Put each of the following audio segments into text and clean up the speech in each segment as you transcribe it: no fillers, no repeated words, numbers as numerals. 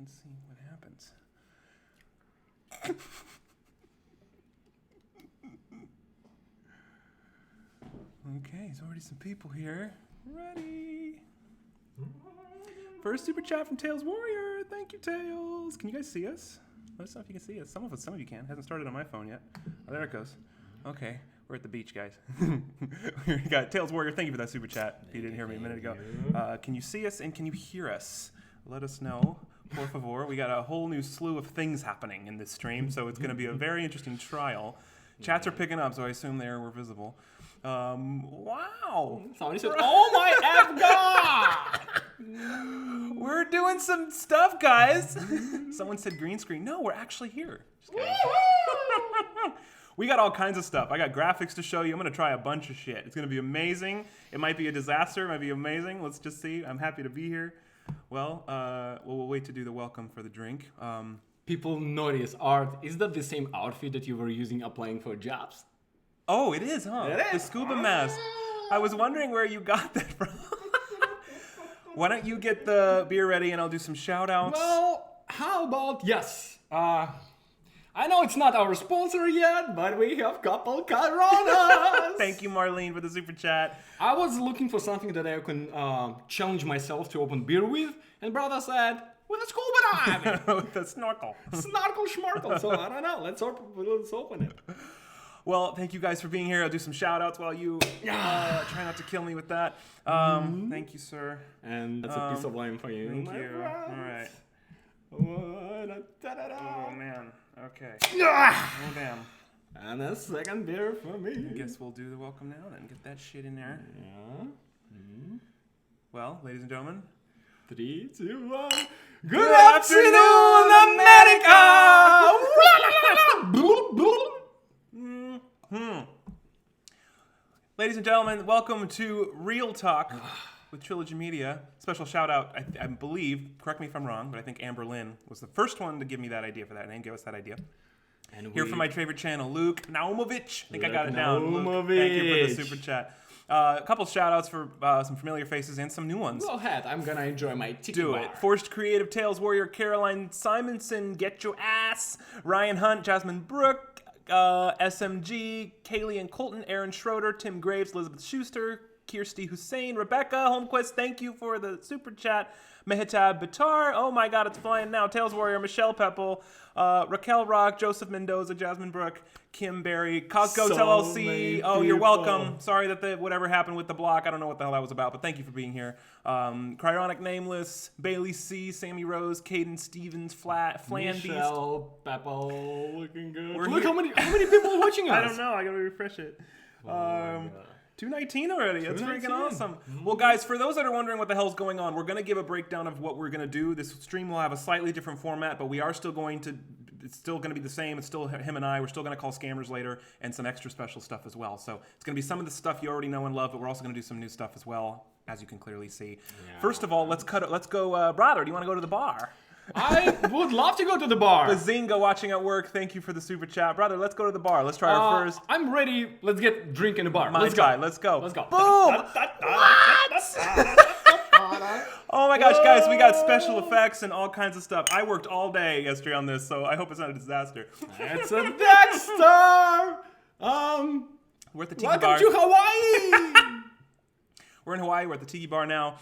Let's see what happens. Okay, there's already some people here. Ready. First super chat from Tails Warrior. Thank you, Tails. Can you guys see us? Let us know if you can see us. Some of you can. Hasn't started on my phone yet. Oh, there it goes. Okay, we're at the beach, guys. We got Tails Warrior. Thank you for that super chat. If you didn't hear me a minute ago. Can you see us and can you hear us? Let us know, por favor. We got a whole new slew of things happening in this stream, so it's going to be a very interesting trial. Chats are picking up, so I assume they were visible. Wow. Somebody said, "Oh my F God!" We're doing some stuff, guys. Someone said green screen. No, we're actually here. Just kidding. We got all kinds of stuff. I got graphics to show you. I'm going to try a bunch of shit. It's going to be amazing. It might be a disaster. It might be amazing. Let's just see. I'm happy to be here. Well, we'll wait to do the welcome for the drink. People notice, Art, is that the same outfit that you were using applying for jobs? Oh, it is, huh? It is. The scuba mask. I was wondering where you got that from. Why don't you get the beer ready and I'll do some shout outs? Well, how about, yes. I know it's not our sponsor yet, but we have couple Coronas. Thank you, Marlene, for the super chat. I was looking for something that I can challenge myself to open beer with, and brother said, with a scuba dive. With a snorkel. Snorkel schmarkel. So I don't know. Let's open it. Well, thank you guys for being here. I'll do some shout outs while you try not to kill me with that. Thank you, sir. And that's a piece of lime for you. Thank you. Friends. All right. Oh, man. Okay. Ah! Oh, damn. And a second beer for me. I guess we'll do the welcome now then. Get that shit in there. Yeah. Well, ladies and gentlemen. 3, 2, 1. Good afternoon, America! Ladies and gentlemen, welcome to Real Talk with Trilogy Media. Special shout out, I believe, correct me if I'm wrong, but I think Amber Lynn was the first one to give me that idea for that name, give us that idea. And here from my favorite channel, Luke Naumovich. I think I got it down. Luke, thank you for the super chat. A couple shout outs for some familiar faces and some new ones. Go ahead, I'm gonna enjoy my tiki Do bar. it. Forced Creative Tales Warrior, Caroline Simonson, Get Your Ass, Ryan Hunt, Jasmine Brooke, SMG, Kaylee and Colton, Aaron Schroeder, Tim Graves, Elizabeth Schuster, Kirsty Hussein, Rebecca Holmquist, thank you for the super chat. Mehitab Batar, oh my god, it's flying now. Tails Warrior, Michelle Pepple, Raquel Rock, Joseph Mendoza, Jasmine Brooke, Kim Berry, Cosgos LLC. Oh, you're welcome. Sorry that whatever happened with the block. I don't know what the hell that was about, but thank you for being here. Cryonic Nameless, Bailey C, Sammy Rose, Caden Stevens, Flan Beast. Michelle Pepple, looking good. We're Look here. how many people are watching us. I don't know. I gotta refresh it. 219 already. That's freaking 219. awesome. Well, guys, for those that are wondering what the hell's going on, we're going to give a breakdown of what we're going to do. This stream will have a slightly different format, but we are still going to, it's still going to be the same. It's still him and I. We're still going to call scammers later and some extra special stuff as well. So it's going to be some of the stuff you already know and love, but we're also going to do some new stuff as well, as you can clearly see. Yeah. First of all, let's go, brother, do you want to go to the bar? I would love to go to the bar. Bazinga watching at work, thank you for the super chat. Brother, let's go to the bar. Let's try our first. I'm ready. Let's get drink in the bar. Let's go. Let's go. Let's go. Boom! Oh my gosh, guys, we got special effects and all kinds of stuff. I worked all day yesterday on this, so I hope it's not a disaster. It's a Dexter! We're at the Tiki Welcome Bar. to Hawaii! We're in Hawaii. We're at the Tiki Bar now.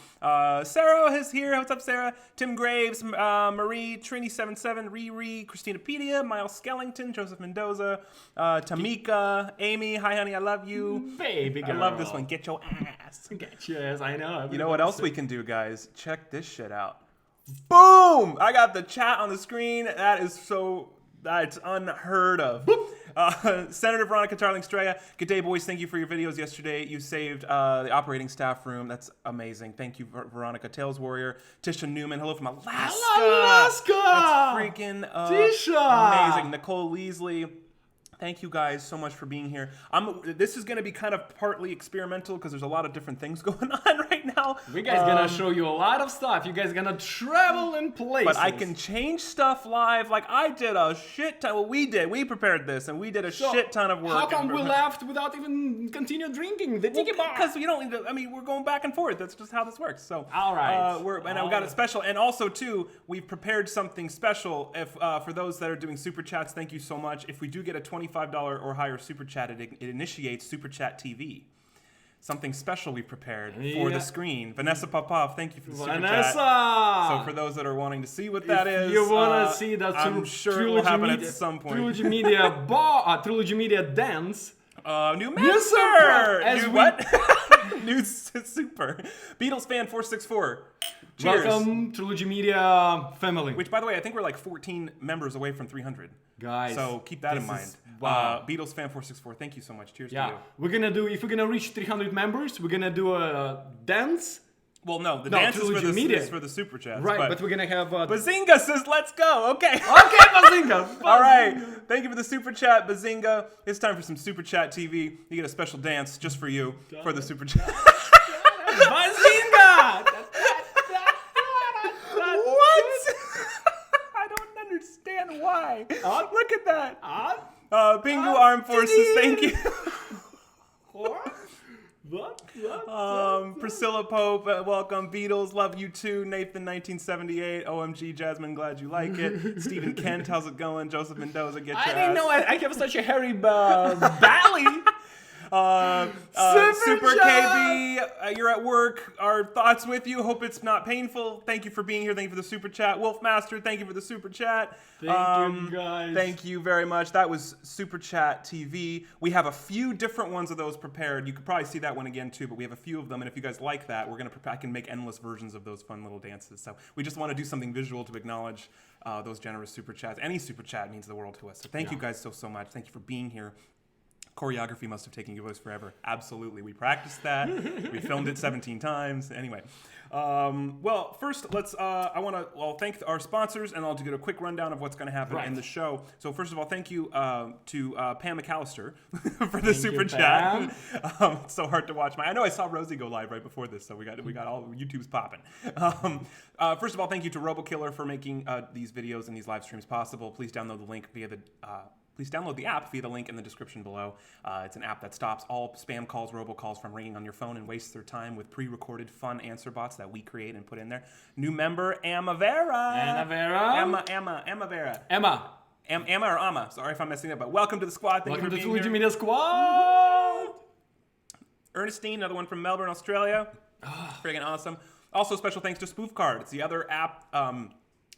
Sarah is here. What's up, Sarah? Tim Graves, Marie, Trini77, Riri, Christina Pedia, Miles Skellington, Joseph Mendoza, Tamika, Amy. Hi, honey. I love you. Baby girl. I love this one. Get your ass. Get your ass. I know. You know what else we can do, guys? Check this shit out. Boom! I got the chat on the screen. That's unheard of. Senator Veronica Tarling Straya. Good day, boys. Thank you for your videos yesterday. You saved the operating staff room. That's amazing. Thank you, Veronica. Tails Warrior. Tisha Newman. Hello from Alaska. Alaska! That's freaking Tisha! amazing. Nicole Leasley. Thank you guys so much for being here. This is going to be kind of partly experimental because there's a lot of different things going on right now. We guys gonna show you a lot of stuff. You guys gonna travel in places. But I can change stuff live. Like I did a shit ton. Well, we did. We prepared this, and we did a shit ton of work. How come we left without even continue drinking the tiki bar? Because you don't need to. I mean, we're going back and forth. That's just how this works. So all right. We got a special, and also too, we've prepared something special. If for those that are doing super chats, thank you so much. If we do get a $25 or higher super chat, it initiates Super Chat TV. Something special we prepared for the screen. Vanessa Popov, thank you for the super chat. So for those that are wanting to see what that is, you want to see that, I'm sure it will happen at some point. Trilogy Media Trilogy Media Dance. New member! New super. Beatles fan 464. Cheers. Welcome, Trilogy Media family. Which, by the way, I think we're like 14 members away from 300. Guys. So keep that in mind. Wow. Beatles fan 464. Thank you so much. Cheers to you. If we're gonna reach 300 members, we're gonna do a dance. Well, no, the dance is for the super chats. Right, but we're gonna have Bazinga says, "Let's go." Okay. Okay, Bazinga. All right. Thank you for the super chat, Bazinga. It's time for some super chat TV. You get a special dance just for you for the super chat. Bazinga. What? I don't understand why. Look at that. Bingo Armed Forces, thank you. Priscilla Pope, welcome. Beatles, love you too. Nathan 1978, OMG Jasmine, glad you like it. Stephen Kent, how's it going? Joseph Mendoza, get your ass. I didn't know I have such a hairy belly. Super KB, you're at work. Our thoughts with you. Hope it's not painful. Thank you for being here. Thank you for the super chat. Wolfmaster, thank you for the super chat. Thank you, guys. Thank you very much. That was Super Chat TV. We have a few different ones of those prepared. You could probably see that one again too, but we have a few of them. And if you guys like that, I can make endless versions of those fun little dances. So we just want to do something visual to acknowledge those generous super chats. Any super chat means the world to us. So thank you guys so much. Thank you for being here. Choreography must have taken you guys forever. Absolutely. We practiced that. We filmed it 17 times. Anyway. Well, first, let's. I want to thank our sponsors, and I'll do a quick rundown of what's going to happen in the show. So, first of all, thank you to Pam McAllister for the super chat. It's so hard to watch. I know I saw Rosie go live right before this, so we got all YouTube's popping. First of all, thank you to RoboKiller for making these videos and these live streams possible. Please download the link via the. Please download the app via the link in the description below. It's an app that stops all spam calls, robocalls from ringing on your phone and wastes their time with pre-recorded fun answer bots that we create and put in there. New member, Emma Vera. Emma or Amma. Sorry if I'm messing up, but welcome to the squad. Welcome to the Trilogy Media squad. Ernestine, another one from Melbourne, Australia. Friggin' awesome. Also, special thanks to SpoofCard. It's the other app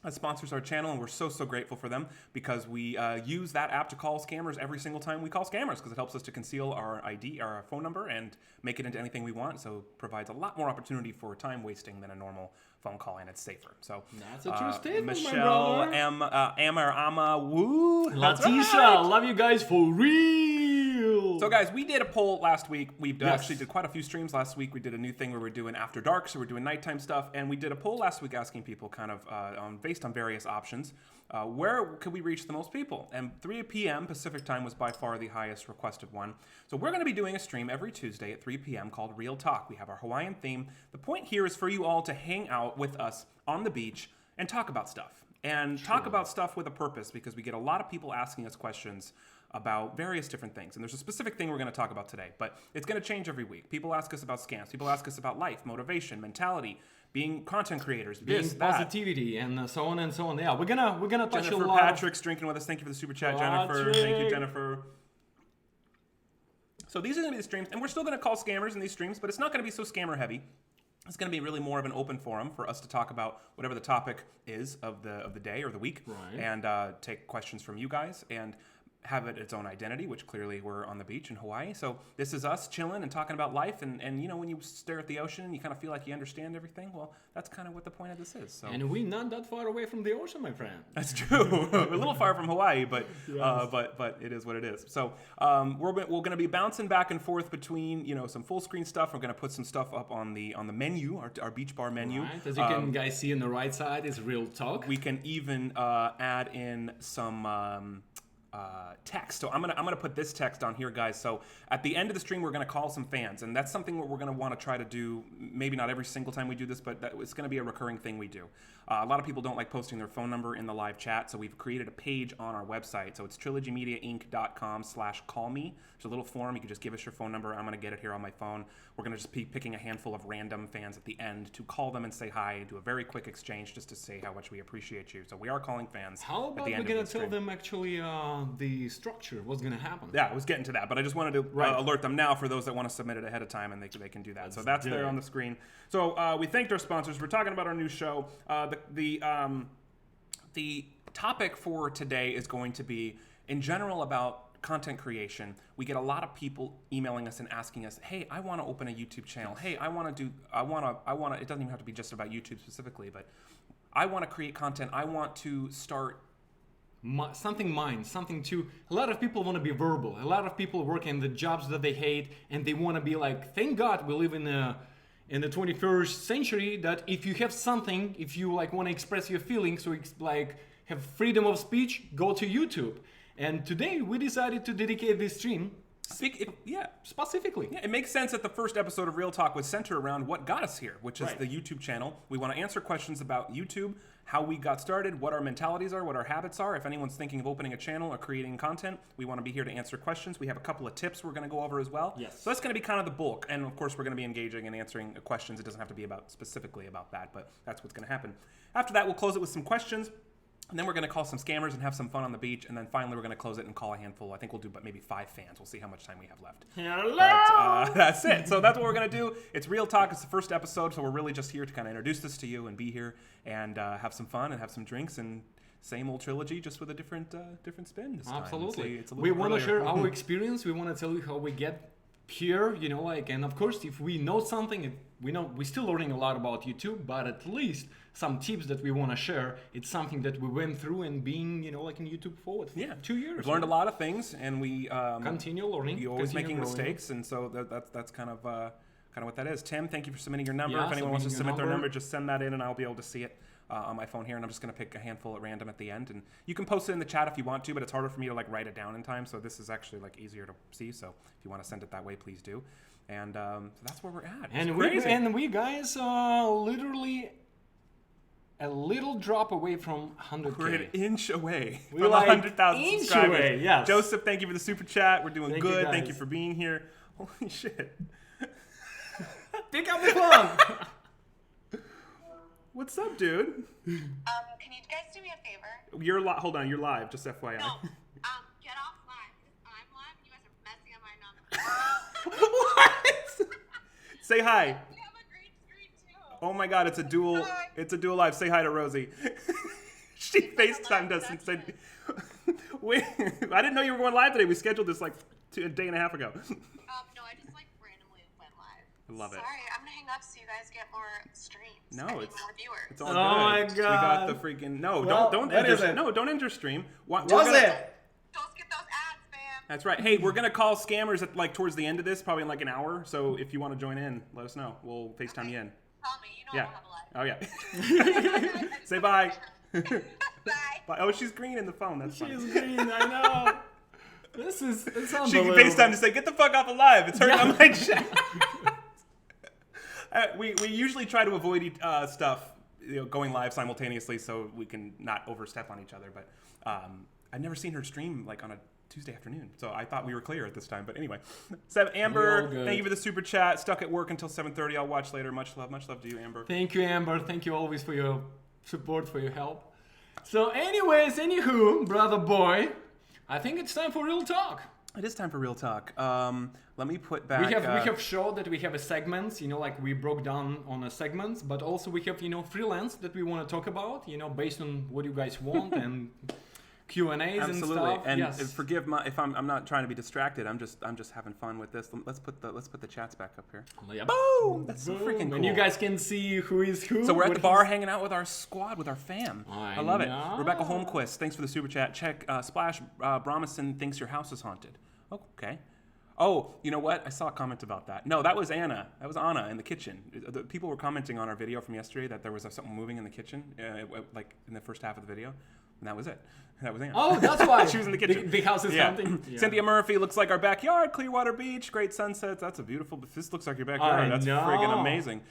that sponsors our channel, and we're so grateful for them because we use that app to call scammers every single time we call scammers because it helps us to conceal our ID, our phone number, and make it into anything we want. So it provides a lot more opportunity for time wasting than a normal phone call, and it's safer. So that's a true statement, Michelle, my brother. Amma, woo. Letitia, right. Love you guys for real. So guys, we did a poll last week. We actually did quite a few streams last week. We did a new thing where we're doing after dark, so we're doing nighttime stuff, and we did a poll last week asking people kind of based on various options, where could we reach the most people? And 3 p.m. Pacific time was by far the highest requested one. So we're going to be doing a stream every Tuesday at 3 p.m. called Real Talk. We have our Hawaiian theme. The point here is for you all to hang out with us on the beach and talk about stuff. And talk about stuff with a purpose, because we get a lot of people asking us questions about various different things. And there's a specific thing we're going to talk about today, but it's going to change every week. People ask us about scams. People ask us about life, motivation, mentality, being content creators, being positivity, and so on and so on. Yeah, we're gonna touch Jennifer a lot. Patrick's drinking with us. Thank you for the super chat, Jennifer. Thank you, Jennifer. So these are going to be the streams, and we're still going to call scammers in these streams, but it's not going to be so scammer heavy. It's going to be really more of an open forum for us to talk about whatever the topic is of the day or the week, and take questions from you guys and have it its own identity, which clearly we're on the beach in Hawaii. So this is us chilling and talking about life. And you know, when you stare at the ocean and you kind of feel like you understand everything, well, that's kind of what the point of this is. So. And we're not that far away from the ocean, my friend. That's true. We're a little far from Hawaii, but but it is what it is. So we're going to be bouncing back and forth between, you know, some full screen stuff. We're going to put some stuff up on the menu, our beach bar menu. Right. As you can guys see on the right side is Real Talk. We can even add in some text. So I'm gonna put this text on here, guys. So at the end of the stream, we're gonna call some fans, and that's something we're gonna want to try to do. Maybe not every single time we do this, but it's gonna be a recurring thing we do. A lot of people don't like posting their phone number in the live chat, so we've created a page on our website. So it's trilogymediainc.com/callme. There's a little form. You can just give us your phone number. I'm gonna get it here on my phone. We're gonna just be picking a handful of random fans at the end to call them and say hi and do a very quick exchange just to say how much we appreciate you. So we are calling fans. How about we're gonna tell them actually the structure, what's gonna happen? Yeah, I was getting to that, but I just wanted to alert them now for those that want to submit it ahead of time, and they can do that. So that's there on the screen. So we thanked our sponsors. We're talking about our new show. The topic for today is going to be, in general, about content creation. We get a lot of people emailing us and asking us, "Hey, I want to open a YouTube channel. Hey, I want to. It doesn't even have to be just about YouTube specifically, but I want to create content. I want to start." Something to a lot of people want to be verbal. A lot of people work in the jobs that they hate, and they want to be like, thank God we live in the 21st century, that if you have something, if you like want to express your feelings, so like have freedom of speech, go to YouTube. And today we decided to dedicate this stream specifically. Yeah, it makes sense that the first episode of Real Talk was centered around what got us here, which is the YouTube channel. We want to answer questions about YouTube, how we got started, what our mentalities are, what our habits are. If anyone's thinking of opening a channel or creating content, we want to be here to answer questions. We have a couple of tips we're going to go over as well. Yes. So that's going to be kind of the bulk. And of course, we're going to be engaging and answering questions. It doesn't have to be specifically about that, but that's what's going to happen. After that, we'll close it with some questions. And then we're going to call some scammers and have some fun on the beach. And then finally, we're going to close it and call a handful. I think we'll do maybe 5 fans. We'll see how much time we have left. Hello! But that's it. So that's what we're going to do. It's Real Talk. It's the first episode. So we're really just here to kind of introduce this to you and be here and have some fun and have some drinks and same old trilogy, just with a different spin this time. Absolutely. It's a little we want to earlier. share our experience. We want to tell you how we get here, and of course, if we know something, we're still learning a lot about YouTube, but at least some tips that we want to share. It's something that we went through and being, in YouTube forward for 2 years. We've learned a lot of things, and we continue learning. You're always making mistakes, and so that's kind of what that is. Tim, thank you for submitting your number. If anyone wants to submit their number, just send that in, and I'll be able to see it on my phone here. And I'm just going to pick a handful at random at the end, and you can post it in the chat if you want to, but it's harder for me to write it down in time. So this is actually easier to see. So if you want to send it that way, please do. And so that's where we're at. We guys are literally a little drop away from 100K. We're an inch away from 100,000 subscribers. Away, yes. Joseph, thank you for the super chat. We're doing good. You thank you for being here. Holy shit. Pick up the phone. What's up, dude? Can you guys do me a favor? You're hold on, you're live, just FYI. No, get off live. I'm live and you guys are messing up my number. What? Say hi. You have a green screen too. Oh my god, it's a dual live. Say hi to Rosie. She FaceTimed us and said, wait, I didn't know you were going live today. We scheduled this a day and a half ago. No, I just randomly went live. I love it. Sorry, I'm gonna hang up so you guys get more streams. No, more viewers. It's all good. Oh my god. We got the freaking don't end your stream. Was it? Don't skip those ads, fam. That's right. Hey, we're gonna call scammers at towards the end of this, probably in an hour. So if you want to join in, let us know. We'll FaceTime you in. Tell me, I don't have a live. Oh yeah. Say bye. Bye. Bye. Oh, she's green in the phone. That's fine. She's green, I know. It's unbelievable. She can FaceTime to say, "Get the fuck off of live." It's hurting on my chat. We usually try to avoid stuff, going live simultaneously, so we can not overstep on each other. But I've never seen her stream on a Tuesday afternoon, so I thought we were clear at this time. But anyway, Amber, thank you for the super chat. Stuck at work until 7:30. I'll watch later. Much love to you, Amber. Thank you, Amber. Thank you always for your support, for your help. So, anywho, brother boy, I think it's time for Real Talk. It is time for Real Talk. Let me put back. We have showed that we have a segments, we broke down on a segments, but also we have freelance that we want to talk about, based on what you guys want and Q&As and stuff. And yes. forgive if I'm not trying to be distracted. I'm just having fun with this. Let's put the chats back up here. Yeah. Boom! That's so freaking cool. And you guys can see who is who. So we're at the bar hanging out with our squad, with our fam. I love know. it. Rebecca Holmquist, thanks for the super chat. Check Splash Bromison thinks your house is haunted. Oh, okay. Oh, you know what? I saw a comment about that. No, that was Anna. That was Anna in the kitchen. The people were commenting on our video from yesterday that there was something moving in the kitchen, in the first half of the video. And that was it. That was Anne. Oh, that's why. She was in the kitchen. The house is haunting. Yeah. Cynthia Murphy, looks like our backyard. Clearwater Beach, great sunsets. That's a beautiful. This looks like your backyard. That's friggin' amazing.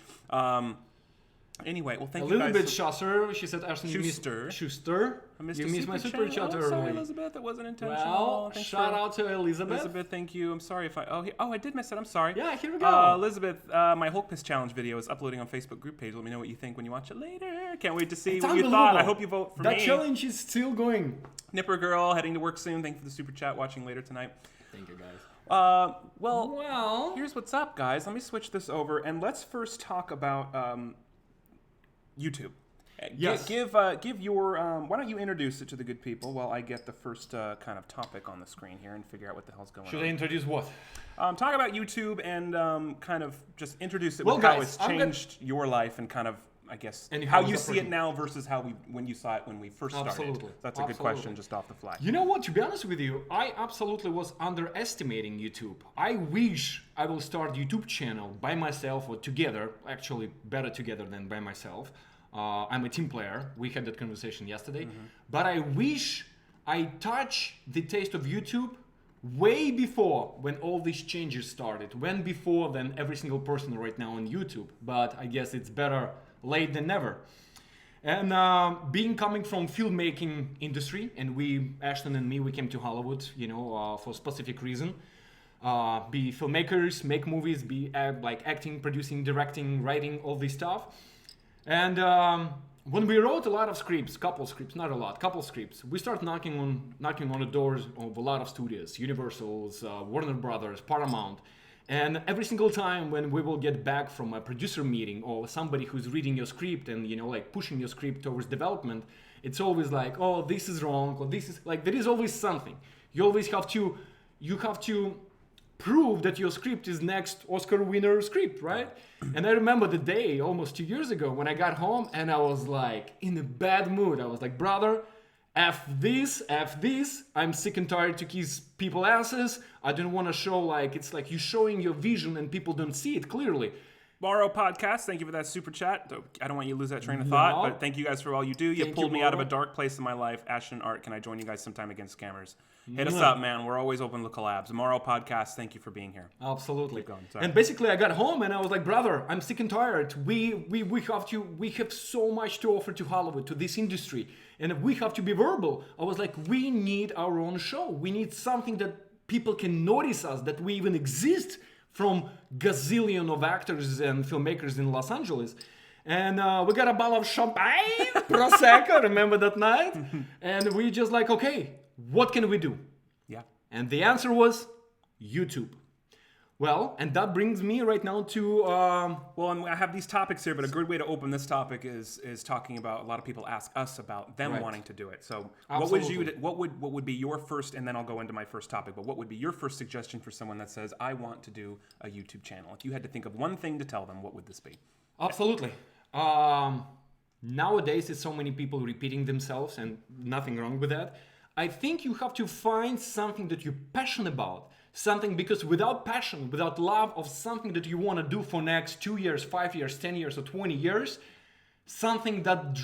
Anyway, well, thank you guys. Elizabeth Schusser, she said, Ashton, Schuster. Schuster. Missed You a missed my super chat Oh, sorry, early. Elizabeth. That wasn't intentional. Well, Thanks shout for- out to Elizabeth. Elizabeth, thank you. I'm sorry if I. I did miss it. I'm sorry. Yeah, here we go. Elizabeth, my Hulk Piss Challenge video is uploading on Facebook group page. Let me know what you think when you watch it later. Can't wait to see It's what you thought. I unbelievable. hope you vote for That me. challenge is still going. Nipper Girl, heading to work soon. Thank you for the super chat. Watching later tonight. Thank you, guys. Well, here's what's up, guys. Let me switch this over and let's first talk about YouTube. Yes. Give your. Why don't you introduce it to the good people while I get the first kind of topic on the screen here and figure out what the hell's going Should on. I introduce what? Talk about YouTube and kind of just introduce it Well, with how guys, it's I'm gonna- changed your life and kind of, I guess, And how how you it's see it working. now versus when you saw it when we first started. Absolutely. That's a good Absolutely. question just off the fly. You know what? To be honest with you, I absolutely was underestimating YouTube. I wish I will start YouTube channel by myself or together. Actually, better together than by myself. I'm a team player. We had that conversation yesterday. But I wish I touched the taste of YouTube way before when all these changes started. When before than every single person right now on YouTube. But I guess it's better late than never. And being coming from filmmaking industry, and Ashton and me, we came to Hollywood, for a specific reason. Be filmmakers, make movies, be like acting, producing, directing, writing, all this stuff. And when we wrote a lot of scripts, couple scripts, we start knocking on the doors of a lot of studios, Universal's, Warner Brothers, Paramount. And every single time when we will get back from a producer meeting or somebody who's reading your script and, pushing your script towards development, it's always like, oh, this is wrong, or this is like, there is always something. You always have to prove that your script is next Oscar winner script, right? And I remember the day almost 2 years ago when I got home and I was like in a bad mood. I was like, brother, F this, I'm sick and tired to kiss people asses. I don't want to show like, it's like you showing your vision and people don't see it clearly. Morrow Podcast, thank you for that super chat. I don't want you to lose that train of thought, but thank you guys for all you do. You Thank pulled you, me out of a Morrow. dark place in my life. Ashton Art, can I join you guys sometime against scammers? Hit us up, man. We're always open to collabs. Morrow Podcast, thank you for being here. Absolutely. Keep going, sorry. And basically I got home and I was like, brother, I'm sick and tired. We have so much to offer to Hollywood, to this industry. And we have to be verbal. I was like, we need our own show. We need something that people can notice us, that we even exist from gazillion of actors and filmmakers in Los Angeles. And we got a bottle of champagne, Prosecco, remember that night? And we just like, okay, what can we do? Yeah. And the answer was YouTube. Well, and that brings me right now to... Well, I have these topics here, but a good way to open this topic is talking about, a lot of people ask us about them Right. wanting to do it. So Absolutely. what would be your first, and then I'll go into my first topic, but what would be your first suggestion for someone that says, I want to do a YouTube channel? If you had to think of one thing to tell them, what would this be? Absolutely. Nowadays, there's so many people repeating themselves, and nothing wrong with that. I think you have to find something that you're passionate about. Something, because without passion, without love of something that you want to do for next 2 years, 5 years, 10 years, or 20 years, something that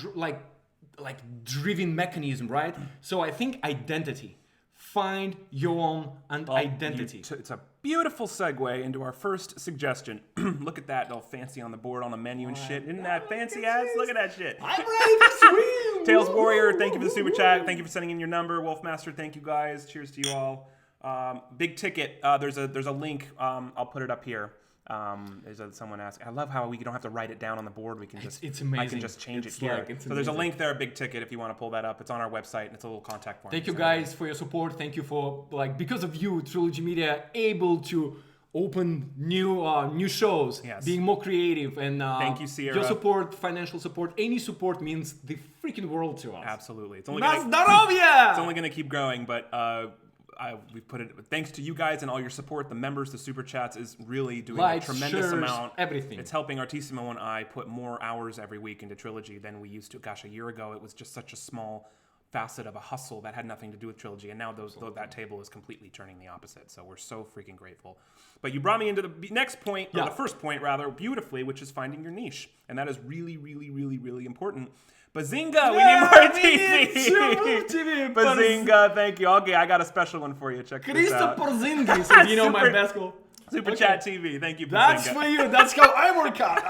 like driven mechanism, right? So I think identity. Find your own identity. It's a beautiful segue into our first suggestion. Look at that, all fancy on the board, on the menu and shit. Isn't that fancy ass? Look at that shit. I'm ready to swim! Tails Warrior, thank you for the super chat. Thank you for sending in your number. Wolfmaster, thank you guys. Cheers to you all. Big ticket. There's a link. I'll put it up here. Someone asked. I love how we don't have to write it down on the board. We can just. It's amazing. I can just change It's it here. like- it's So there's a amazing. link there, Big Ticket, if you want to pull that up. It's on our website and it's a little contact form. Thank you guys for your support. Thank you for because of you, Trilogy Media able to open new shows, Yes. being more creative, and Thank you, Sierra. your support, financial support, any support means the freaking world to us. Absolutely. It's only That's gonna, Darovia! it's only going to keep growing, but we've put it. Thanks to you guys and all your support. The members, the super chats is really doing Likes, a tremendous shares, amount. everything. It's helping Artissimo and I put more hours every week into Trilogy than we used to. Gosh, a year ago it was just such a small facet of a hustle that had nothing to do with Trilogy, and now that table is completely turning the opposite. So we're so freaking grateful. But you brought me into the next point, or the first point rather, beautifully, which is finding your niche, and that is really, really, really, really important. Bazinga, we need more TV. Bazinga, thank you. Okay, I got a special one for you. Check this out. Porzingis, you know my best goal. Super Chat TV, thank you, Bazinga. That's for you. That's how I work out.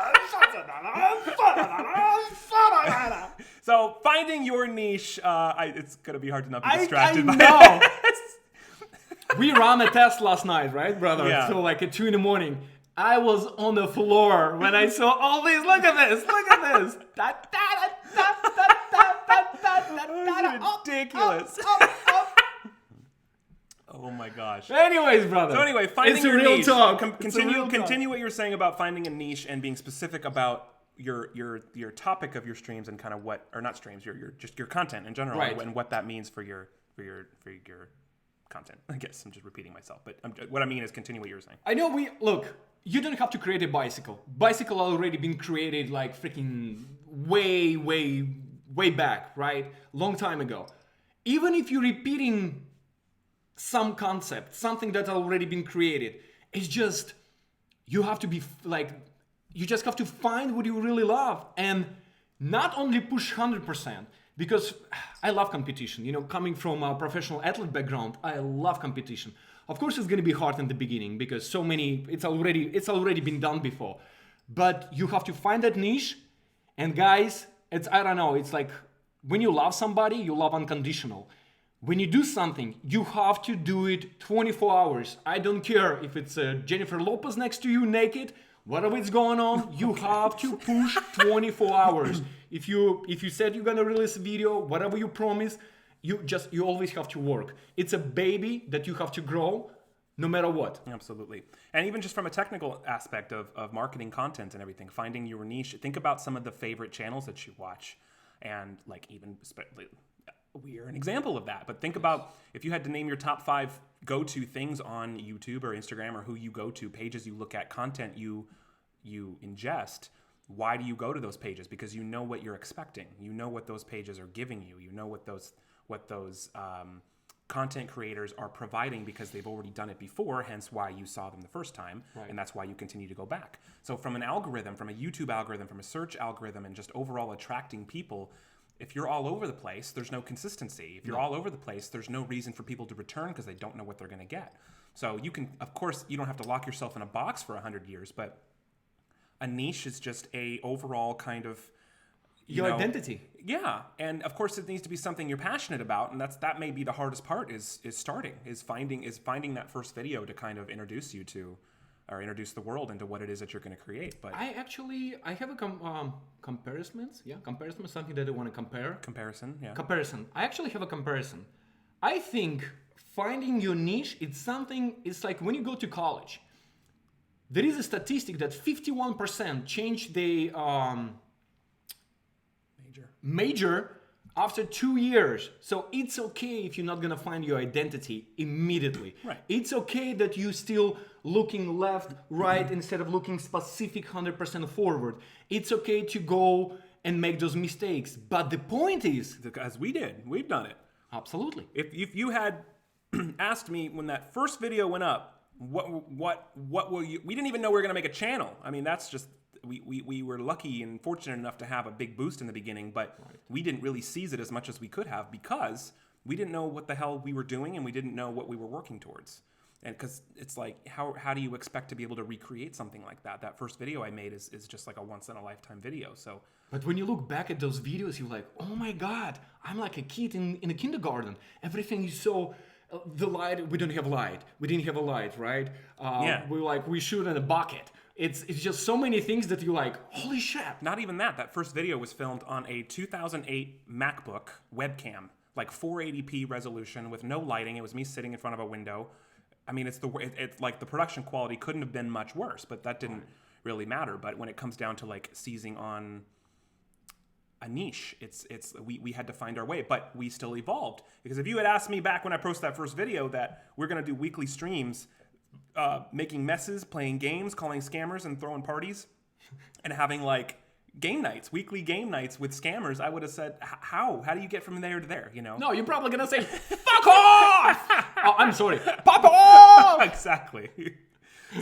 So finding your niche, it's gonna be hard to not be distracted by know. this. We ran a test last night, right, brother? Yeah. So like at 2 a.m. I was on the floor when I saw all these. Look at this. Look at this. Ridiculous. Oh my gosh. Anyways, brother. So anyway, finding it's a your real niche. talk. Continue what you're saying about finding a niche and being specific about your topic of your streams and kind of what, or not streams, your content in general, right, and what that means for your content. I guess I'm just repeating myself, but what I mean is continue what you were saying. I know you don't have to create a bicycle. Bicycle already been created like freaking way back, right? Long time ago. Even if you're repeating some concept, something that's already been created, it's just, you have to be like, you just have to find what you really love and not only push 100%, because I love competition. You know, coming from a professional athlete background, I love competition. Of course, it's going to be hard in the beginning because it's already been done before. But you have to find that niche. And guys, I don't know, it's like when you love somebody, you love unconditional. When you do something, you have to do it 24 hours. I don't care if it's Jennifer Lopez next to you naked, whatever is going on, you have to push 24 hours. If you said you're gonna release a video, whatever you promise, you always have to work. It's a baby that you have to grow no matter what. Absolutely. And even just from a technical aspect of marketing content and everything, finding your niche, think about some of the favorite channels that you watch. And like even, we are an example of that. But think about if you had to name your top 5 go-to things on YouTube or Instagram, or who you go to, pages you look at, content you ingest. Why do you go to those pages? Because you know what you're expecting. You know what those pages are giving you. You know what those content creators are providing because they've already done it before, hence why you saw them the first time, right. And that's why you continue to go back. So from an algorithm, from a YouTube algorithm, from a search algorithm, and just overall attracting people, if you're all over the place, there's no consistency. If you're all over the place, there's no reason for people to return because they don't know what they're going to get. So you can, of course, you don't have to lock yourself in a box for 100 years, but a niche is just a overall kind of your identity. Yeah, and of course it needs to be something you're passionate about, and that may be the hardest part is finding that first video to kind of introduce you to, or introduce the world into what it is that you're going to create. But I have a comparison. Yeah, comparison is something that I want to compare. Comparison. I actually have a comparison. I think finding your niche, it's like when you go to college. There is a statistic that 51% change the major after 2 years. So it's okay if you're not gonna find your identity immediately. Right. It's okay that you still looking left, right, instead of looking specific 100% forward. It's okay to go and make those mistakes. But the point is, as we've done it. Absolutely. If you had asked me when that first video went up, what will you? We didn't even know we were gonna make a channel. I mean, that's just. We were lucky and fortunate enough to have a big boost in the beginning, but we didn't really seize it as much as we could have because we didn't know what the hell we were doing and we didn't know what we were working towards. And because it's like, how do you expect to be able to recreate something like that? That first video I made is just like a once-in-a-lifetime video. So, but when you look back at those videos, you're like, oh my God, I'm like a kid in a kindergarten. Everything is so... the light, we don't have light. We didn't have a light, right? We shoot in a bucket. It's just so many things that you're like, holy shit. Not even that. That first video was filmed on a 2008 MacBook webcam, like 480p resolution with no lighting. It was me sitting in front of a window. I mean, it's like the production quality couldn't have been much worse, but that didn't really matter. But when it comes down to like seizing on a niche, we had to find our way, but we still evolved. Because if you had asked me back when I posted that first video that we're gonna do weekly streams, making messes, playing games, calling scammers, and throwing parties, and having like game nights, weekly game nights with scammers, I would have said, how do you get from there to there, No, you're probably gonna say, fuck off! Oh, I'm sorry, pop off! Exactly.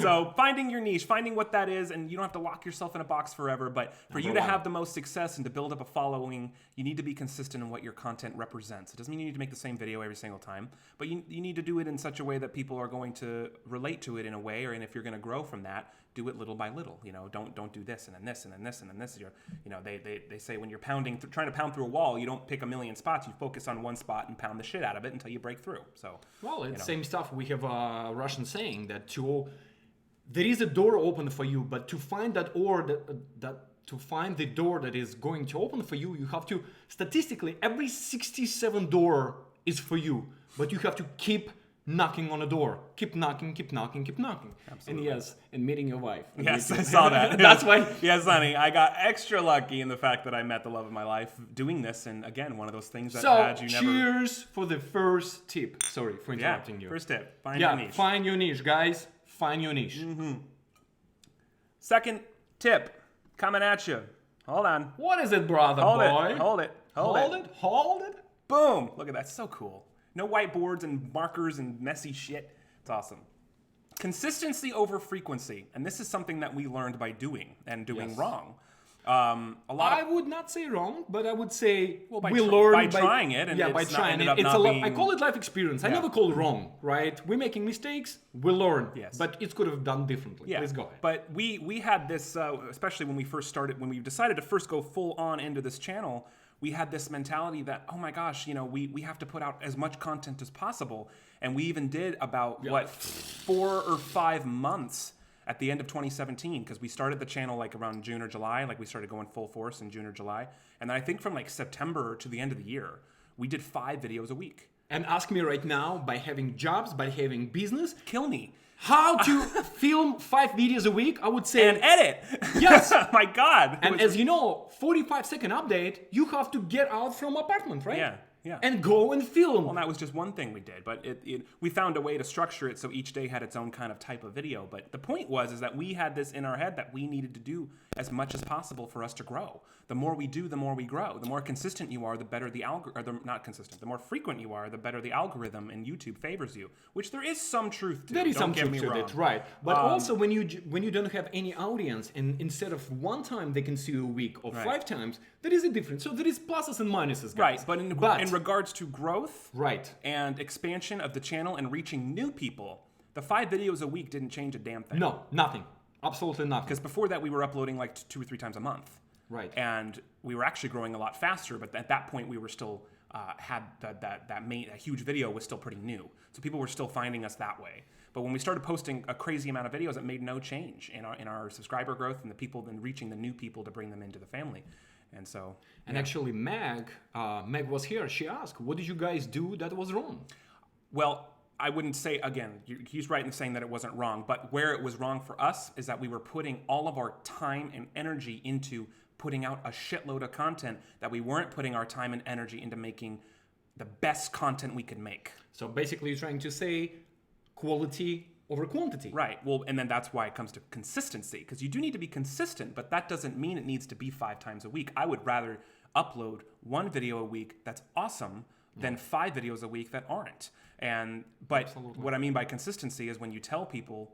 So finding your niche, finding what that is, and you don't have to lock yourself in a box forever, but for you to have the most success and to build up a following, you need to be consistent in what your content represents. It doesn't mean you need to make the same video every single time, but you need to do it in such a way that people are going to relate to it in a way, and if you're going to grow from that, do it little by little. Don't do this and then this and then this and then this. They say when you're trying to pound through a wall, you don't pick a million spots. You focus on one spot and pound the shit out of it until you break through. So it's same stuff. We have a Russian saying that there is a door open for you, but to find to find the door that is going to open for you, you have to statistically every 67 door is for you, but you have to keep knocking on a door, keep knocking. Absolutely. And meeting your wife. Yes, I saw that. That's why. Yes, honey, I got extra lucky in the fact that I met the love of my life doing this, and again, one of those things that had you never. Cheers for the first tip. Sorry for interrupting you. First tip: find your niche. Find your niche, guys. Find your niche. Mm-hmm. Second tip, coming at you. Hold on. What is it, brother boy? Hold it. Boom! Look at that. So cool. No whiteboards and markers and messy shit. It's awesome. Consistency over frequency, and this is something that we learned by doing and doing wrong. I would not say wrong, but I would say we by learned trying it. And by trying it. It's I call it life experience. I never call it wrong, right? We're making mistakes. We learn. Yes. But it could have done differently. Yeah. Please go ahead. But we had this, especially when we first started, when we decided to first go full on into this channel, we had this mentality that, oh my gosh, we have to put out as much content as possible. And we even did about 4 or 5 months at the end of 2017, because we started the channel like around June or July, like we started going full force in June or July. And then I think from like September to the end of the year, we did 5 videos a week. And ask me right now, by having jobs, by having business, kill me. How to film 5 videos a week, I would say. And edit. Yes. My God. And as you know, 45-second update, you have to get out from apartment, right? Yeah. And go and film. Well, that was just one thing we did, but we found a way to structure it so each day had its own kind of type of video. But the point is that we had this in our head that we needed to do as much as possible for us to grow. The more we do, the more we grow. The more consistent you are, the better the algorithm. Not consistent. The more frequent you are, the better the algorithm in YouTube favors you. Which there is some truth to. There is some truth to it, right? But also, when you don't have any audience, and instead of one time they can see you a week or 5 times, there is a difference. So there is pluses and minuses, guys. Right, but in regards to growth, and expansion of the channel and reaching new people, the 5 videos a week didn't change a damn thing. No, nothing. Absolutely nothing. Because before that, we were uploading like 2 or 3 times a month. Right. And we were actually growing a lot faster, but at that point we were still had that huge video was still pretty new. So people were still finding us that way. But when we started posting a crazy amount of videos, it made no change in our subscriber growth and the people and reaching the new people to bring them into the family. And so actually Meg was here. She asked, what did you guys do that was wrong? Well, I wouldn't say, again, he's right in saying that it wasn't wrong, but where it was wrong for us is that we were putting all of our time and energy into putting out a shitload of content that we weren't putting our time and energy into making the best content we could make. So basically you're trying to say quality over quantity. Right. Well, and then that's why it comes to consistency, because you do need to be consistent, but that doesn't mean it needs to be 5 times a week. I would rather upload 1 video a week that's awesome than 5 videos a week that aren't. But what I mean by consistency is when you tell people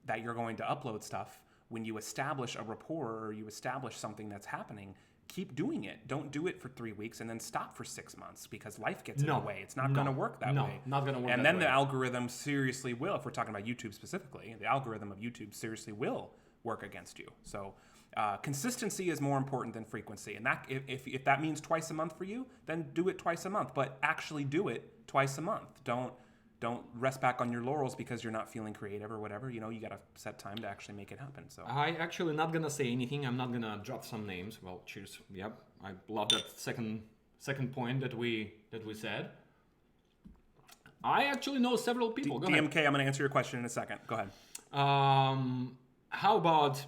that you're going to upload stuff, when you establish a rapport or you establish something that's happening, keep doing it. Don't do it for 3 weeks and then stop for 6 months, because life gets in the way. It's not going to work that way. No, not going to work and that then way. the algorithm seriously will, if we're talking about YouTube specifically, the algorithm of YouTube seriously will work against you. So consistency is more important than frequency. And that if that means twice a month for you, then do it twice a month. But actually do it twice a month. Don't rest back on your laurels because you're not feeling creative or whatever. You got to set time to actually make it happen. So I actually not gonna say anything. I'm not gonna drop some names. Well, cheers. Yep, I love that second point that we said. I actually know several people. Go DMK, ahead. I'm gonna answer your question in a second. Go ahead. How about,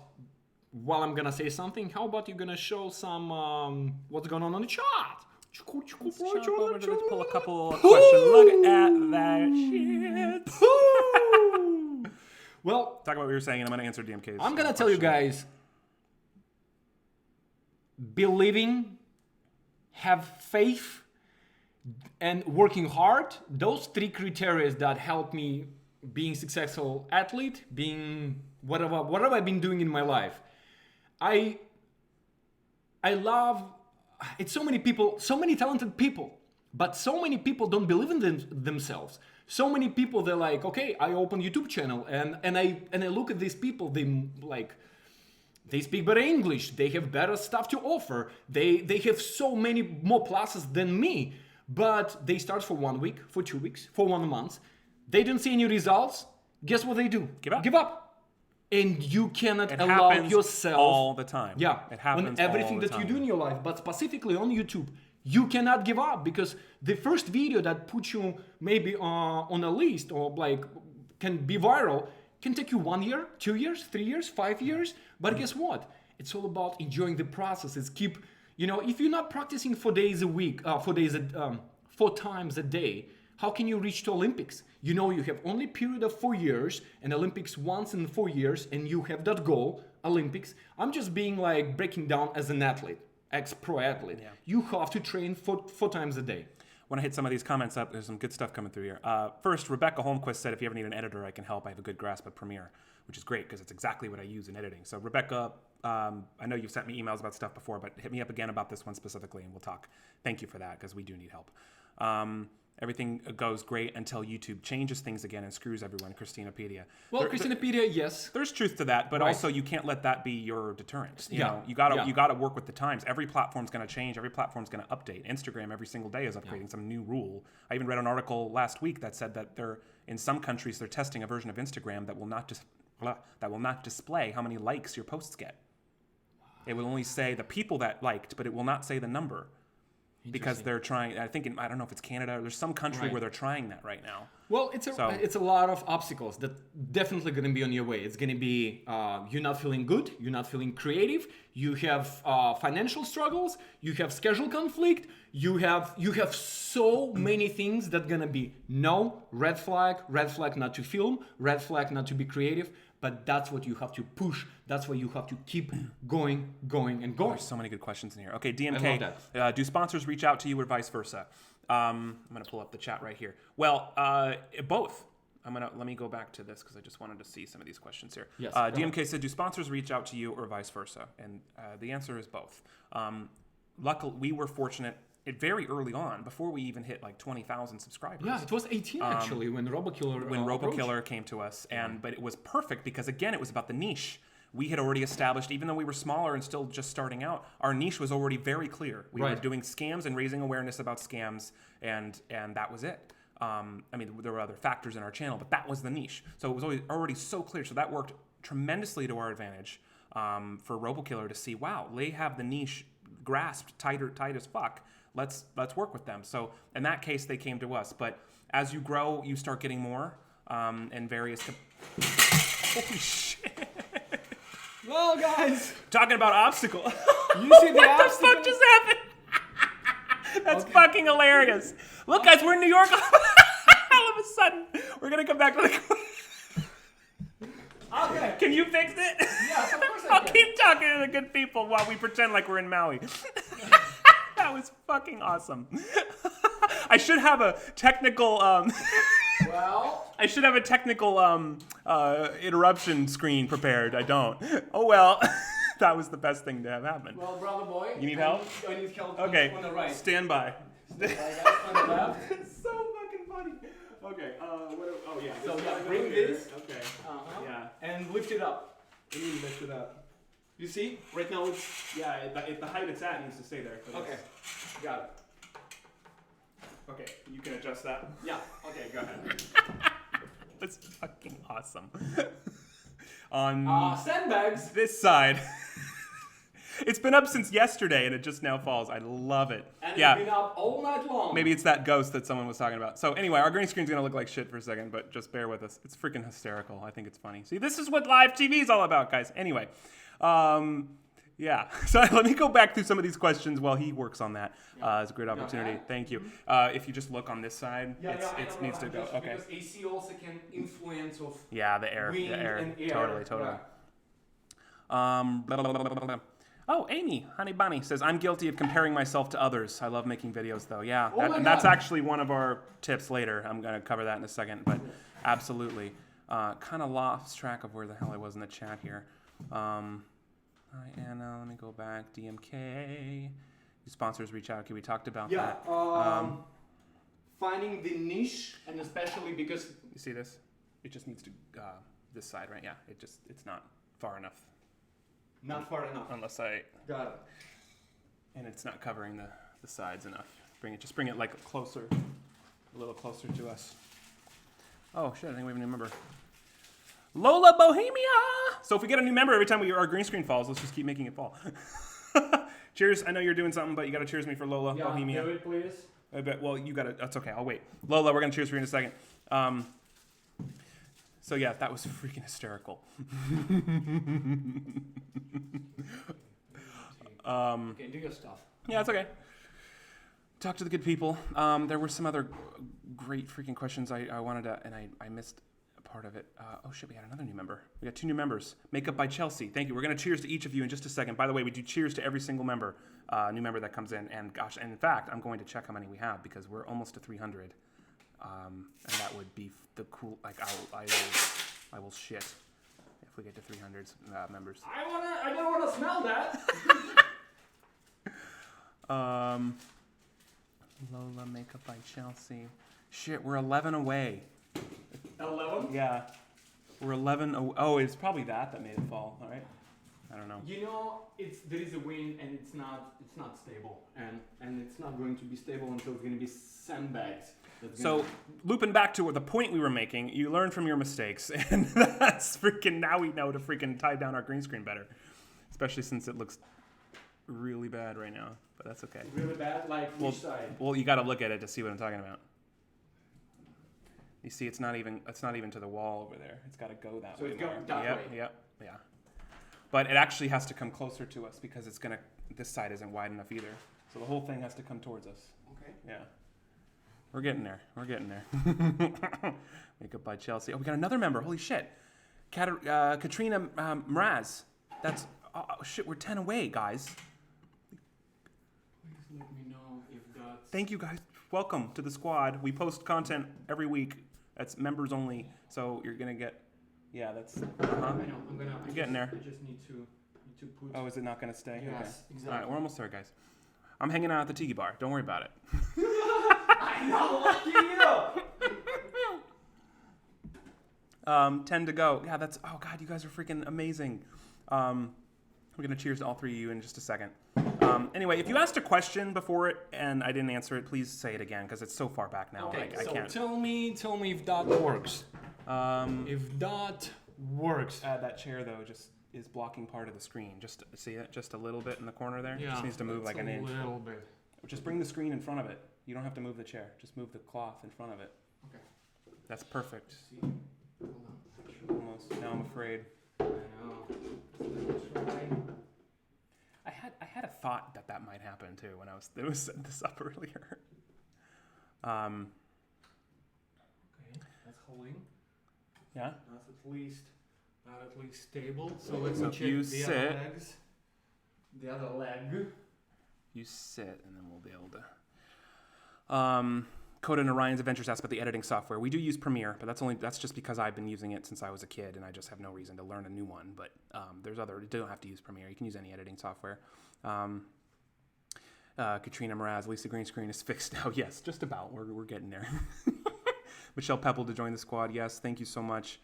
while I'm gonna say something, how about you gonna show some what's going on the chat? Let's pull a couple of questions. Look at that shit. Well, talk about what you were saying, and I'm going to answer DMK's. I'm going to tell you guys believing, have faith, and working hard. Those 3 criteria that help me being successful athlete, being whatever I've been doing in my life. I love, it's so many people, so many talented people, but so many people don't believe in themselves. So many people, they're like, okay, I open YouTube channel and I look at these people, they speak better English, they have better stuff to offer, they have so many more pluses than me, but they start for 1 week, for 2 weeks, for 1 month, they don't see any results. Guess what they do? Give up. And you cannot allow yourself all the time. Yeah, it happens on everything all the that you time. do in your life, but specifically on YouTube, you cannot give up, because the first video that puts you maybe on a list or like can be viral can take you 1 year, 2 years, 3 years, 5 years. But guess what? It's all about enjoying the process. It's if you're not practicing 4 days a week, 4 times a day, how can you reach to Olympics? You have only period of 4 years, and Olympics once in 4 years, and you have that goal, Olympics. I'm just being like breaking down as an athlete, ex-pro athlete. Yeah. You have to train 4 times a day. When I hit some of these comments up, there's some good stuff coming through here. First, Rebecca Holmquist said, if you ever need an editor, I can help. I have a good grasp of Premiere, which is great because it's exactly what I use in editing. So Rebecca, I know you've sent me emails about stuff before, but hit me up again about this one specifically and we'll talk. Thank you for that because we do need help. Everything goes great until YouTube changes things again and screws everyone. Christinapedia. Well, Christinapedia, yes. There's truth to that, but also you can't let that be your deterrent. You know, you gotta work with the times. Every platform's gonna change. Every platform's gonna update. Instagram every single day is upgrading some new rule. I even read an article last week that said that in some countries they're testing a version of Instagram that will not display how many likes your posts get. It will only say the people that liked, but it will not say the number. Because they're trying, I don't know if it's Canada, or there's some country where they're trying that right now. Well, it's a lot of obstacles that definitely going to be on your way. It's going to be you're not feeling good, you're not feeling creative, you have financial struggles, you have schedule conflict, you have so many things that going to be red flag not to film, red flag not to be creative. But that's what you have to push. That's why you have to keep going and going. There's so many good questions in here. Okay, DMK, do sponsors reach out to you or vice versa? I'm gonna pull up the chat right here. Well, both. Let me go back to this because I just wanted to see some of these questions here. Yes, DMK said, do sponsors reach out to you or vice versa? And the answer is both. Luckily, we were fortunate. Very early on, before we even hit like 20,000 subscribers. Yeah, it was 18 actually when RoboKiller came to us, but it was perfect because again, it was about the niche. We had already established, even though we were smaller and still just starting out, our niche was already very clear. We were doing scams and raising awareness about scams, and that was it. There were other factors in our channel, but that was the niche. So it was already so clear. So that worked tremendously to our advantage for RoboKiller to see, wow, they have the niche grasped tight as fuck. Let's work with them. So in that case, they came to us. But as you grow, you start getting more and various. Holy shit! Well, guys, talking about obstacle. You see the what obstacle? the fuck just happened? That's fucking hilarious. Look, guys, we're in New York. All of a sudden, we're gonna come back to the. Okay. Can you fix it? Yes, of course I can. I'll keep talking to the good people while we pretend like we're in Maui. That was fucking awesome. I should have a technical. I should have a technical interruption screen prepared. I don't. Oh well. That was the best thing to have happen. Well, brother boy. You need help? I need help. Okay. On the right. Stand by. On the left. It's so fucking funny. Okay. So bring this. Okay. Yeah. And lift it up. We need to lift it up. You see? Right now it's. Yeah, at the height it's at, it needs to stay there. Okay. Got it. Okay, you can adjust that. Yeah. Okay, go ahead. That's fucking awesome. On sandbags. This side. It's been up since yesterday and it just now falls. I love it. And it's been up all night long. Maybe it's that ghost that someone was talking about. So anyway, our green screen's gonna look like shit for a second, but just bear with us. It's freaking hysterical. I think it's funny. See, this is what live TV is all about, guys. Anyway. Yeah, so let me go back through some of these questions while he works on that. It's a great opportunity. Thank you. If you just look on this side, it needs to go. Okay. Because AC also can influence of the air. Wind and air. Totally. Yeah. Oh, Amy, Honey Bunny says, I'm guilty of comparing myself to others. I love making videos, though. Yeah, my that's God. actually one of our tips later. I'm going to cover that in a second, but absolutely. Kind of lost track of where the hell I was in the chat here. Hi, Anna. Let me go back. DMK. The sponsors reach out. Okay, we talked about that. Finding the niche, and especially because You see this? It just needs to, this side, right? Yeah, it's not far enough. not far enough. Unless I, Got it. and it's not covering the sides enough. Just bring it like closer, a little closer to us. Oh shit, I think we have a new member. Lola Bohemia! So if we get a new member every time our green screen falls, let's just keep making it fall. Cheers, I know you're doing something, but you gotta cheers me for Lola Bohemia. Do it, please. I bet, well, you gotta, that's okay, I'll wait. Lola, we're gonna cheers for you in a second. So yeah, that was freaking hysterical. Okay, do your stuff. Yeah, it's okay. Talk to the good people. There were some other great freaking questions I wanted to, and I missed a part of it. Oh shit, we had another new member. We got 2 new members. Makeup by Chelsea. Thank you. We're gonna cheers to each of you in just a second. By the way, we do cheers to every single member, new member that comes in. And gosh, and in fact, I'm going to check how many we have because we're almost to 300. And that would be the cool. Like I will shit if we get to 300 members. I don't wanna smell that. Lola Makeup by Chelsea. Shit, we're 11 away. 11. Yeah, we're 11. Oh, it's probably that made it fall. All right. I don't know. You know, there is a wind and it's not stable, and it's not going to be stable until it's going to be sandbags. So, looping back to the point we were making, you learn from your mistakes, and that's freaking, now we know to freaking tie down our green screen better. Especially since it looks really bad right now, but that's okay. Really bad, like which side? Well, you gotta look at it to see what I'm talking about. You see, it's not even to the wall over there. It's gotta go that way. So it's going that way. Yep, yeah. But it actually has to come closer to us because this side isn't wide enough either. So the whole thing has to come towards us. Okay. Yeah. We're getting there. Makeup by Chelsea. Oh, we got another member. Holy shit. Katrina Mraz. That's, oh shit, we're 10 away, guys. Please let me know if that's... Thank you, guys. Welcome to the squad. We post content every week. That's members only. So you're going to get, yeah, that's, I know, You're getting there. I just need to put... Oh, is it not going to stay? Yes, Okay. exactly. All right, we're almost there, guys. I'm hanging out at the tiki bar. Don't worry about it. I know, lucky you! 10 to go. Yeah, that's, oh God, you guys are freaking amazing. We're going to cheers to all 3 of you in just a second. Anyway, if you asked a question before it and I didn't answer it, please say it again because it's so far back now. Okay, I can't. tell me if that works. If that works. That chair, though, just is blocking part of the screen. Just see it? Just a little bit in the corner there? Yeah, Just needs to move like an inch. A little bit. Just bring the screen in front of it. You don't have to move the chair. Just move the cloth in front of it. Okay. That's perfect. See? Hold on. Almost. Now I'm afraid. I know. I had a thought that might happen too when I was setting this up earlier. Okay, that's holding. Yeah. That's at least stable. So let's So check you the sit. other legs. The other leg. You sit, and then we'll be able to. Coda and Orion's Adventures asked about the editing software. We do use Premiere, but that's just because I've been using it since I was a kid, and I just have no reason to learn a new one. But you don't have to use Premiere. You can use any editing software. Katrina Mraz, Lisa Green Screen is fixed now. Yes, just about. We're getting there. Michelle Pepple to join the squad. Yes, thank you so much.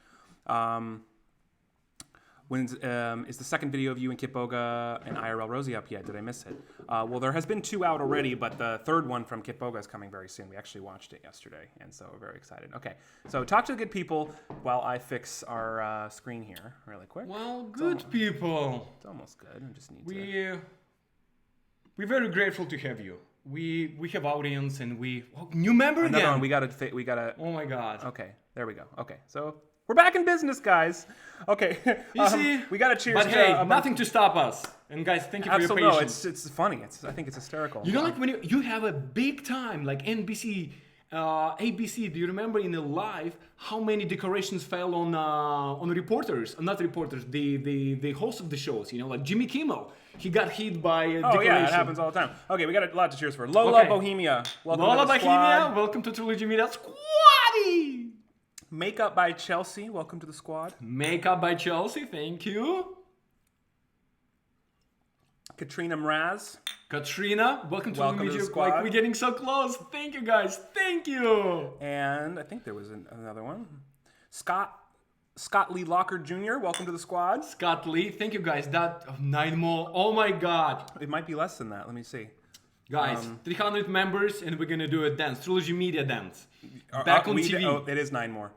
Is the second video of you and Kit Boga and IRL Rosie up yet? Did I miss it? Well, there has been 2 out already, but the third one from Kit Boga is coming very soon. We actually watched it yesterday, and so we're very excited. Okay, so talk to the good people while I fix our screen here really quick. Well, good people. It's almost good. I just need to... We're very grateful to have you. We have audience and new member Another again. one. We gotta. Oh my God. Okay, there we go. Okay, so we're back in business, guys. Okay, You see, we gotta cheers. But to, hey, nothing to stop us. And guys, thank you for Absolutely, your no, patience. it's funny. I think it's hysterical. You know, like when you have a big time, like NBC, ABC. Do you remember in the live how many decorations fell on reporters? Not reporters, the host of the shows. You know, like Jimmy Kimmel. he got hit by a Oh decoration. yeah, it happens all the time. Okay, we got a lot to cheers for. Lola Okay. Bohemia, welcome Lola to the Bohemia, squad. welcome to Trilogy Media Squaddy. Makeup by Chelsea, welcome to the squad. Makeup by Chelsea, thank you. Katrina Mraz, Katrina, welcome to Welcome Trilogy to the Media. squad. Like, we're getting so close. Thank you guys. Thank you. and I think there was another one. Scott Lee Locker Jr., welcome to the squad. Scott Lee, thank you guys. That 9 more. Oh my god. It might be less than that. Let me see. Guys, 300 members and we're gonna do a dance. Trilogy Media dance. Back on TV. Oh, it is 9 more.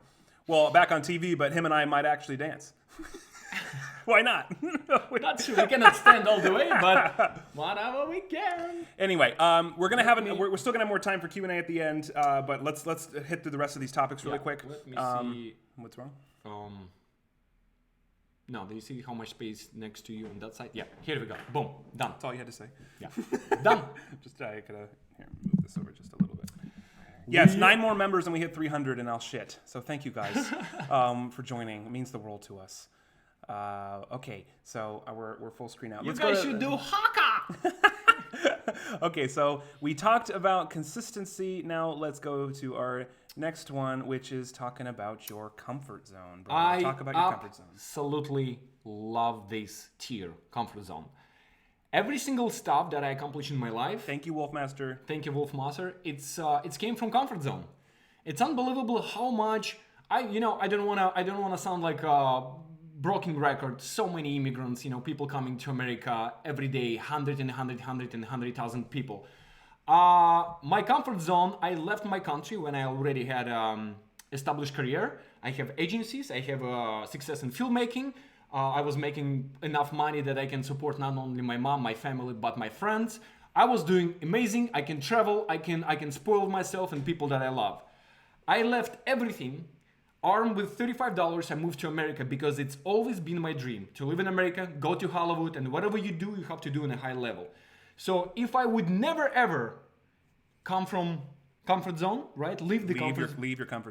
Well, back on TV, but him and I might actually dance. Why not? Not sure. We cannot stand all the way, but whatever we can. Anyway, we're gonna have we're still gonna have more time for Q&A at the end, but let's hit through the rest of these topics really quick. Let me see. What's wrong? No, do you see how much space next to you on that side? Yeah, here we go. Boom, done. That's all you had to say. Yeah, done. Just I could here move this over just a little bit. Yes, 9 more members and we hit 300 and I'll shit. So thank you guys for joining. It means the world to us. Okay, so we're full screen now. You Let's guys go to- should do haka. Okay, so we talked about consistency. Now let's go to our next one, which is talking about your comfort zone. Bro. I Talk about your comfort zone. absolutely love this tier, comfort zone. Every single stuff that I accomplish in my life, Thank you, Wolfmaster. thank you, Wolfmaster, it's came from comfort zone. It's unbelievable how much I don't wanna sound like a broken record. So many immigrants, people coming to America every day, 100,000 people. My comfort zone, I left my country when I already had established career. I have agencies, I have success in filmmaking. I was making enough money that I can support not only my mom, my family, but my friends. I was doing amazing. I can travel, I can spoil myself and people that I love. I left everything. Armed with $35, I moved to America because it's always been my dream to live in America, go to Hollywood, and whatever you do, you have to do on a high level. So if I would never ever come from comfort zone, right? Leave the comfort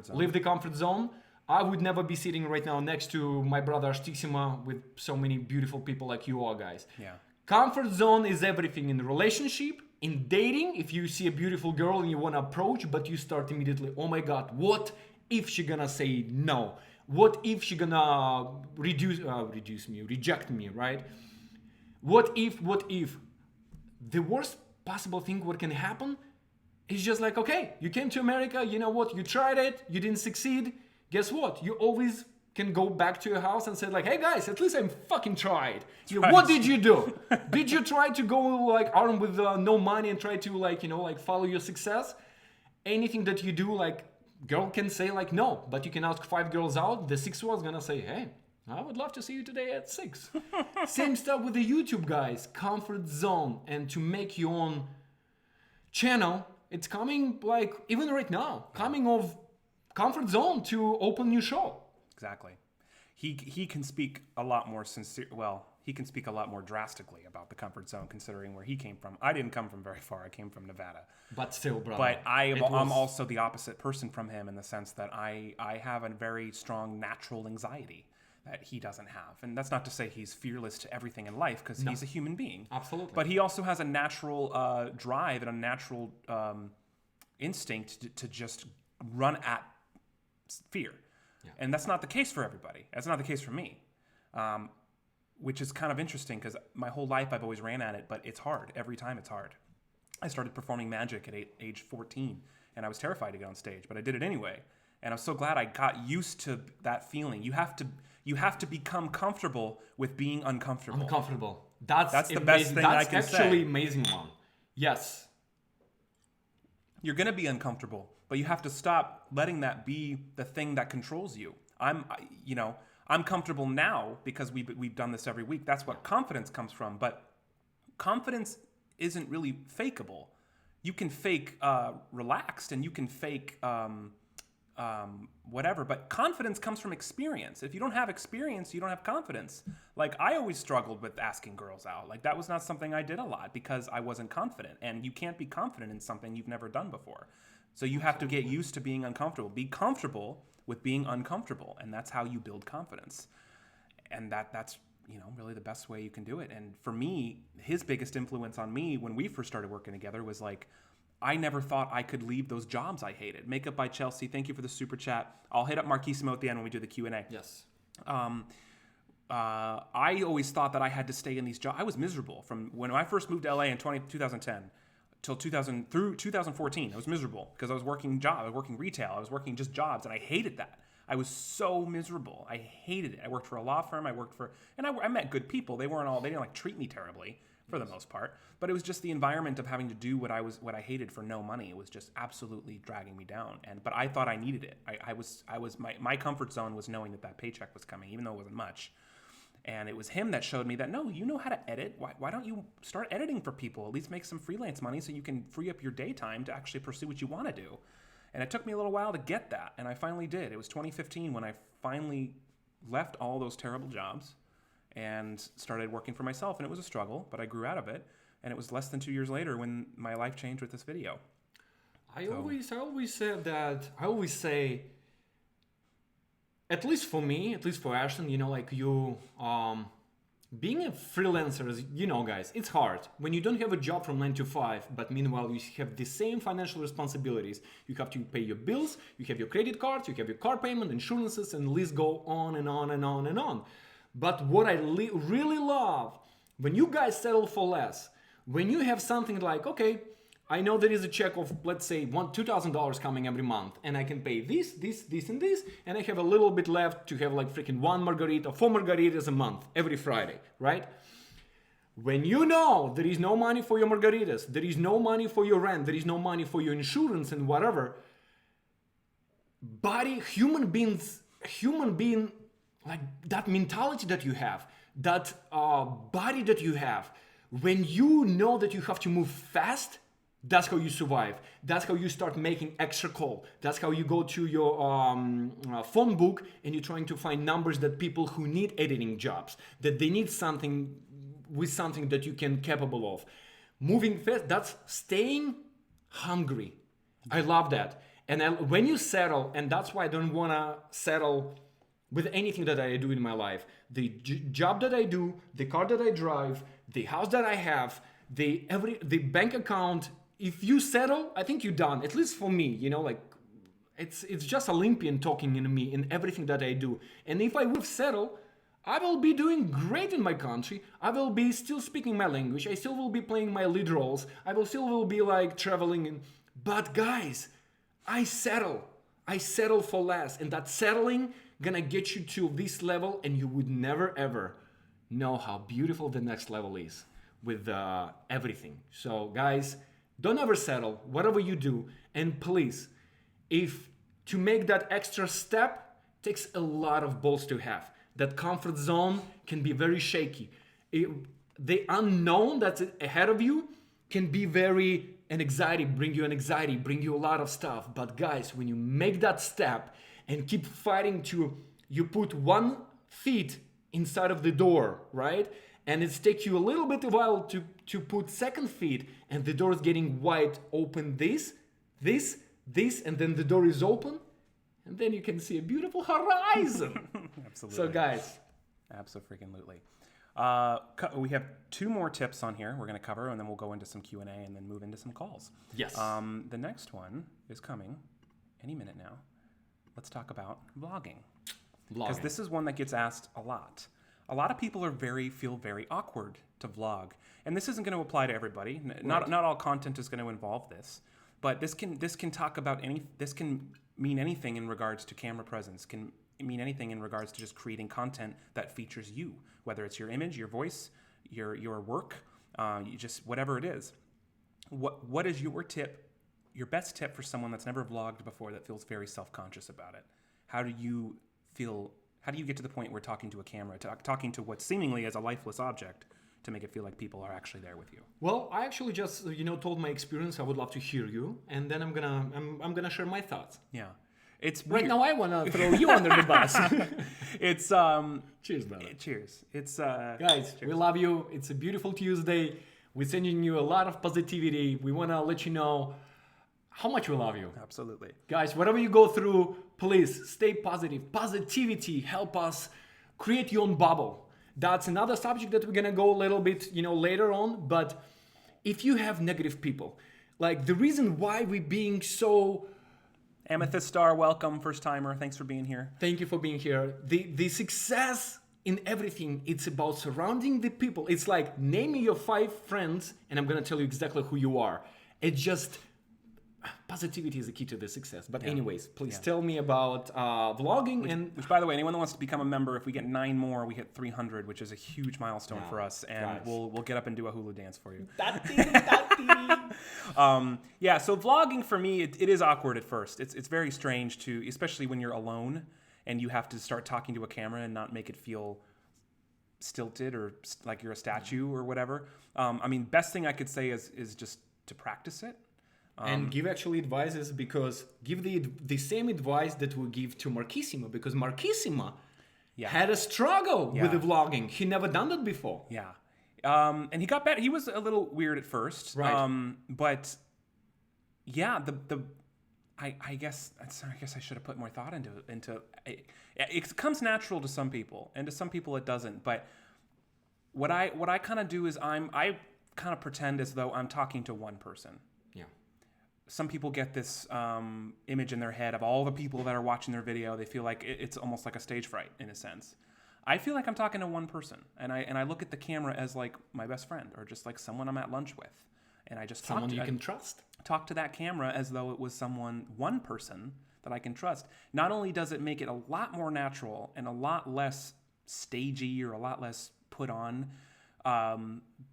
zone. Leave the comfort zone. I would never be sitting right now next to my brother Stisima with so many beautiful people like you all guys. Yeah. Comfort zone is everything in relationship, in dating. If you see a beautiful girl and you want to approach, but you start immediately, oh my God, what if she gonna say no? What if she gonna reject me, right? What if? The worst possible thing what can happen is just like, okay, you came to America, you know what, you tried it, you didn't succeed. Guess what? You always can go back to your house and say like, hey guys, at least I fucking tried. What did you do? Did you try to go like armed with no money and try to follow your success? Anything that you do, like, girl can say like no, but you can ask 5 girls out. The 6th one's gonna say, hey, I would love to see you today at 6. Same stuff with the YouTube guys, comfort zone, and to make your own channel. It's coming like even right now, coming of comfort zone to open new show. Exactly. He can speak a lot more sincere. Well, he can speak a lot more drastically about the comfort zone, considering where he came from. I didn't come from very far. I came from Nevada. But still, brother. But I'm also the opposite person from him in the sense that I have a very strong natural anxiety that he doesn't have. And that's not to say he's fearless to everything in life, because he's a human being. Absolutely. But he also has a natural drive and a natural instinct to just run at fear. Yeah. And that's not the case for everybody. That's not the case for me. Which is kind of interesting because my whole life I've always ran at it, but it's hard. Every time it's hard. I started performing magic at age 14, and I was terrified to get on stage, but I did it anyway. And I'm so glad I got used to that feeling. You have to become comfortable with being uncomfortable. Uncomfortable. That's the best thing I can say. That's actually amazing one. Yes. You're going to be uncomfortable, but you have to stop letting that be the thing that controls you. I'm comfortable now because we've done this every week. That's what confidence comes from. But confidence isn't really fakeable. You can fake relaxed and you can fake whatever. But confidence comes from experience. If you don't have experience, you don't have confidence. Like I always struggled with asking girls out. Like that was not something I did a lot because I wasn't confident. And you can't be confident in something you've never done before. So you have to get used to being uncomfortable. Be comfortable with being uncomfortable, and that's how you build confidence. And that's really the best way you can do it. And for me, his biggest influence on me when we first started working together was like, I never thought I could leave those jobs I hated. Makeup by Chelsea, thank you for the super chat. I'll hit up Marquisimo at the end when we do the Q&A. Yes. I always thought that I had to stay in these jobs. I was miserable from when I first moved to LA in 2010 till 2014. I was miserable because I was working retail. I was working just jobs, and I hated that. I was so miserable. I hated it. I worked for a law firm. I met good people. They didn't like treat me terribly for the most part, but it was just the environment of having to do what I hated for no money. It was just absolutely dragging me down. But I thought I needed it. My comfort zone was knowing that paycheck was coming, even though it wasn't much. And it was him that showed me that, no, you know how to edit. Why don't you start editing for people? At least make some freelance money so you can free up your daytime to actually pursue what you want to do. And it took me a little while to get that, and I finally did. It was 2015 when I finally left all those terrible jobs and started working for myself. And it was a struggle, but I grew out of it. And it was less than 2 years later when my life changed with this video. I always say, at least for me, at least for Ashton, being a freelancer is, guys, it's hard. When you don't have a job from 9 to 5, but meanwhile you have the same financial responsibilities. You have to pay your bills, you have your credit cards, you have your car payment, insurances, and the list go on and on and on and on. But what I really love, when you guys settle for less, when you have something like, okay, I know there is a check of, let's say, $2,000 coming every month, and I can pay this, and this, and I have a little bit left to have like freaking 4 margaritas a month, every Friday, right? When you know there is no money for your margaritas, there is no money for your rent, there is no money for your insurance and whatever, human being, like that mentality that you have, that body that you have, when you know that you have to move fast, that's how you survive. That's how you start making extra call. That's how you go to your phone book and you're trying to find numbers that people who need editing jobs, that they need something that you can capable of. Moving fast, that's staying hungry. I love that. And when you settle, and that's why I don't want to settle with anything that I do in my life. The job that I do, the car that I drive, the house that I have, the bank account. If you settle, I think you're done. At least for me, it's just Olympian talking in me in everything that I do. And if I would settle, I will be doing great in my country. I will be still speaking my language. I still will be playing my lead roles. I will still be like traveling. But guys, I settle for less, and that settling gonna get you to this level, and you would never ever know how beautiful the next level is with everything. So guys, don't ever settle, whatever you do. And please, if to make that extra step takes a lot of balls to have. That comfort zone can be very shaky. The unknown that's ahead of you can be bring you a lot of stuff. But guys, when you make that step and keep fighting you put 1 foot inside of the door, right? And it takes you a little bit of a while to put 2nd foot, and the door is getting wide open, this, and then the door is open, and then you can see a beautiful horizon. Absolutely. So guys. Absolutely. We have 2 more tips on here we're going to cover, and then we'll go into some Q&A and then move into some calls. Yes. The next one is coming any minute now. Let's talk about vlogging. Because this is one that gets asked a lot. A lot of people feel very awkward to vlog, and this isn't going to apply to everybody. Right. Not all content is going to involve this, but this can talk about this can mean anything in regards to camera presence. Can mean anything in regards to just creating content that features you, whether it's your image, your voice, your work, just whatever it is. What is your tip, your best tip for someone that's never vlogged before that feels very self-conscious about it? How do you get to the point where talking to a camera, talking to what seemingly is a lifeless object, to make it feel like people are actually there with you? Well, I actually just told my experience. I would love to hear you, and then I'm gonna share my thoughts. Yeah, it's right weird. now. I wanna throw you under the bus. It's cheers, brother. Cheers. It's guys, cheers. we love you. It's a beautiful Tuesday. We're sending you a lot of positivity. We wanna let you know how much we love you. Absolutely. Guys, whatever you go through, please stay positive. Positivity help us create your own bubble. That's another subject that we're gonna go a little bit, later on. But if you have negative people, like the reason why we're being so... Amethyst Star, welcome, first timer. Thanks for being here. Thank you for being here. The success in everything, it's about surrounding the people. It's like, name me your 5 friends, and I'm gonna tell you exactly who you are. It's just... Positivity is the key to the success. But anyways, please tell me about vlogging. Which, by the way, anyone that wants to become a member, if we get 9 more, we hit 300, which is a huge milestone for us. And we'll get up and do a hula dance for you. So vlogging for me, it is awkward at first. It's very strange to, especially when you're alone and you have to start talking to a camera and not make it feel stilted or like you're a statue or whatever. Best thing I could say is just to practice it. And give actually advices, because give the same advice that we give to Marquissima, because Marquissima had a struggle with the vlogging. He never done that before. Yeah. And he got better. He was a little weird at first. Right. But yeah, I guess I should have put more thought into it. It comes natural to some people, and to some people it doesn't. But what I kind of do is I kind of pretend as though I'm talking to one person. Yeah. Some people get this image in their head of all the people that are watching their video. They feel like it's almost like a stage fright in a sense. I feel like I'm talking to one person, and I look at the camera as like my best friend, or just like someone I'm at lunch with, and I just someone you can trust. Talk to that camera as though it was one person that I can trust. Not only does it make it a lot more natural and a lot less stagey or a lot less put on,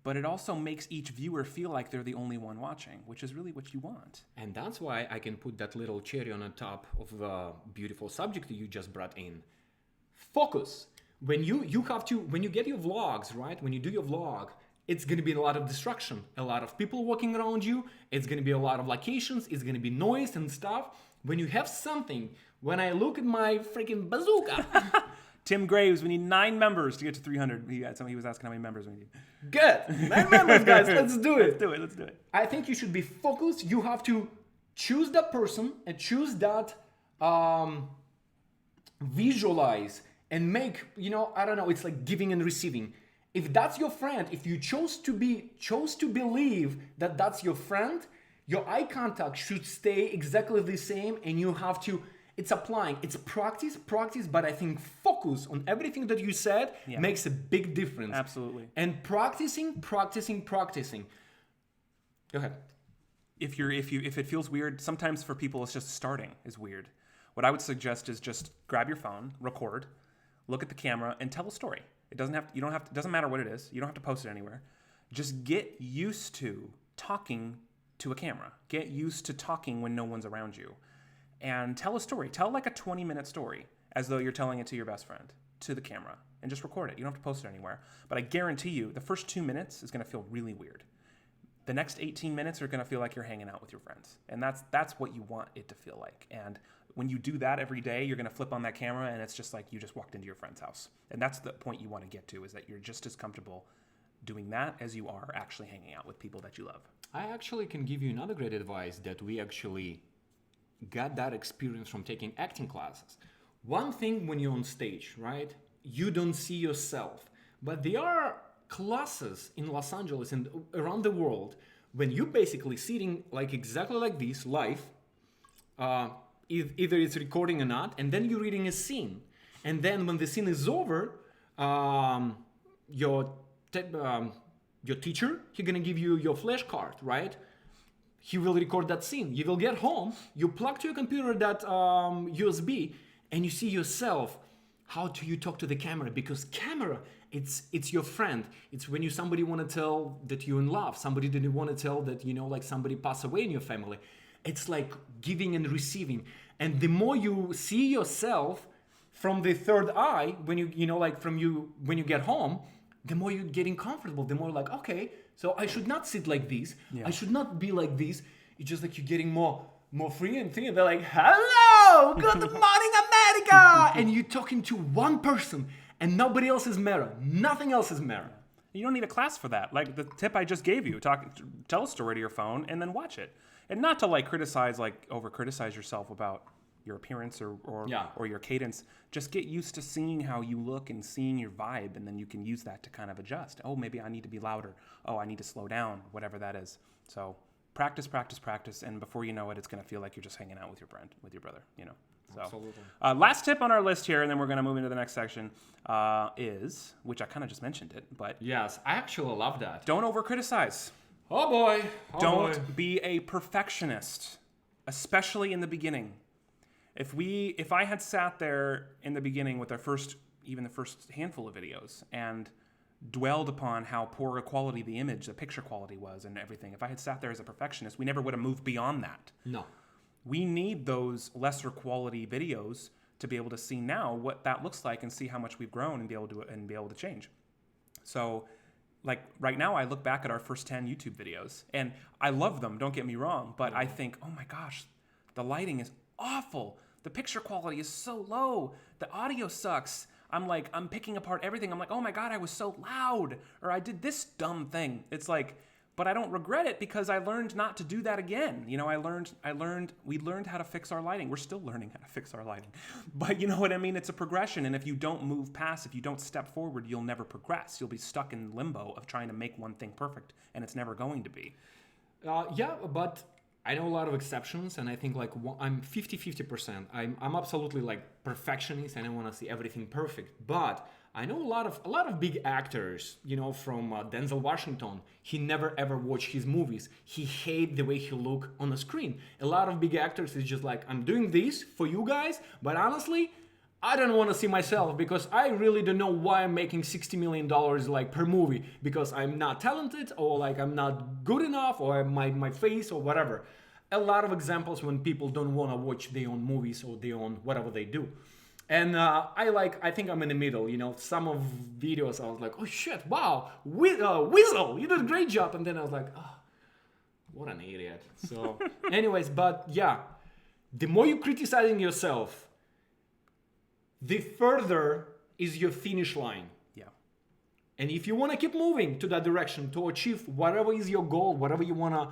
but it also makes each viewer feel like they're the only one watching, which is really what you want. And that's why I can put that little cherry on the top of the beautiful subject that you just brought in. Focus. When you get your vlogs, right? When you do your vlog, it's going to be a lot of distraction, a lot of people walking around you. It's going to be a lot of locations. It's going to be noise and stuff. When you have something, when I look at my freaking bazooka. Tim Graves, we need 9 members to get to 300. He was asking how many members we need. Good. 9 members, guys. Let's do it. Let's do it. I think you should be focused. You have to choose that person and choose that visualize and make, I don't know, it's like giving and receiving. If that's your friend, if you chose to believe that that's your friend, your eye contact should stay exactly the same, and you have to, it's applying, it's practice, but I think focus on everything that you said makes a big difference. Absolutely. And practicing. Go ahead. If it feels weird, sometimes for people it's just starting is weird. What I would suggest is just grab your phone, record, look at the camera, and tell a story. It doesn't matter what it is. You don't have to post it anywhere. Just get used to talking to a camera. Get used to talking when no one's around you. And tell a story. Tell like a 20-minute story as though you're telling it to your best friend, to the camera, and just record it. You don't have to post it anywhere. But I guarantee you, the first 2 minutes is going to feel really weird. The next 18 minutes are going to feel like you're hanging out with your friends. And that's what you want it to feel like. And when you do that every day, you're going to flip on that camera, and it's just like you just walked into your friend's house. And that's the point you want to get to, is that you're just as comfortable doing that as you are actually hanging out with people that you love. I actually can give you another great advice that we actually got that experience from taking acting classes. One thing when you're on stage, right? You don't see yourself. But there are classes in Los Angeles and around the world when you're basically sitting like exactly like this, live, either it's recording or not, and then you're reading a scene. And then when the scene is over, your teacher, he's gonna give you your flash card, right? He will record that scene. You will get home, you plug to your computer that USB, and you see yourself. How do you talk to the camera? Because camera, it's your friend. It's when somebody want to tell that you're in love. Somebody didn't want to tell that, like somebody passed away in your family. It's like giving and receiving. And the more you see yourself from the third eye, when when you get home, the more you're getting comfortable, the more like, okay, so I should not sit like this. Yeah. I should not be like this. It's just like you're getting more free and free. And they're like, hello, good morning, America. And you're talking to one person and nobody else is mirror. Nothing else is mirror. You don't need a class for that. Like the tip I just gave you, tell a story to your phone and then watch it. And not to over criticize yourself about your appearance or Yeah. or your cadence. Just get used to seeing how you look and seeing your vibe, and then you can use that to kind of adjust. Oh, maybe I need to be louder. Oh, I need to slow down, whatever that is. So practice, practice, practice, and before you know it, it's going to feel like you're just hanging out with your friend, with your brother, you know. So, Absolutely. Last tip on our list here, and then we're going to move into the next section, is, which I kind of just mentioned it, but Yes, I actually love that. don't over-criticize. Oh boy. Oh Don't boy. be a perfectionist, especially in the beginning. If I had sat there in the beginning with the first handful of videos and dwelled upon how poor a quality the image, the picture quality was and everything, if I had sat there as a perfectionist, we never would have moved beyond that. No. We need those lesser quality videos to be able to see now what that looks like and see how much we've grown and be able to change. So, like right now, I look back at our first 10 YouTube videos and I love them. Don't get me wrong, but I think, oh my gosh, the lighting is awful. The picture quality is so low. The audio sucks. I'm picking apart everything. I'm like, oh my God, I was so loud, or I did this dumb thing. It's like, but I don't regret it because I learned not to do that again. You know, we learned how to fix our lighting. We're still learning how to fix our lighting. But you know what I mean? It's a progression. And if you don't move past, if you don't step forward, you'll never progress. You'll be stuck in limbo of trying to make one thing perfect, and it's never going to be. Yeah, but I know a lot of exceptions, and I think like I'm 50-50%. I'm absolutely like perfectionist, and I want to see everything perfect. But I know a lot of big actors, you know, from Denzel Washington. He never ever watched his movies. He hate the way he look on the screen. A lot of big actors is just like, I'm doing this for you guys, but honestly, I don't want to see myself because I really don't know why I'm making $60 million like per movie, because I'm not talented or like I'm not good enough or my face or whatever. A lot of examples when people don't want to watch their own movies or their own whatever they do. And I think I'm in the middle, you know. Some of videos I was like, oh shit, wow, Weasel, you did a great job. And then I was like, oh, what an idiot. So anyways, but yeah, the more you're criticizing yourself, the further is your finish line. Yeah. And if you want to keep moving to that direction to achieve whatever is your goal, whatever you want to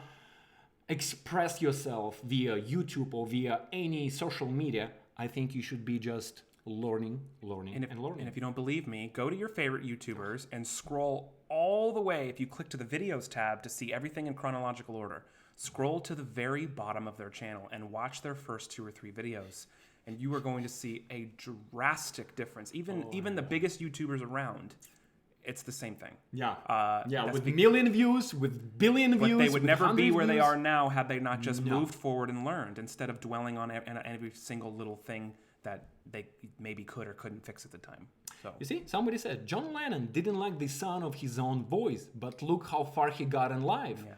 express yourself via YouTube or via any social media, I think you should be just learning. And if you don't believe me, go to your favorite YouTubers and scroll all the way. If you click to the videos tab to see everything in chronological order, scroll to the very bottom of their channel and watch their first 2 or 3 videos. And you are going to see a drastic difference. Even the biggest YouTubers around, it's the same thing. Yeah. With million views, with billion views. But they would never be where they views. are now had they not just moved forward and learned, instead of dwelling on every single little thing that they maybe could or couldn't fix at the time. So you see, somebody said John Lennon didn't like the sound of his own voice, but look how far he got in life. Yeah.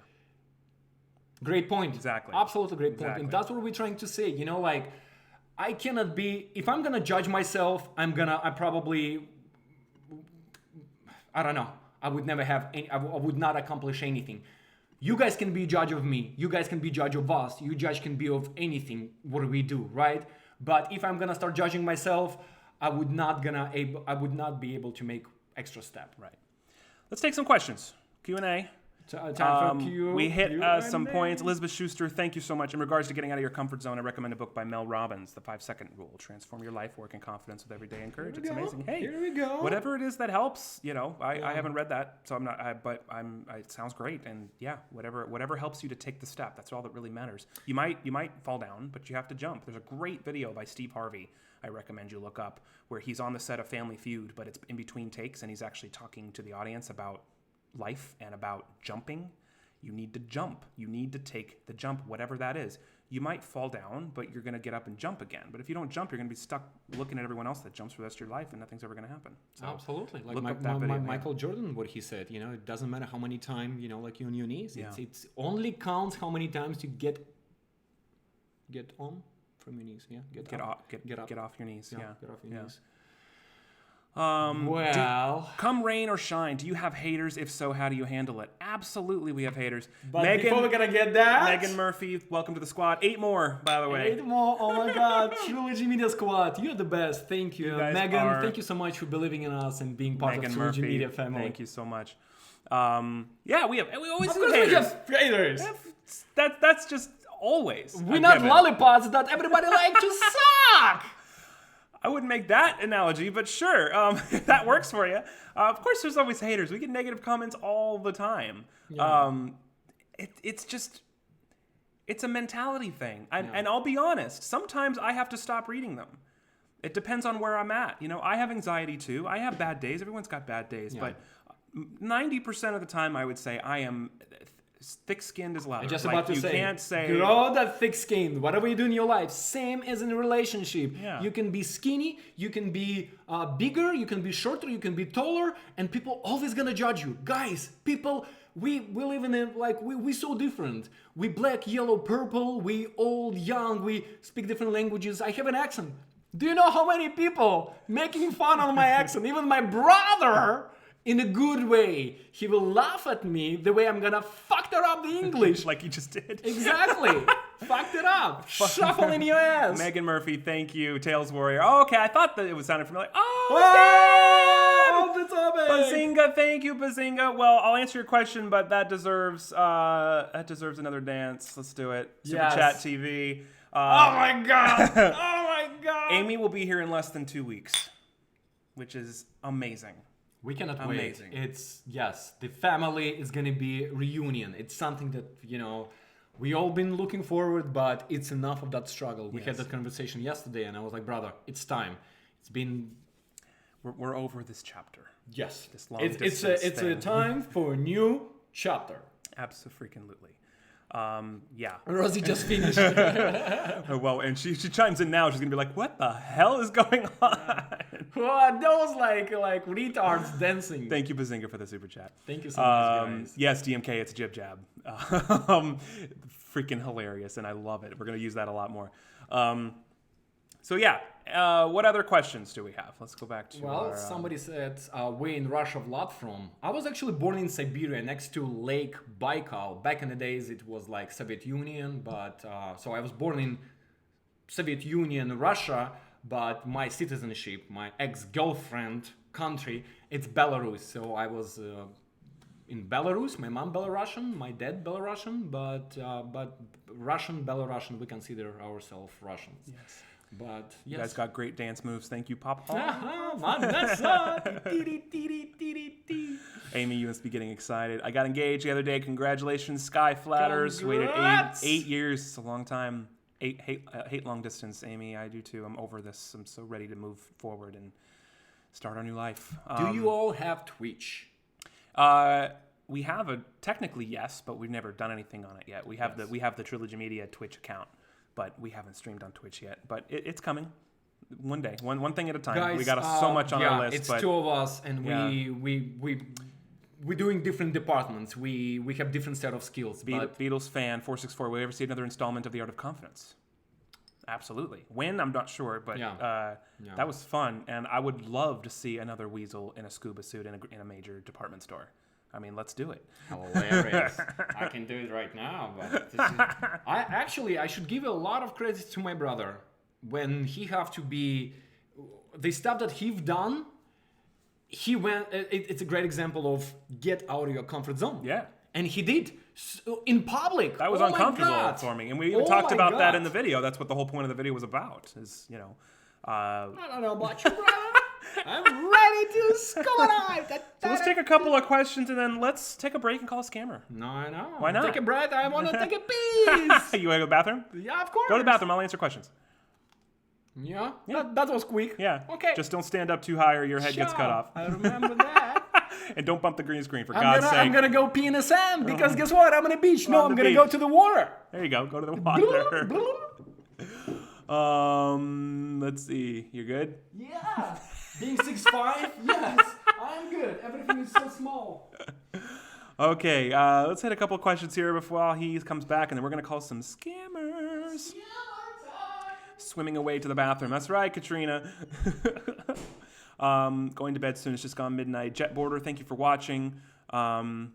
Great point. Exactly. Absolutely great point. Exactly. And that's what we're trying to say. You know, like, I cannot be, if I'm gonna judge myself, I don't know. I would never have any, I would not accomplish anything. You guys can be judge of me. You guys can be judge of us. You judge can be of anything, what we do, right? But if I'm gonna start judging myself, I would not be able to make extra step. right. Let's take some questions. Q&A. Time for Q. We hit some points. Elizabeth Schuster, thank you so much. In regards to getting out of your comfort zone, I recommend a book by Mel Robbins, The 5-Second Rule. Transform your life, work, and confidence with everyday encouragement. It's amazing. Hey, here we go. Whatever it is that helps, you know, I haven't read that, so I'm not. It sounds great, and yeah, whatever helps you to take the step. That's all that really matters. You might fall down, but you have to jump. There's a great video by Steve Harvey I recommend you look up, where he's on the set of Family Feud, but it's in between takes, and he's actually talking to the audience about life and about jumping. You need to jump. You need to take the jump, whatever that is. You might fall down, but you're going to get up and jump again. But if you don't jump, you're going to be stuck looking at everyone else that jumps for the rest of your life, and nothing's ever going to happen. So absolutely. Like look up that video, Michael Jordan, what he said, you know, it doesn't matter how many times, you know, like you're on your knees. Yeah. It's only counts how many times you get on from your knees. Yeah. Get up. Get off your knees. Yeah. Get off your knees. Come rain or shine, do you have haters? If so, how do you handle it? Absolutely, we have haters. But before we're gonna get that, Megan Murphy, welcome to the squad. 8 more, by the way. 8 more. Oh my God, Trilogy Media squad, you're the best. Thank you, Megan. Thank you so much for believing in us and being part of Trilogy Media family. Thank you so much. Yeah, we always of course we have haters. That's just always. We're a not given. lollipops that everybody like to suck. I wouldn't make that analogy, but sure, if that works for you. Of course, there's always haters. We get negative comments all the time. Yeah. It's a mentality thing. And I'll be honest, sometimes I have to stop reading them. It depends on where I'm at. You know, I have anxiety too. I have bad days. Everyone's got bad days. Yeah. But 90% of the time, I would say I am thick-skinned as leather. I'm just Like, about to you say, can't say... grow that thick skin. Whatever you do in your life, same as in a relationship. Yeah. You can be skinny, you can be bigger, you can be shorter, you can be taller, and people always gonna judge you. Guys, people, we live in a, like, we so different. We black, yellow, purple, we old, young, we speak different languages. I have an accent. Do you know how many people making fun of my accent? Even my brother, in a good way. He will laugh at me the way I'm gonna fuck up the English. like you just did. Exactly. Fucked it up. Shuffle in your ass. Megan Murphy, thank you. Tails Warrior. Oh, okay, I thought that it was sounding familiar. Oh, Oh, the topic. Bazinga, thank you, Bazinga. Well, I'll answer your question, but that deserves another dance. Let's do it. Super Yes. Chat TV. Oh my god. Oh my god. Amy will be here in less than 2 weeks, which is amazing. We cannot Amazing. wait. It's, yes, the family is gonna be reunion. It's something that, you know, we all been looking forward, but it's enough of that struggle. We had Yes. that conversation yesterday, and I was like, brother, it's time. It's been, We're over this chapter. yes, This long it's distance a thing. time for a new chapter. Absolutely. Yeah. Rosie just finished. Oh, well, and she chimes in now. She's gonna be like, "What the hell is going on?" What? Those like retards dancing. Thank you, Bazinga, for the super chat. Thank you so much, guys. Yes, DMK, it's jib jab. Freaking hilarious, and I love it. We're gonna use that a lot more. So yeah, what other questions do we have? Let's go back to. Well, our, somebody said, where in Russia Vlad from? I was actually born in Siberia next to Lake Baikal. Back in the days, it was like Soviet Union, but so I was born in Soviet Union, Russia, but my citizenship, my ex-girlfriend country, it's Belarus. So I was in Belarus. My mom Belarusian, my dad Belarusian, but Russian, Belarusian, we consider ourselves Russians. Yes. But You yes. guys got great dance moves. Thank you, Pop. Amy, you must be getting excited. I got engaged the other day. Congratulations, Sky Flatters. Waited Congrats! 8 years. It's a long time. Hate long distance, Amy. I do too. I'm over this. I'm so ready to move forward and start our new life. Do you all have Twitch? We have technically yes, but we've never done anything on it yet. We have the Trilogy Media Twitch account, but we haven't streamed on Twitch yet. But it's coming. One day, one thing at a time. Guys, we got so much on our list. It's but 2 of us, and Yeah. we're doing different departments. We have different set of skills. But Beatles fan 464. Will we ever see another installment of The Art of Confidence? Absolutely. When, I'm not sure, but Yeah. that was fun, and I would love to see another Weasel in a scuba suit in a major department store. I mean, let's do it. hilarious. I can do it right now, but I should give a lot of credit to my brother when he have to be the stuff that he've done. He went. It's a great example of get out of your comfort zone. Yeah. And he did in public. That was Oh my uncomfortable God. for me, and we even Oh talked my about that God. in the video. That's what the whole point of the video was about. Is I don't know about you, brother. I'm ready to skydive. So let's take a couple of questions and then let's take a break and call a scammer. No, I know. Why not? Take a breath. I want to take a piece. You want to go to the bathroom? Yeah, of course. Go to the bathroom. I'll answer questions. Yeah. That was quick. Yeah. Okay. Just don't stand up too high or your head gets cut off. I remember that. And don't bump the green screen, for God's sake. I'm gonna go pee in the sand because guess what? I'm on a beach. No, On I'm the gonna go beach. to the water. There you go. Go to the water. Let's see. You're good? Yeah. Being 6'5", yes, I'm good. Everything is so small. Okay, let's hit a couple of questions here before he comes back, and then we're going to call some scammers. Swimming away to the bathroom. That's right, Katrina. Going to bed soon. It's just gone midnight. Jet Border, thank you for watching. Amy,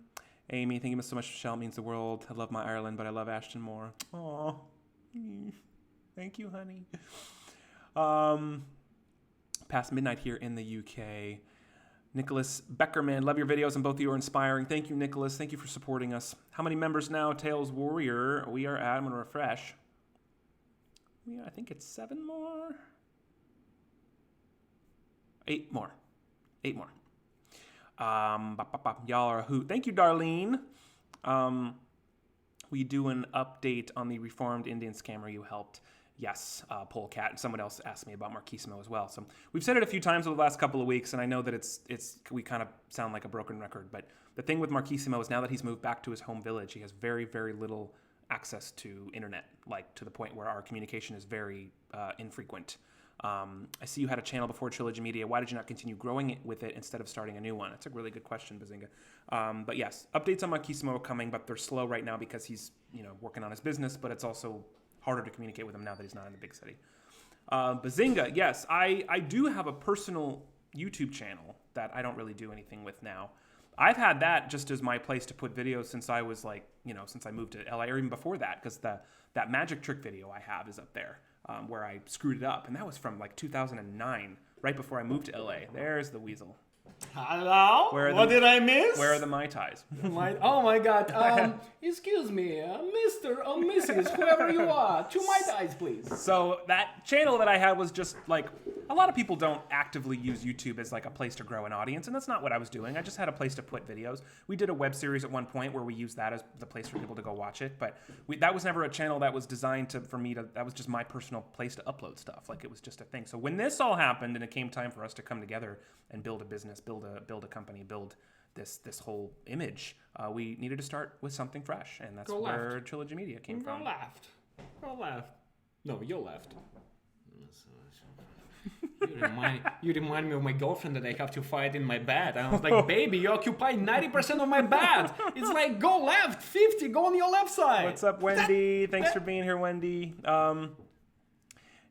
thank you so much. Michelle, it means the world. I love my Ireland, but I love Ashton more. Aw. Thank you, honey. Past midnight here in the UK. Nicholas Beckerman, love your videos and both of you are inspiring. Thank you, Nicholas. Thank you for supporting us. How many members now, Tails Warrior? We are at, I'm going to refresh. I think it's 7 more. 8 more. 8 more. Y'all are a hoot. Thank you, Darlene. We do an update on the reformed Indian scammer you helped. Yes, Polecat, and someone else asked me about Marquisimo as well. So we've said it a few times over the last couple of weeks, and I know that we kind of sound like a broken record, but the thing with Marquisimo is now that he's moved back to his home village, he has very, very little access to internet, like to the point where our communication is very infrequent. I see you had a channel before Trilogy Media. Why did you not continue growing it with it instead of starting a new one? That's a really good question, Bazinga. But yes, updates on Marquisimo are coming, but they're slow right now because he's working on his business, but it's also harder to communicate with him now that he's not in the big city. Bazinga, yes, I do have a personal YouTube channel that I don't really do anything with now. I've had that just as my place to put videos since I was since I moved to LA, or even before that, because that magic trick video I have is up there where I screwed it up. And that was from 2009, right before I moved to LA. There's the weasel. Hello? What did I miss? Where are the Mai Tais? Oh my God. Excuse me, Mr. or Mrs., whoever you are, 2 Mai Tais, please. So that channel that I had was just a lot of people don't actively use YouTube as a place to grow an audience, and that's not what I was doing. I just had a place to put videos. We did a web series at one point where we used that as the place for people to go watch it, but that was never a channel that was designed that was just my personal place to upload stuff. It was just a thing. So when this all happened and it came time for us to come together and build a business, build a company, build this whole image, we needed to start with something fresh, and that's where Trilogy Media came from. Go left. No, you're left. You remind me of my girlfriend that I have to fight in my bed. I was like, baby, you occupy 90% of my bed. It's like, go left, 50, go on your left side. What's up, Wendy? Thanks for being here, Wendy.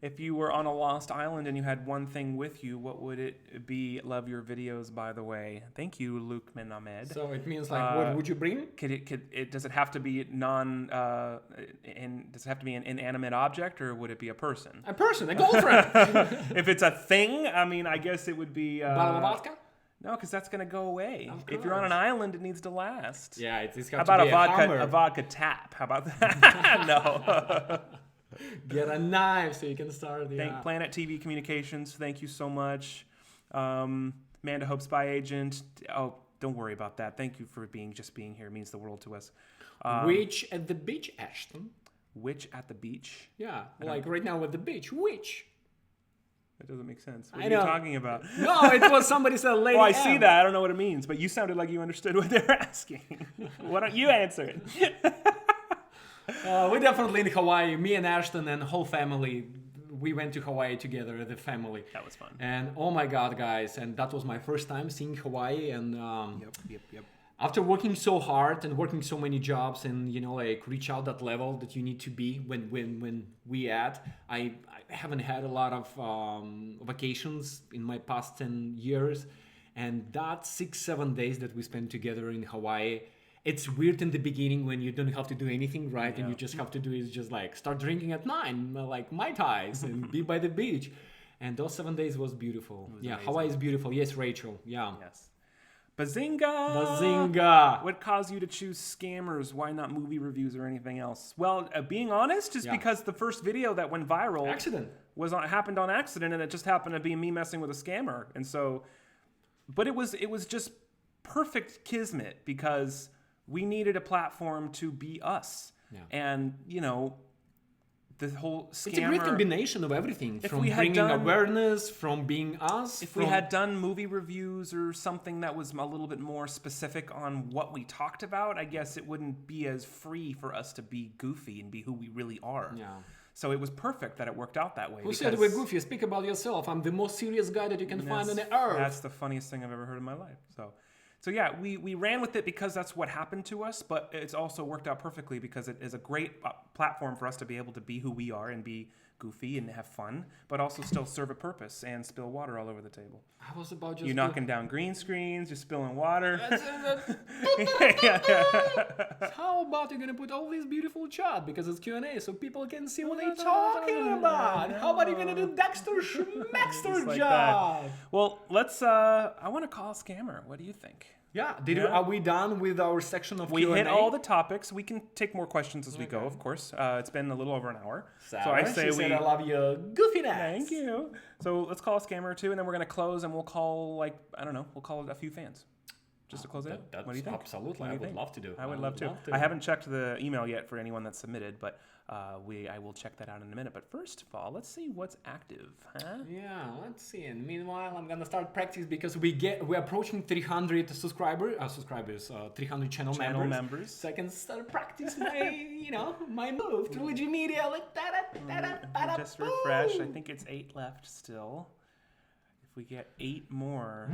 If you were on a lost island and you had one thing with you, what would it be? Love your videos, by the way. Thank you, Luke Ahmed. So it means what would you bring? Does it have to be does it have to be an inanimate object, or would it be a person? A person, a girlfriend. If it's a thing, I guess it would be bottle of vodka? No, because that's gonna go away. If you're on an island, it needs to last. Yeah, it's got How about to be a vodka tap? How about that? No. Get a knife so you can start the Thank Planet TV Communications. Thank you so much. Amanda Hope Spy Agent. Oh, don't worry about that. Thank you for being here. It means the world to us. Witch at the beach, Ashton. Witch at the beach? Yeah, right now at the beach. Witch. That doesn't make sense. What are you talking about? No, it was somebody said lady. Oh, I see that. I don't know what it means, but you sounded like you understood what they were asking. Why don't you answer it? We're definitely in Hawaii. Me and Ashton and whole family, we went to Hawaii together as a family. That was fun. And oh my God, guys, and that was my first time seeing Hawaii. And Yep. after working so hard and working so many jobs and reach out that level that you need to be when we I haven't had a lot of vacations in my past 10 years, and that 6-7 days that we spent together in Hawaii. It's weird in the beginning when you don't have to do anything, right? Yeah. And you just have to do is just start drinking at 9, like Mai Tais, and be by the beach. And those 7 days was beautiful. Amazing. Hawaii is beautiful. Yes, Rachel. Yeah. Yes. Bazinga! What caused you to choose scammers? Why not movie reviews or anything else? Well, being honest, is because the first video that went viral happened on accident, and it just happened to be me messing with a scammer. And so, but it was just perfect kismet because we needed a platform to be us. Yeah. And, the whole scammer... It's a great combination of everything. From bringing awareness, from being us. If we had done movie reviews or something that was a little bit more specific on what we talked about, I guess it wouldn't be as free for us to be goofy and be who we really are. Yeah. So it was perfect that it worked out that way. Who said we're goofy? Speak about yourself. I'm the most serious guy that you can find on the earth. That's the funniest thing I've ever heard in my life. So yeah, we ran with it because that's what happened to us, but it's also worked out perfectly because it is a great platform for us to be able to be who we are and be goofy and have fun, but also still serve a purpose and spill water all over the table. I was about just You knocking down green screens, you're spilling water. How about you're gonna put all this beautiful chat because it's Q&A so people can see what they're talking about? How about you gonna do Dexter Schmexter like job? Well, let's. I want to call a scammer. What do you think? Yeah, Yeah. Are we done with our section of We Q&A? hit all the topics. We can take more questions as we go, of course. It's been a little over an hour. Sarah, so I say she said, I love your goofiness. Thank you. So let's call a scammer or two, and then we're going to close, and we'll call, we'll call a few fans. Just to close it out. That's What do you think? absolutely. What do I you would think? love to do. I would love to. I haven't checked the email yet for anyone that's submitted, but I will check that out in a minute. But first of all, let's see what's active, huh? Yeah, let's see. And meanwhile, I'm gonna start practice because we're approaching 300 subscribers, 300 channel members. So I can start practice my move. Trilogy Media, like that. Just refresh. I think it's 8 left still. If we get 8 more.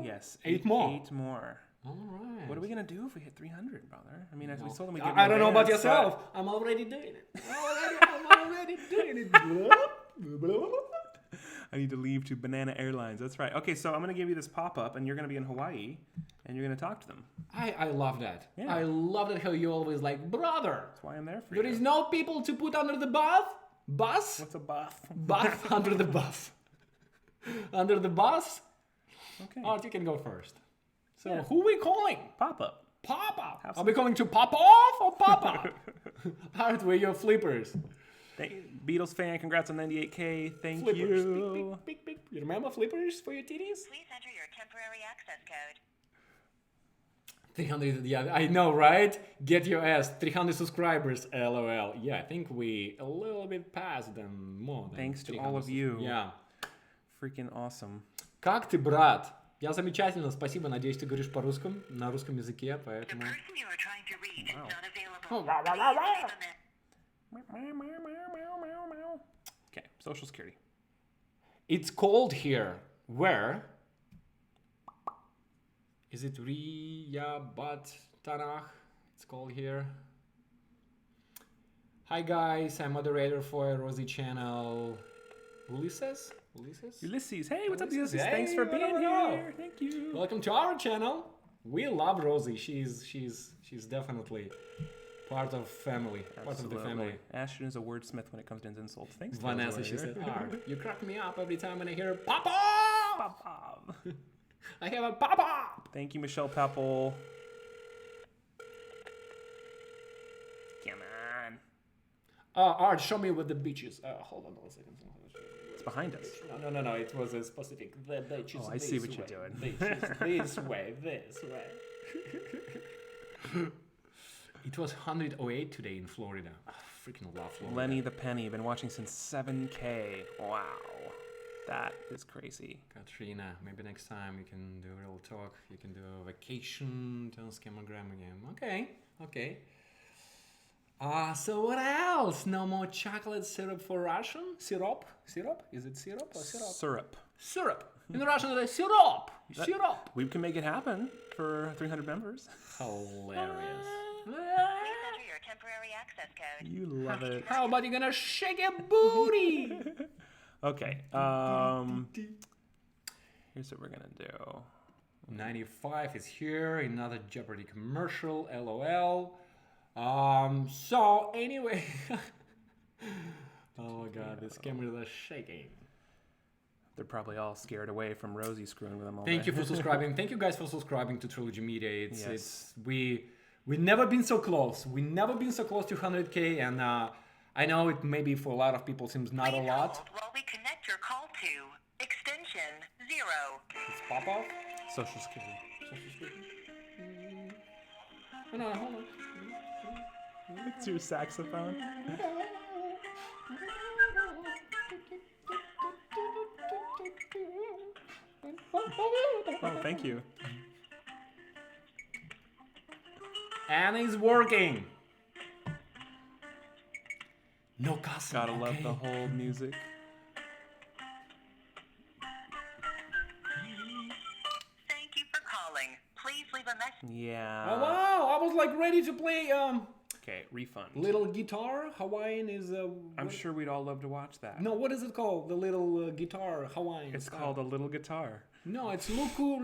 Yes. 8 more. 8 more. All right. What are we going to do if we hit 300, brother? I mean, as we told them, we I don't know about yourself. I'm already doing it. I'm already doing it. I need to leave to Banana Airlines. That's right. Okay, so I'm going to give you this pop-up, and you're going to be in Hawaii, and you're going to talk to them. I love that. Yeah. I love that how you always like, brother. That's why I'm there for you. There is no people to put under the bus. What's a buff? Bus under the bus. Under the bus. Okay. Art, you can go first. So Yeah. who are we calling? Pop-up. Papa. Have Are we calling to pop off or papa? Art, we're your flippers. Beatles fan, congrats on 98K. Thank Flippers. you. Beep. You remember flippers for your titties? Please enter your temporary access code. 300, yeah, I know, right? Get your ass. 300 subscribers, LOL. Yeah, I think we a little bit past them, more than Thanks to 300 all of you. Yeah. Freaking awesome. Как ты, брат? Я замечательно, спасибо. Надеюсь, ты говоришь на русском языке, The поэтому... person you are trying to reach is not Oh, available. wow, wow, wow, wow. Please leave a message. Okay, Social Security. It's cold here. Where? Is it Riyabat Tanakh? It's cold here. Hi guys, I'm moderator for a Rosie channel. Ulysses? Ulysses. Hey, what's up, Ulysses? Ulysses? Hey, Thanks for being hello. here. Thank you. Welcome to our channel. We love Rosie. She's definitely part of family. Part of the family. Ashton is a wordsmith when it comes to insults. Thanks, Vanessa, she Tails said, Art, you crack me up every time when I hear Papa! Warrior. I have a Papa! Thank you, Michelle Papel. Come on. Art, show me with the beaches. Hold on one second. It's behind us. No. It was a specific. The beaches. Oh, I see what you're doing. Beaches this way. It was 108 today in Florida. I freaking love Florida. Lenny the Penny. Been watching since 7K. Wow. That is crazy. Katrina, maybe next time you can do a real talk. You can do a vacation, tell scammogram again. Okay. So what else? No more chocolate syrup for Russian? Syrup? Is it syrup or syrup? Syrup. In Russian, it's syrup. Syrup. We can make it happen for 300 members. Hilarious. Please enter your temporary access code. You love it. How about you gonna shake your booty? Okay. Here's what we're gonna do. 95 is here. Another Jeopardy commercial. LOL. So anyway. Oh my god, this camera is shaking. They're probably all scared away from Rosie screwing with them all Thank day. you for subscribing. Thank you guys for subscribing to Trilogy Media. Yes. We never been so close. We never been so close to 100K, and I know it maybe for a lot of people seems not a Please lot. hold while we connect your call to extension 0. It's pop off. Social Security. No, hold on. It's your saxophone. Oh, thank you. And it's working. No cussing. Gotta love okay. the whole music. Thank you for calling. Please Yeah. Oh, wow, I was like ready to play Okay, refund. little guitar. Hawaiian is I'm sure we'd all love to watch that. No, what is it called? The little guitar Hawaiian. It's style. called a little guitar. No, it's luku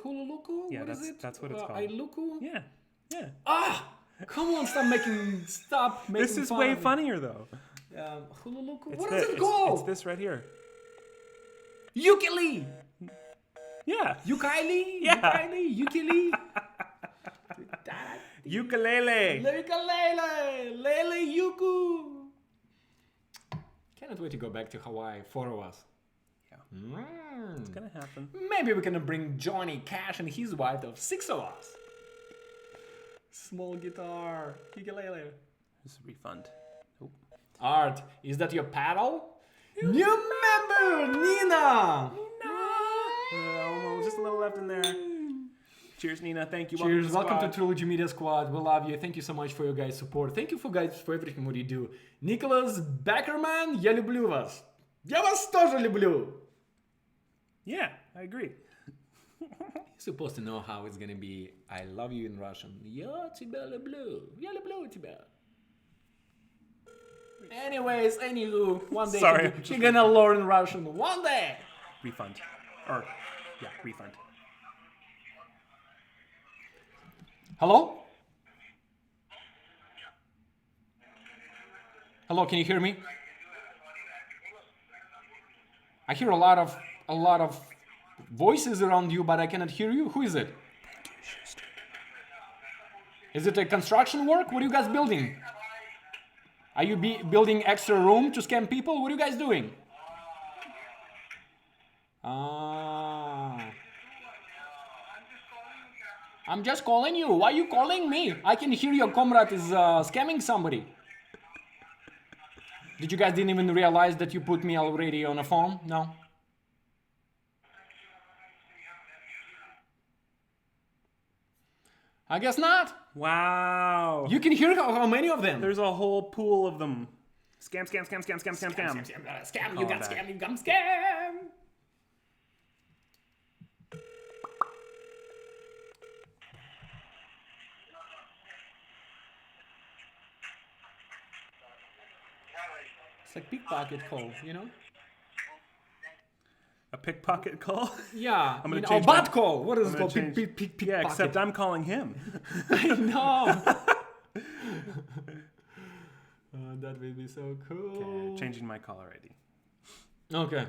hululuku. Yeah, What is it? that's what it's called. Ailuku. Yeah. Yeah. Ah, come on, stop making This is fun way of me. funnier though. Hululuku. It's What thi- is it it's- called? It's this right here. Ukulele. Yeah. Ukulele. Yeah. Ukulele. Ukulele. Ukulele. Ukulele. Lele yuku. Cannot wait to go back to Hawaii. 4 of us. Yeah. It's gonna happen. Maybe we can bring Johnny Cash and his wife of 6 of us. Small guitar. Ukulele. This is a refund. Nope. Art, is that your paddle? New member, Nina! Just a little left in there. Cheers, Nina. Thank you. Cheers, welcome to the squad. Trilogy Media Squad. We love you. Thank you so much for your guys' support. Thank you for everything what you do. Nicholas Beckerman, я люблю вас. Я вас тоже люблю. Yeah, I agree. You're supposed to know how it's gonna be. I love you in Russian. Я тебя люблю. Я люблю тебя. Anyways, anywho, one day Sorry. you're gonna learn Russian. One day. Refund. Or, yeah, refund. Hello? Hello, can you hear me? I hear a lot of voices around you, but I cannot hear you. Who is it? Is it a construction work? What are you guys building? Are you building extra room to scam people? What are you guys doing? I'm just calling you. Why are you calling me? I can hear your comrade is scamming somebody. Did you guys didn't even realize that you put me already on a phone? No? I guess not. Wow. You can hear how many of them? There's a whole pool of them. Scam, scam, scam, scam, scam, scam, scam. Scam, you got scam, you got scam. It's like pickpocket call, you know? A pickpocket call? Yeah, I'm gonna you know, change a bot my- call. What is I'm it gonna called? change- Pickpocket. Yeah, except I'm calling him. I know. That would be so cool. Okay, changing my caller ID. Okay.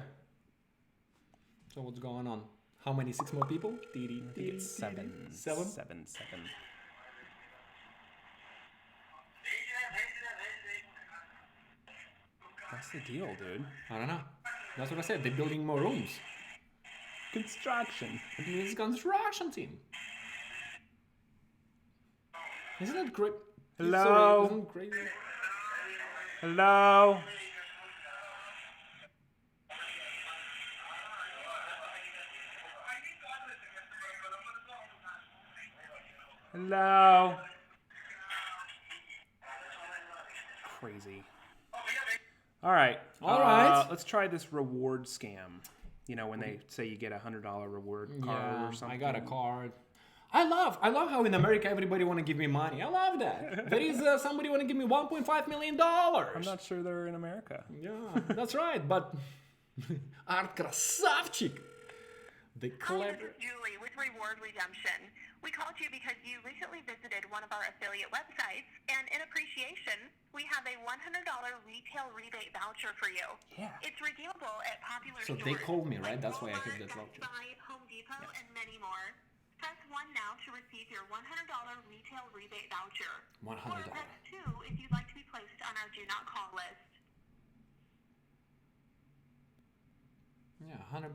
So what's going on? How many? 6 more people? I think it's 7. 7? 7. What's the deal, dude? I don't know. That's what I said. They're building more rooms. Construction. It means construction team. Isn't that great? Hello? Sorry, isn't it crazy? Hello? Hello? Crazy. All right. All right. Let's try this reward scam. You know, when they say you get a $100 reward card or something. I got a card. I love how in America everybody want to give me money. I love that. There is somebody want to give me $1.5 million. I'm not sure they're in America. Yeah, that's right. But Art красавчик. The Hi, clever. this is Julie with Reward Redemption. We called you because you recently visited one of our affiliate websites, and in appreciation, we have a $100 retail rebate voucher for you. Yeah. It's redeemable at popular So stores. they called me, right? like That's why I Walmart, heard that Best voucher. Buy, Home Depot, and many more. Press 1 now to receive your $100 retail rebate voucher. $100. Or press 2 if you'd like to be placed on our Do Not Call list. Yeah, $100.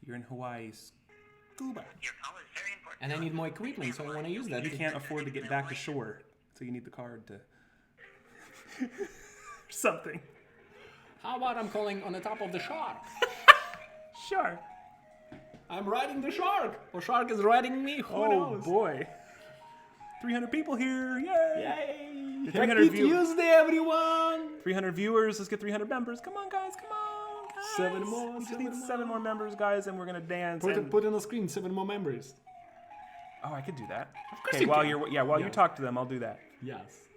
You're in Hawaii, scuba. Your call is very important. And I need more equipment, so I want to use that. You can't afford to get back to shore, so you need the card to... something. How about I'm calling on the top of the shark? Sure. I'm riding the shark. Or shark is riding me. Who Oh, knows? boy. 300 people here. Yay. Yay! 300 Happy view- Tuesday, everyone! 300 viewers. Let's get 300 members. Come on, guys. Come on, guys. 7 more, We just 7 need 7 more members, guys, and we're going to dance. Put and- it on the screen, 7 more members. Oh, I could do that. Of course Okay, you while can. you Yeah. talk to them, I'll do that. Yes.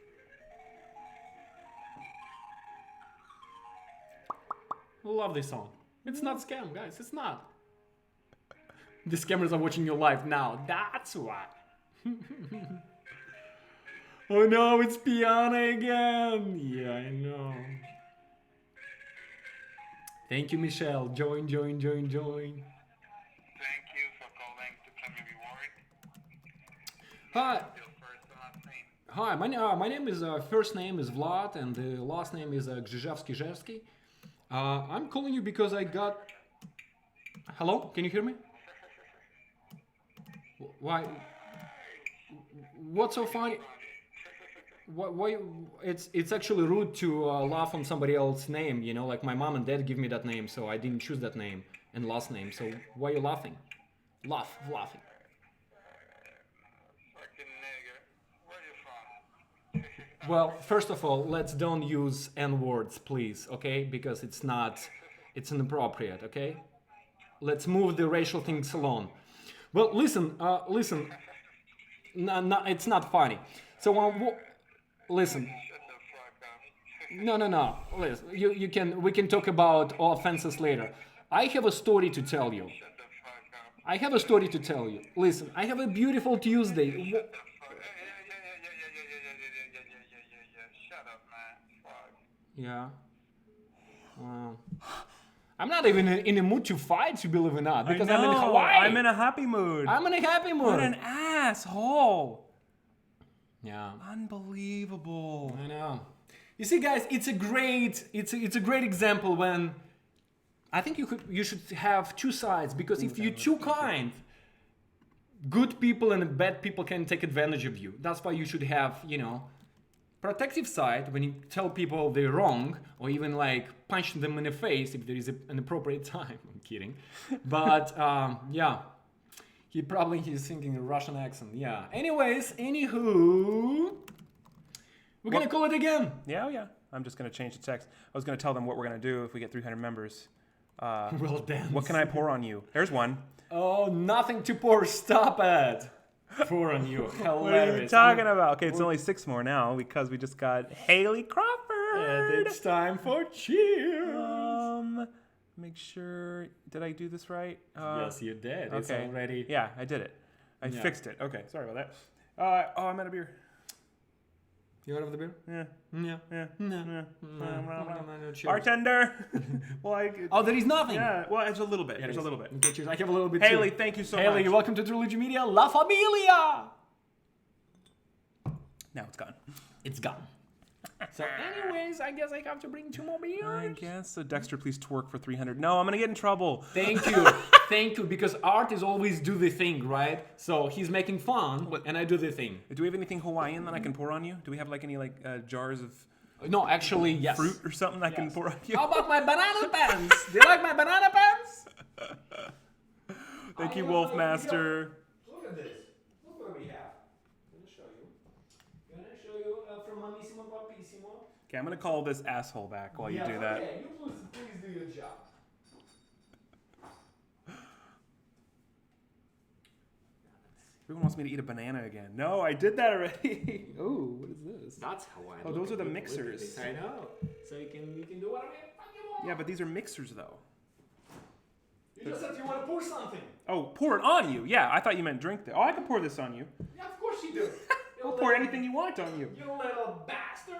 Love this song. It's not scam, guys. It's not. The scammers are watching you live now. That's why. Oh no, it's Piana again. Yeah, I know. Thank you, Michelle. Join. Thank you for calling to claim your reward. Hi. Your first and last name. Hi, my name is first name is Vlad and the last name is Grzybowski. I'm calling you because I got. Hello, can you hear me? Why? What's so funny? Why? It's actually rude to laugh on somebody else's name. You know, like my mom and dad give me that name, so I didn't choose that name and last name. So why are you laughing? Laughing. Fucking nigger. Where you from? Well, first of all, let's don't use N-words, please, okay? Because it's inappropriate, okay? Let's move the racial things along. Well, listen. No, it's not funny. So, listen. Shut the fuck up. No. Listen, we can talk about offenses later. I have a story to tell you. Shut the fuck up. Listen, I have a beautiful Tuesday. Yeah. Shut up, man. Fuck. Yeah. Wow. I'm not even in a mood to fight, you believe it or not, because I'm in Hawaii. I'm in a happy mood. I'm in a happy mood. What an asshole. Yeah. Unbelievable. I know. You see, guys, it's a great example when I think you should have two sides, because if you're too kind, good people and bad people can take advantage of you. That's why you should have, protective side when you tell people they're wrong, or even like punch them in the face if there is an appropriate time. I'm kidding. But yeah. He's thinking a Russian accent. Yeah. Anyways, anywho, we're gonna call it again. Yeah. I'm just gonna change the text. I was gonna tell them what we're gonna do if we get 300 members. Well done. What can I pour on you? There's one. Oh, nothing to pour. Stop it. Pour on you. Hilarious. What are you talking about? Okay, it's only 6 more now because we just got Haley Crawford. And it's time for cheers. Make sure. Did I do this right? Yes, you did. It's okay. already. Yeah, I did it. I Yeah. fixed it. Okay, sorry about that. I'm out of beer. You out of the beer? Yeah. Yeah. No. Cheers. Bartender. Oh, there is nothing. Yeah. Well, it's a little bit. There's a little bit. Okay, cheers. I have a little bit Haley, too. thank you so Haley, much. welcome to Trilogy Media. La Familia. Now it's gone. It's gone. So, anyways, I guess I have to bring 2 more beers. I guess so. Dexter, please twerk for 300. No, I'm gonna get in trouble. Thank you, because art is always do the thing, right? So he's making fun, and I do the thing. Do we have anything Hawaiian that I can pour on you? Do we have like any jars of No, actually, yes. fruit or something I can pour on you? How about my banana pants? Do you like my banana pants? Thank you, Wolfmaster. Look at this. Look what we have. I'm gonna show you from Mamissimo Papissimo. Okay, I'm gonna call this asshole back while you do that. Okay, you please do your job. Everyone wants me to eat a banana again. No, I did that already. Oh, what is this? That's how I. Oh, those are the mixers. I know. So you can do whatever you want. Yeah, but these are mixers though. You just said you want to pour something. Oh, pour it on you. Yeah, I thought you meant drink. Oh, I can pour this on you. Yeah, of course you do. I'll pour anything you want on you. You little bastard.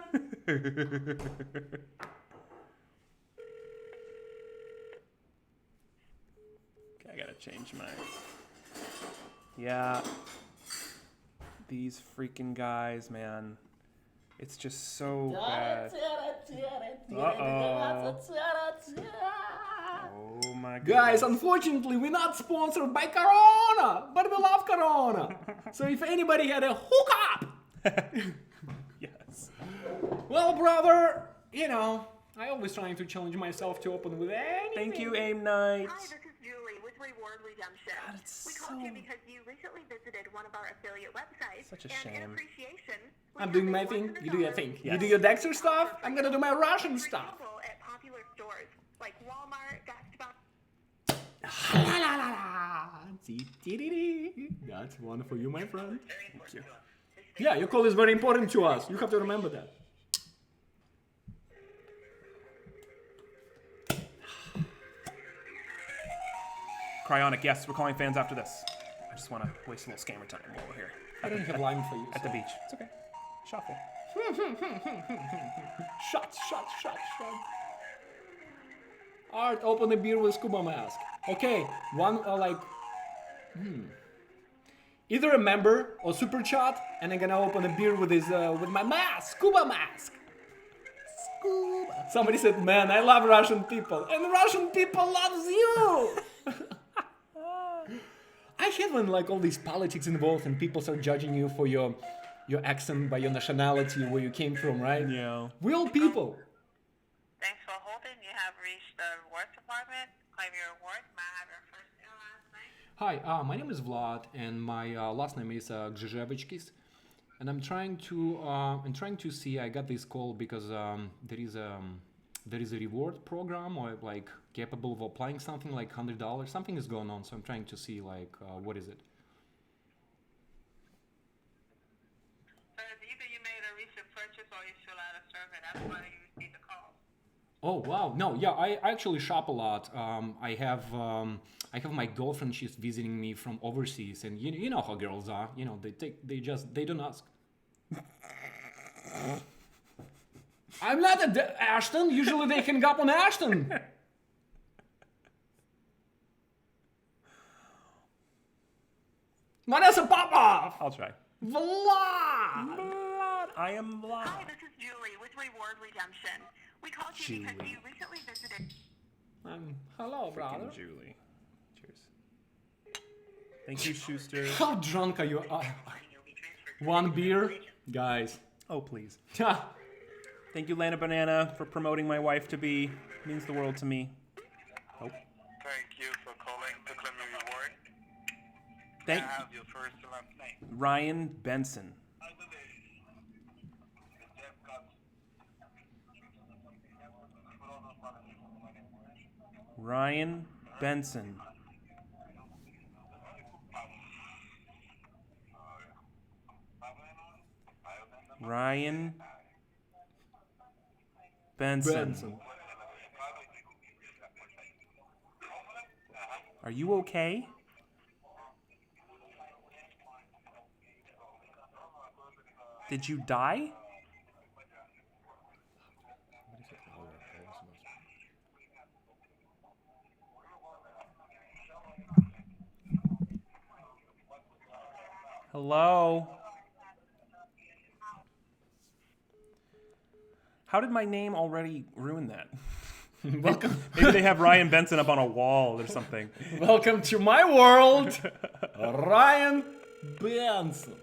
Okay, I gotta change my. Yeah. These freaking guys, man. It's just so bad. Uh-oh. Oh my god. Guys, unfortunately, we're not sponsored by Corona, but we love Corona. So if anybody had a hookup, Yes. well, brother, I always trying to challenge myself to open with anything. Thank you, Aim Knight. Hi, this is Julie with Reward Redemption. God, it's we called so- you because you recently visited one of our affiliate websites. Such a and in shame. appreciation, we I'm have doing a my thing, you do your $100 thing. You Yes. do your Dexter stuff, I'm gonna do my Russian For stuff. example, at popular stores like Walmart, Best Buy. La, la, la, la. That's one for you, my friend. Thank you. Yeah, your call is very important to us. You have to remember that. Cryonic, yes, we're calling fans after this. I just want to waste a little scammer time while we're here. I don't have lime for you. At the beach. It's okay. Shuffle. Shots. Art, open a beer with scuba mask. Okay, one either a member or super chat, and I'm gonna open a beer with with my mask, scuba mask. Scuba. Somebody said, "Man, I love Russian people, and Russian people loves you." I hate when like all these politics involved and people start judging you for your accent, by your nationality, where you came from, right? Yeah. We're all people. Thanks for holding. You have reached the rewards department. Claim your rewards. May I have your first and last name? Hi, my name is Vlad, and my last name is Grzezhevichkis, and I'm trying to see. I got this call because there is a reward program, or like capable of applying something like $100. Something is going on, so I'm trying to see like what is it. So it's either you made a recent purchase or you fill out a survey. That's why you received the call. Oh wow, no, yeah, I actually shop a lot. I have my girlfriend. She's visiting me from overseas, and you know how girls are. You know, they don't ask. I'm not Ashton. Usually they hang up on Ashton. Vanessa Popov. I'll try. Vlad. I am Vlad. Hi, this is Julie with Reward Redemption. We called you because Julie. you recently visited. Hello, brother. Freaking Julie. Cheers. Thank you, Schuster. How drunk are you? One beer, guys. Oh, please. Thank you, Lana Banana, for promoting my wife to be. Means the world to me. Oh. Thank you for calling to claim your reward. Thank I have your first and last name. Ryan Benson. Ryan Benson. Ryan Benson. Are you okay? Did you die? Hello? How did my name already ruin that? Welcome. Maybe they have Ryan Benson up on a wall or something. Welcome to my world, Ryan Benson.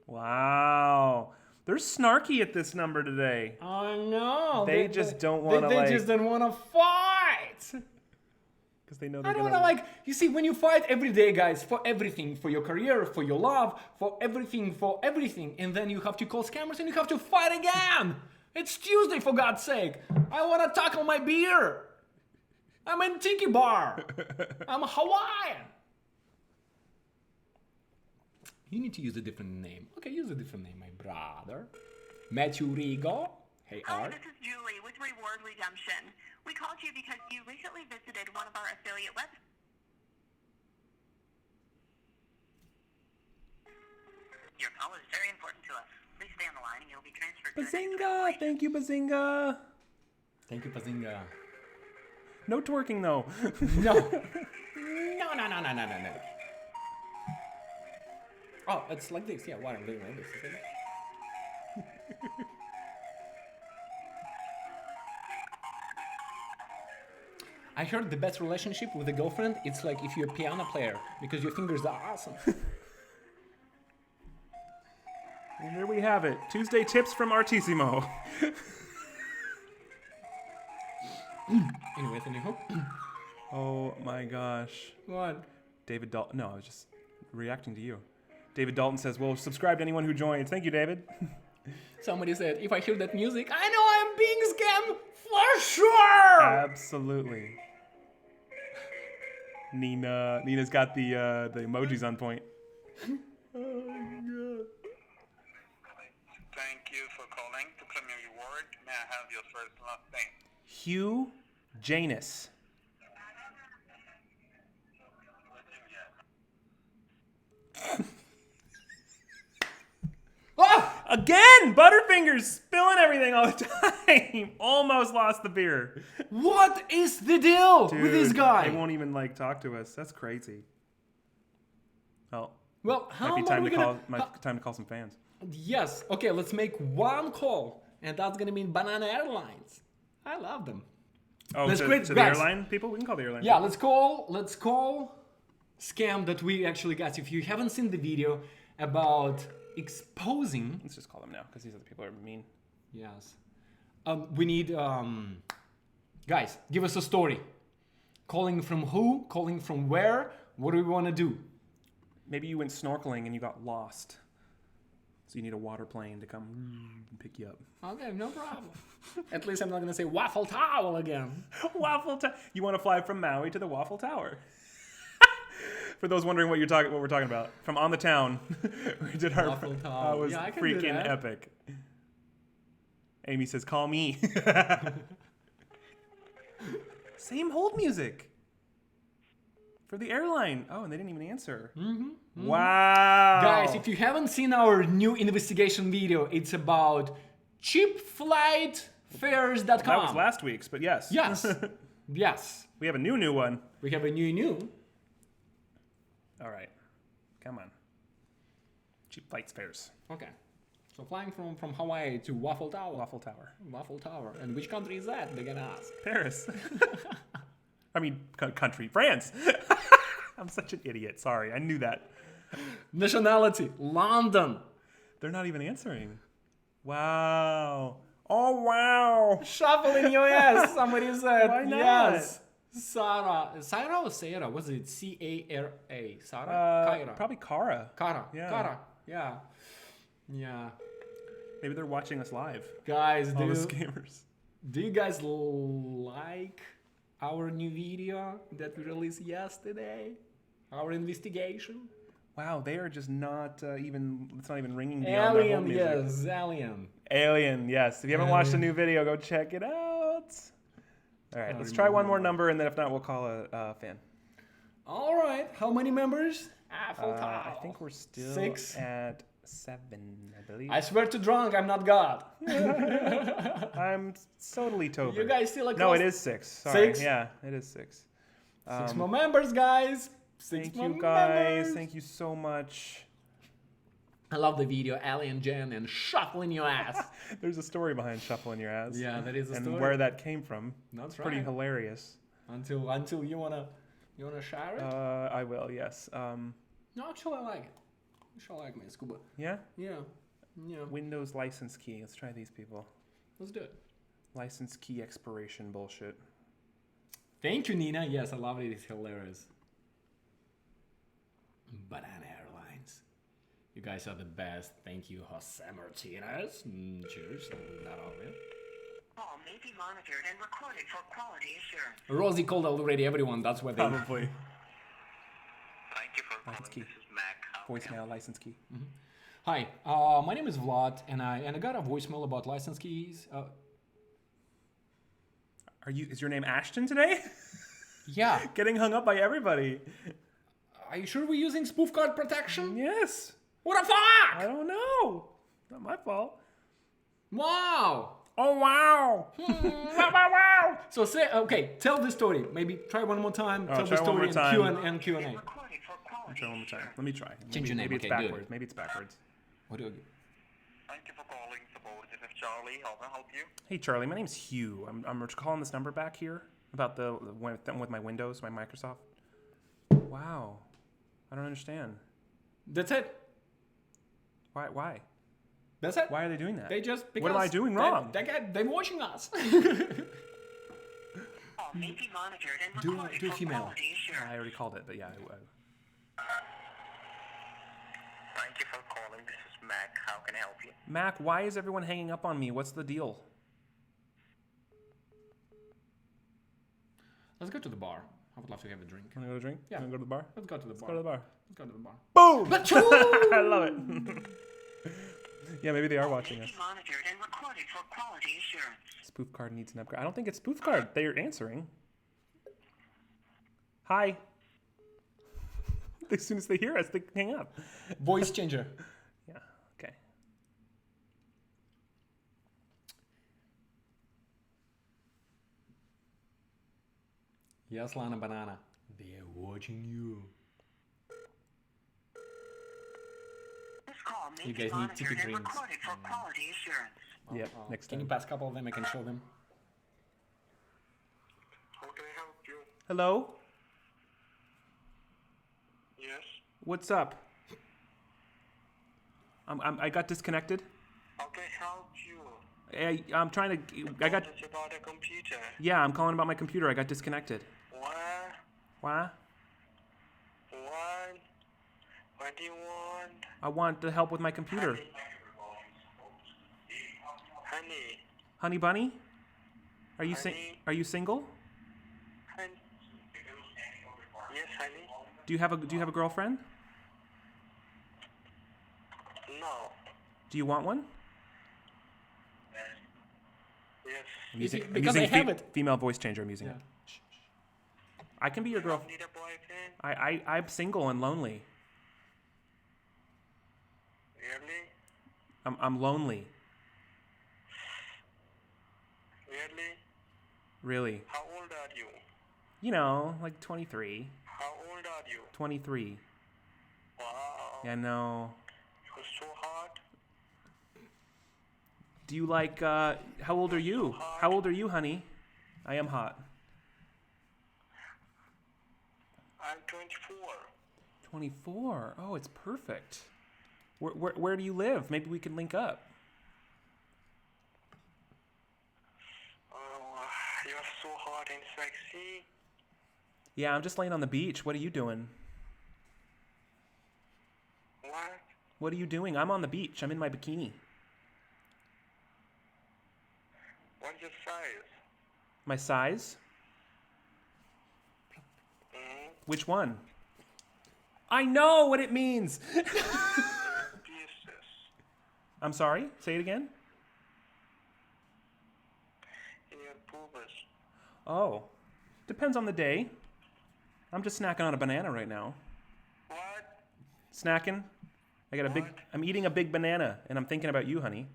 Wow. They're snarky at this number today. I know. They just don't wanna, They like- just don't want to fight. Because they know I they're don't gonna... want to you see, when you fight every day, guys, for everything, for your career, for your love, for everything, and then you have to call scammers and you have to fight again. It's Tuesday, for God's sake. I want to tackle my beer. I'm in Tiki Bar. I'm Hawaiian. You need to use a different name. Okay, use a different name, my brother. Matthew Rigo. Hey, Hi, Art. this is Julie with Reward Redemption. We called you because you recently visited one of our affiliate websites. Your call is very important to us. Please stay on the line and you'll be transferred to Bazinga! Thank you, Bazinga! Thank you, Pazinga. No twerking, though. No. No. Oh, it's like this. Yeah, why I'm doing like this. Isn't it? I heard the best relationship with a girlfriend, it's like if you're a piano player, because your fingers are awesome. And there we have it. Tuesday tips from Artissimo. Anyways, anyhow. Oh my gosh. What? David Dalton. No, I was just reacting to you. David Dalton says, well, subscribe to anyone who joins. Thank you, David. Somebody said, if I hear that music, I know I'm being scammed for sure! Absolutely. Nina's got the emojis on point. Thank you for calling. To claim your reward, may I have your first and last name? Hugh Janus. Ah! Again, Butterfingers spilling everything all the time. Almost lost the beer. What is the deal with this guy? They won't even talk to us. That's crazy. Oh, Well, how might be long time are we to gonna... call. Might be time to call some fans. Yes. Okay, let's make one call, and that's gonna mean Banana Airlines. I love them. Oh, That's to, great, to the guys. airline people. We can call the airline. Yeah, people. let's call scam that we actually got. If you haven't seen the video about exposing, Let's just call them now because these other people are mean. yes, we need guys, give us a story. Calling from who? Calling from where? What do we want to do? Maybe you went snorkeling and you got lost, so you need a water plane to come and pick you up. Okay, no problem. At least I'm not gonna say Waffle Tower again. Waffle Tower. You want to fly from Maui to the Waffle Tower? For those wondering what we're talking about, from On the Town, we did our. Waffle Tower. It was Yeah, I can do freaking that. epic. Amy says, "Call me." Same hold music for the airline. Oh, and they didn't even answer. Wow. Guys, if you haven't seen our new investigation video, it's about cheapflightfares.com. That was last week's, but yes. Yes. Yes. We have a new one. We have a new. All right. Come on. Cheap flights fares. Okay. So flying from Hawaii to Waffle Tower. Waffle Tower. Waffle Tower. And which country is that? They're gonna ask. Paris. I mean, country. France. I'm such an idiot. Sorry. I knew that. Nationality. London. They're not even answering. Wow. Oh, wow. Shuffle in your ass. Somebody said. Why not? Yes. Sarah. Sarah or Sarah? What's it? C-A-R-A. Sarah? Kyra. Probably Kara. Kara. Yeah. Kara. Yeah. Yeah. Maybe they're watching us live. Guys, All the scammers. do you guys like our new video that we released yesterday? Our investigation? Wow, they are just not even. It's not even ringing beyond their hold Alien, music. yes, Alien. Alien, yes. If you haven't watched the Alien. new video, go check it out. All right, I let's try one more remember. number, and then if not, we'll call a fan. All right, how many members? I think we're still 6. at 7, I believe. I swear to drunk, I'm not God. I'm totally tober. You guys still like No, close- it is 6. Sorry. 6? Yeah, it is 6. 6 more members, guys. 6 Thank more you, guys. members. Thank you so much. I love the video, Alien Jen and shuffling your ass. There's a story behind shuffling your ass. Yeah, that is a and story. where that came from. That's Pretty right. hilarious. Until you wanna share it? I will, yes. No, actually I like it. Actually I like my scuba. Yeah? Yeah. Yeah. Windows license key. Let's try these people. Let's do it. License key expiration bullshit. Thank you, Nina. Yes, I love it. It's hilarious. Banana Airlines. You guys are the best. Thank you, Jose Martinez. Cheers. Not all of it. Call may be monitored and recorded for quality assurance. Rosie called already everyone. That's why they... Probably. Thank you for License calling. key. This is Mac. How can I help Voicemail license key. Hi, my name is Vlad, and I got a voicemail about license keys. Is your name Ashton today? Yeah. Getting hung up by everybody. Are you sure we're using spoof card protection? Yes. What the I fuck? don't know. Not my fault. Wow. Oh, wow. Wow. So say, okay, tell the story. Maybe try one more time. Tell the try one story more time. and Q&A. Recorded for quality Try one more time. Let me try. Change your name, Maybe it's okay, do it. backwards. Maybe it's backwards. What do I do? Thank you for calling. Suppose this is Charlie. How can I help you? Hey, Charlie. My name's Hugh. I'm calling this number back here about with my Windows, my Microsoft. Wow. I don't understand. That's it. Why? That's it. Why are they doing that? They just What am I doing wrong? They're watching us. Call may be monitored and Do- recorded do for female. quality assurance. I already called it, but yeah. Thank you for calling. This is Mac. How can I help you? Mac, why is everyone hanging up on me? What's the deal? Let's go to the bar. I would love to have a drink. Want to go to drink? Yeah. Want to go to the bar? Let's go to the Let's bar. go to the bar. Let's go to the bar. Boom! I love it. Yeah, maybe they are watching us. Monitored and recorded for quality assurance. Spoof card needs an upgrade. I don't think it's spoof card. They're answering. Hi. As soon as they hear us, they hang up. Voice changer. Yeah, okay. Yes, Lana Banana. They're watching you. This call may You be guys need monitored ticket and rings. recorded for quality assurance. Yep, next Can time. you pass a couple of them? I can show them. How can I help you? Hello? Yes. What's up? I got disconnected. How can I help you? I'm trying to... I got... It's about the computer. Yeah, I'm calling about my computer. I got disconnected. What? Why? What? What do you want? I want the help with my computer. Honey. Honey Bunny? Are you Honey. Are you single? Honey. Yes, honey. Do you have a girlfriend? No. Do you want one? Yes. Because I have it. Female voice changer. I'm using Yeah. it. I can be your girl. Need a boyfriend? I'm single and lonely. Really? I'm lonely. Really? Really. How old are you? You know, like 23. How old are you? 23. Wow. Yeah, no. You're so hot. Do you like, how old are you? How old are you, honey? I am hot. I'm 24. 24. Oh, it's perfect. Where do you live? Maybe we can link up. Oh, you're so hot and sexy. Yeah, I'm just laying on the beach. What are you doing? What? What are you doing? I'm on the beach. I'm in my bikini. What's your size? My size? Mm-hmm. Which one? I know what it means. Pieces. I'm sorry? Say it again? In your pubis. Oh. Depends on the day. I'm just snacking on a banana right now. What? Snacking? I'm eating a big banana, and I'm thinking about you, honey.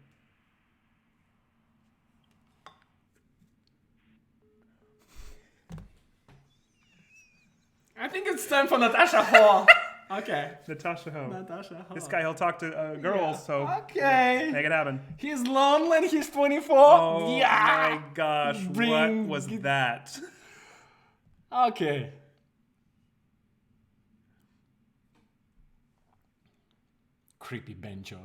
I think it's time for Natasha Hall. Okay. Natasha Ho. Natasha Hall. This guy, he'll talk to girls, so Okay. make it happen. He's lonely and he's 24. Oh Yeah. my gosh, Bring what was that? Okay. Creepy bencho.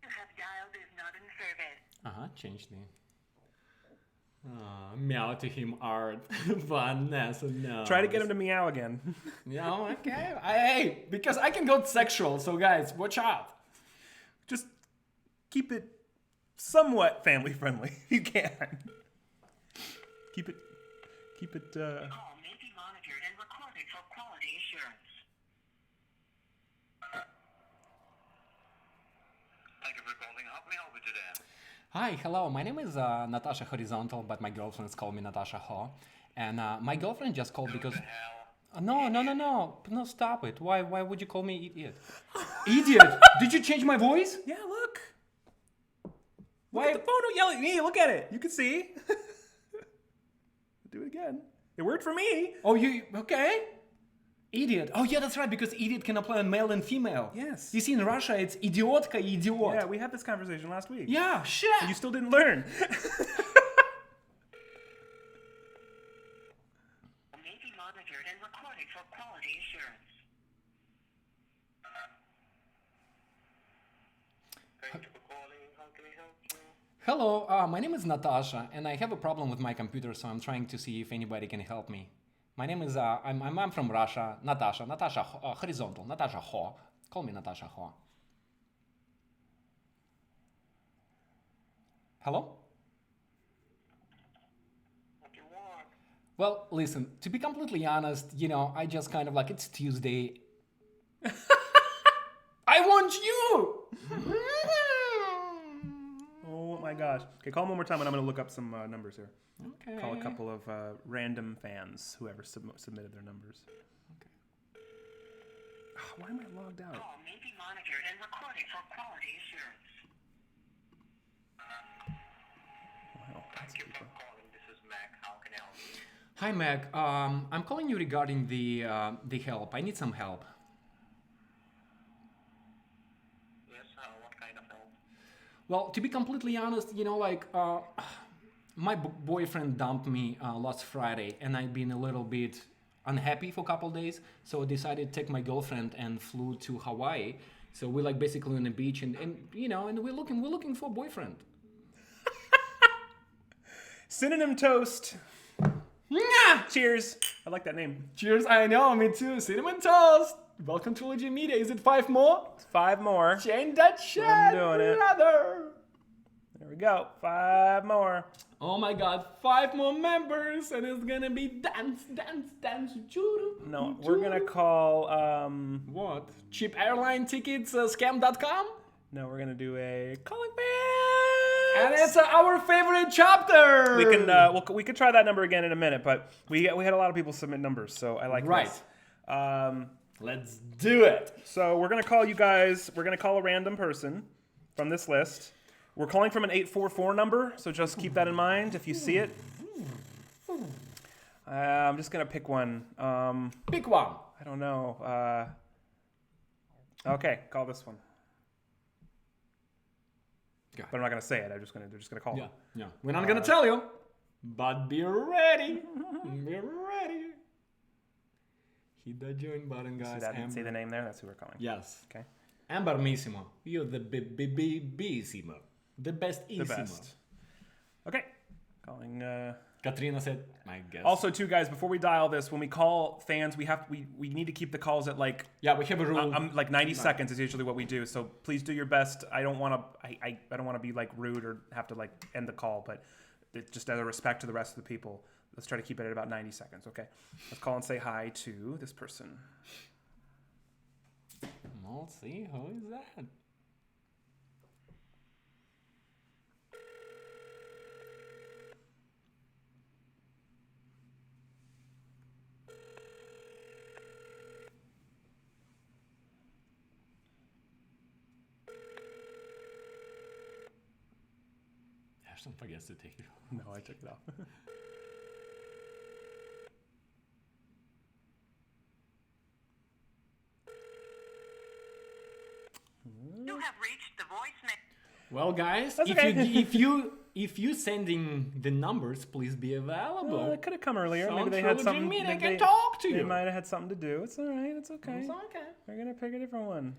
You have dialed is not in service. Change the. Meow to him, Art. Vanessa, no. Try to get him to meow again. No, okay. Hey, because I can go sexual, so guys, watch out. Just keep it somewhat family friendly. You can. Keep it. Call may be monitored and recorded for quality assurance. Thank you for calling. How can I help you today? Hi, hello. My name is Natasha Horizontal, but my girlfriends call me Natasha Ho. And my girlfriend just called because. No, no, stop it. Why would you call me idiot? Idiot? Did you change my voice? Yeah, look. Why? Look at the phone. Don't yell at me. Look at it. You can see. Do it again. It worked for me. Oh, you okay? Idiot. Oh, yeah, that's right, because idiot can apply on male and female. Yes. You see, in Russia, it's idiotka, idiot. Yeah, we had this conversation last week. Yeah, shit. You still didn't learn. May be monitored and recorded for quality assurance. Thank you for calling. How can I help you? Hello, my name is Natasha, and I have a problem with my computer, so I'm trying to see if anybody can help me. My name is, I'm from Russia, Natasha Horizontal, Natasha Ho. Call me Natasha Ho. Hello? What do you want? Well, listen, to be completely honest, I just kind of like, it's Tuesday. I want you! Oh my gosh. Okay, call him one more time and I'm going to look up some numbers here. Okay. Call a couple of random fans, whoever submitted their numbers. Okay. Why am I logged out? Call may be monitored and recorded for quality assurance. Wow, that's Thank you for people. calling. This is Mac. How can I help you? Hi, Meg. I'm calling you regarding the help. I need some help. Yes, what kind of help? Well, to be completely honest, my boyfriend dumped me last Friday, and I've been a little bit unhappy for a couple days. So I decided to take my girlfriend and flew to Hawaii. So we're like basically on the beach, and we're looking for a boyfriend. Synonym toast. Mwah! Cheers. I like that name. Cheers! I know, me too. Cinnamon toast. Welcome to Trilogy Media. Is it 5 more? 5 more. Change that shit, I'm doing it. brother. There we go. 5 more. Oh my God, 5 more members, and it's gonna be dance. Choo-doo, No, we're going to call... What? Cheap airline tickets, scam.com? No, we're going to do a calling fans. And it's our favorite chapter. We can we could try that number again in a minute, but we had a lot of people submit numbers, so I like Right. this. Let's do it. So we're gonna call you guys. We're gonna call a random person from this list. We're calling from an 844 number, so just keep that in mind if you see it. I'm just gonna pick one. Pick one. I don't know. Okay, call this one. Got it. But I'm not gonna say it. They're just gonna call. Yeah. We're not gonna tell you, but be ready. Be ready. Hit that join button, guys. See that? See the name there? That's who we're calling. Yes. Okay. Ambermissimo. You're the bissimo. The best The isimo. best. Okay. Calling. Katrina said, I guess. Also, too, guys, before we dial this, when we call fans, we need to keep the calls at like Yeah, we have a rule. like 90 seconds is usually what we do. So please do your best. I don't want to I don't want to be like rude or have to like end the call, but just out of respect to the rest of the people, let's try to keep it at about 90 seconds. Okay. Let's call and say hi to this person. Let's see, who is that? Ashton forgets to take it off. No, I took it off. You have reached the voicemail. Well, guys, That's if okay. if you sending the numbers, please be available. Well, it could have come earlier. So Maybe they had Trilogy something. Media maybe can talk to They you. might have had something to do. It's all right. It's okay. It's okay. We're gonna pick a different one.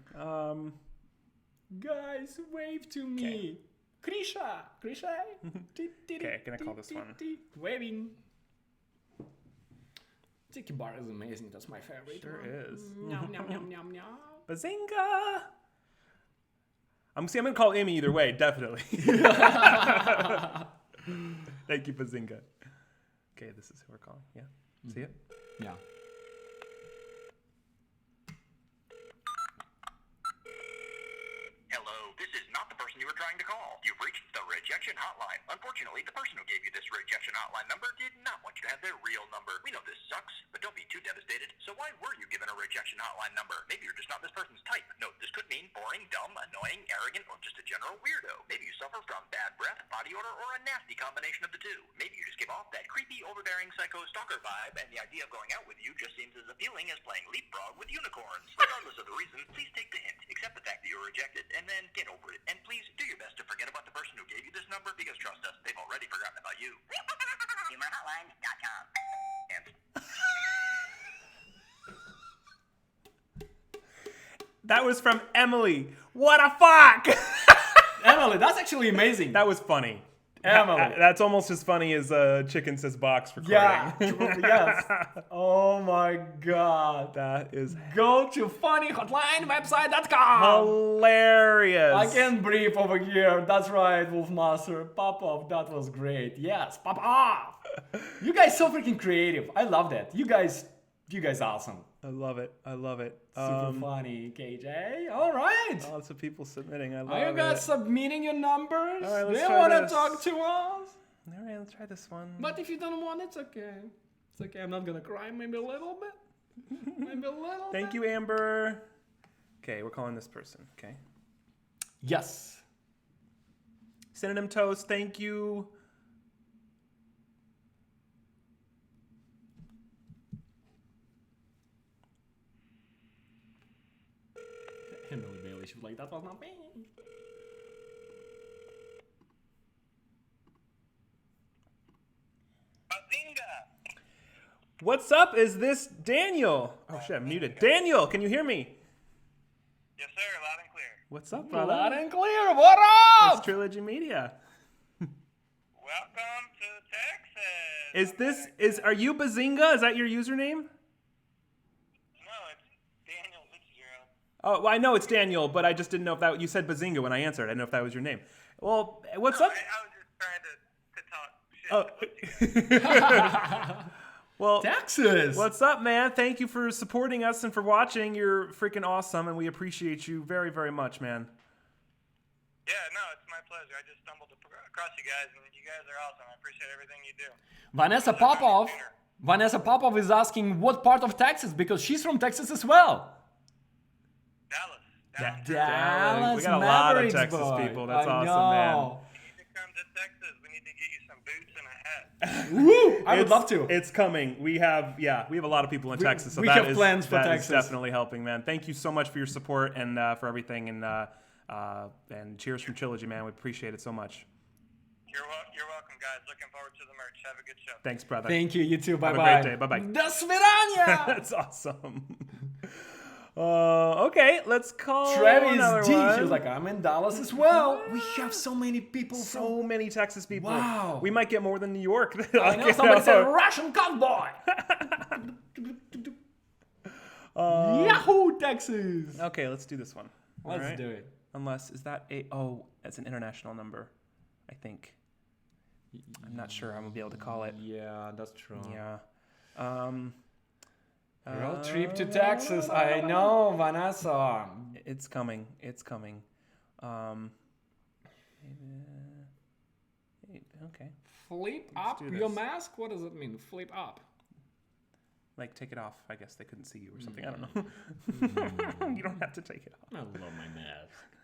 Guys, wave to me. Krisha. Okay, gonna call this one. Waving. Tiki bar is amazing. That's my favorite. Sure one. is. Nom, nom, nom, nom, nom. Bazinga! I'm gonna call Amy either way, definitely. Thank you, Bazinga. Okay, this is who we're calling. Yeah. See it? Yeah. Hello, this is not the person you were trying to call. You've reached the rejection hotline. Unfortunately, the person who gave you this rejection hotline number did not want you to have their real number. We know this sucks, but don't be too devastated. So why were you given a rejection hotline number? Maybe you're just not this person's type. No, this could mean boring, dumb, annoying, arrogant, or just a general weirdo. Maybe you suffer from bad breath, body odor, or a nasty combination of the two. Maybe you just give off that creepy, overbearing, psycho stalker vibe, and the idea of going out with you just seems as appealing as playing leapfrog with unicorns. Regardless of the reason, please take the hint, accept the fact that you were rejected, and then get over it. And please do your best to forget about the person who gave you this number, because trust us, they've already forgotten about you. HumorHotline.com. And That was from Emily. What a fuck! Emily, that's actually amazing. That was funny. Emily. That's almost as funny as Chicken Says Box recording. Yeah. Yes. Oh my God. That is Go to funnyhotlinewebsite.com. hilarious. I can't breathe over here. That's right, Wolfmaster. Pop off. That was great. Yes, pop off. You guys so freaking creative. I love that. You guys awesome. I love it. Super funny, KJ. All right. Lots of people submitting. I love Are you guys it. submitting your numbers? All right, let's They try want to this. talk to us. All right, let's try this one. But if you don't want, it's okay. It's okay. I'm not gonna cry. Maybe a little bit. Maybe a little bit. Thank you, Amber. Okay, we're calling this person. Okay. Yes. Synonym Toast. Thank you. Emily Bailey. She was like, that was not me. Bazinga! What's up? Is this Daniel? Oh shit, I'm muted. Daniel, can you hear me? Yes, sir. Loud and clear. What's up, brother? Loud and clear. What It's up? Trilogy Media. Welcome to Texas. Are you Bazinga? Is that your username? No, it's Daniel Fitzgerald. Oh, well, I know it's Daniel, but I just didn't know if that you said Bazinga when I answered. I didn't know if that was your name. Well, what's up? I was just trying to talk shit. Oh. Well, Texas. what's up, man? Thank you for supporting us and for watching. You're freaking awesome, and we appreciate you very, very much, man. Yeah, no, it's my pleasure. I just stumbled across you guys, and you guys are awesome. I appreciate everything you do. Vanessa Popov. Vanessa Popov is asking what part of Texas because she's from Texas as well. Dallas. Dallas We got a lot of Mavericks, Texas boy. people. That's I awesome, man. know. You need to come to Texas. We need to get you some boots and a hat. Woo! I would love to. It's coming. We have a lot of people in Texas. So we that have is- plans for that is Texas. definitely helping, man. Thank you so much for your support and for everything. And cheers from Trilogy, man. We appreciate it so much. You're welcome, guys. Looking forward to the merch. Have a good show. Thanks, brother. Thank you. You too. Bye Have bye. a great day. Bye-bye. До свидания. That's awesome. Okay, let's call another Travis D. one. She was like, I'm in Dallas as well. We have so many people. So many Texas people. Wow. We might get more than New York. I know somebody said Russian cowboy. Yahoo, Texas. Okay, let's do this one. Let's All right? do it. Unless, is that that's an international number, I think. I'm not sure I'm going to be able to call it. Yeah, that's true. Yeah. Road trip to Texas. I know, Vanessa. It's coming. Okay. Flip up do your this. mask? What does it mean? Flip up. Like, take it off. I guess they couldn't see you or something. I don't know. You don't have to take it off. I love my mask.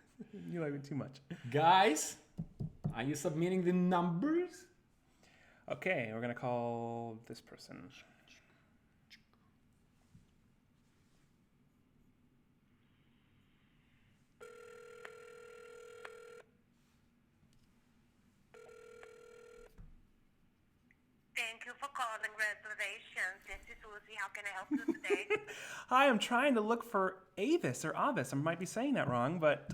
You like it too much. Guys, are you submitting the numbers? Okay, we're going to call this person. Thank you for calling reservations. This is Susie. How can I help you today? Hi, I'm trying to look for Avis or Avis. I might be saying that wrong, but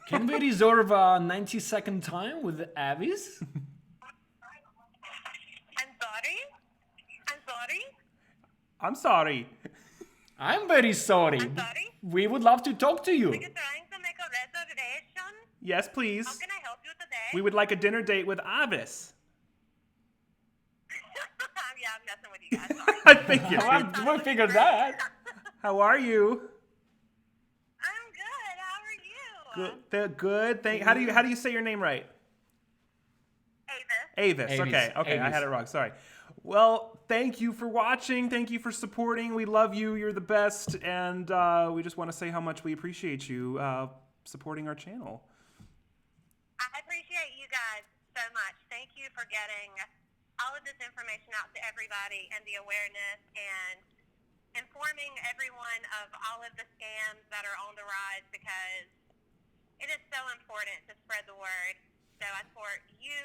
Can we reserve a 90-second time with Avis? I'm sorry? I'm sorry? I'm sorry. I'm very sorry. I'm sorry? We would love to talk to you. Are you trying to make a reservation? Yes, please. How can I help you today? We would like a dinner date with Avis. Yeah, I'm messing with you guys. Sorry. I think you. Well, we figured that. How are you? I'm good. How are you? Good. How do you say your name right? Avis. Avis. Okay. I Avis. had it wrong. Sorry. Well, thank you for watching. Thank you for supporting. We love you. You're the best, and we just want to say how much we appreciate you supporting our channel. I appreciate you guys so much. Thank you for getting all of this information out to everybody and the awareness and informing everyone of all of the scams that are on the rise, because it is so important to spread the word. So I support you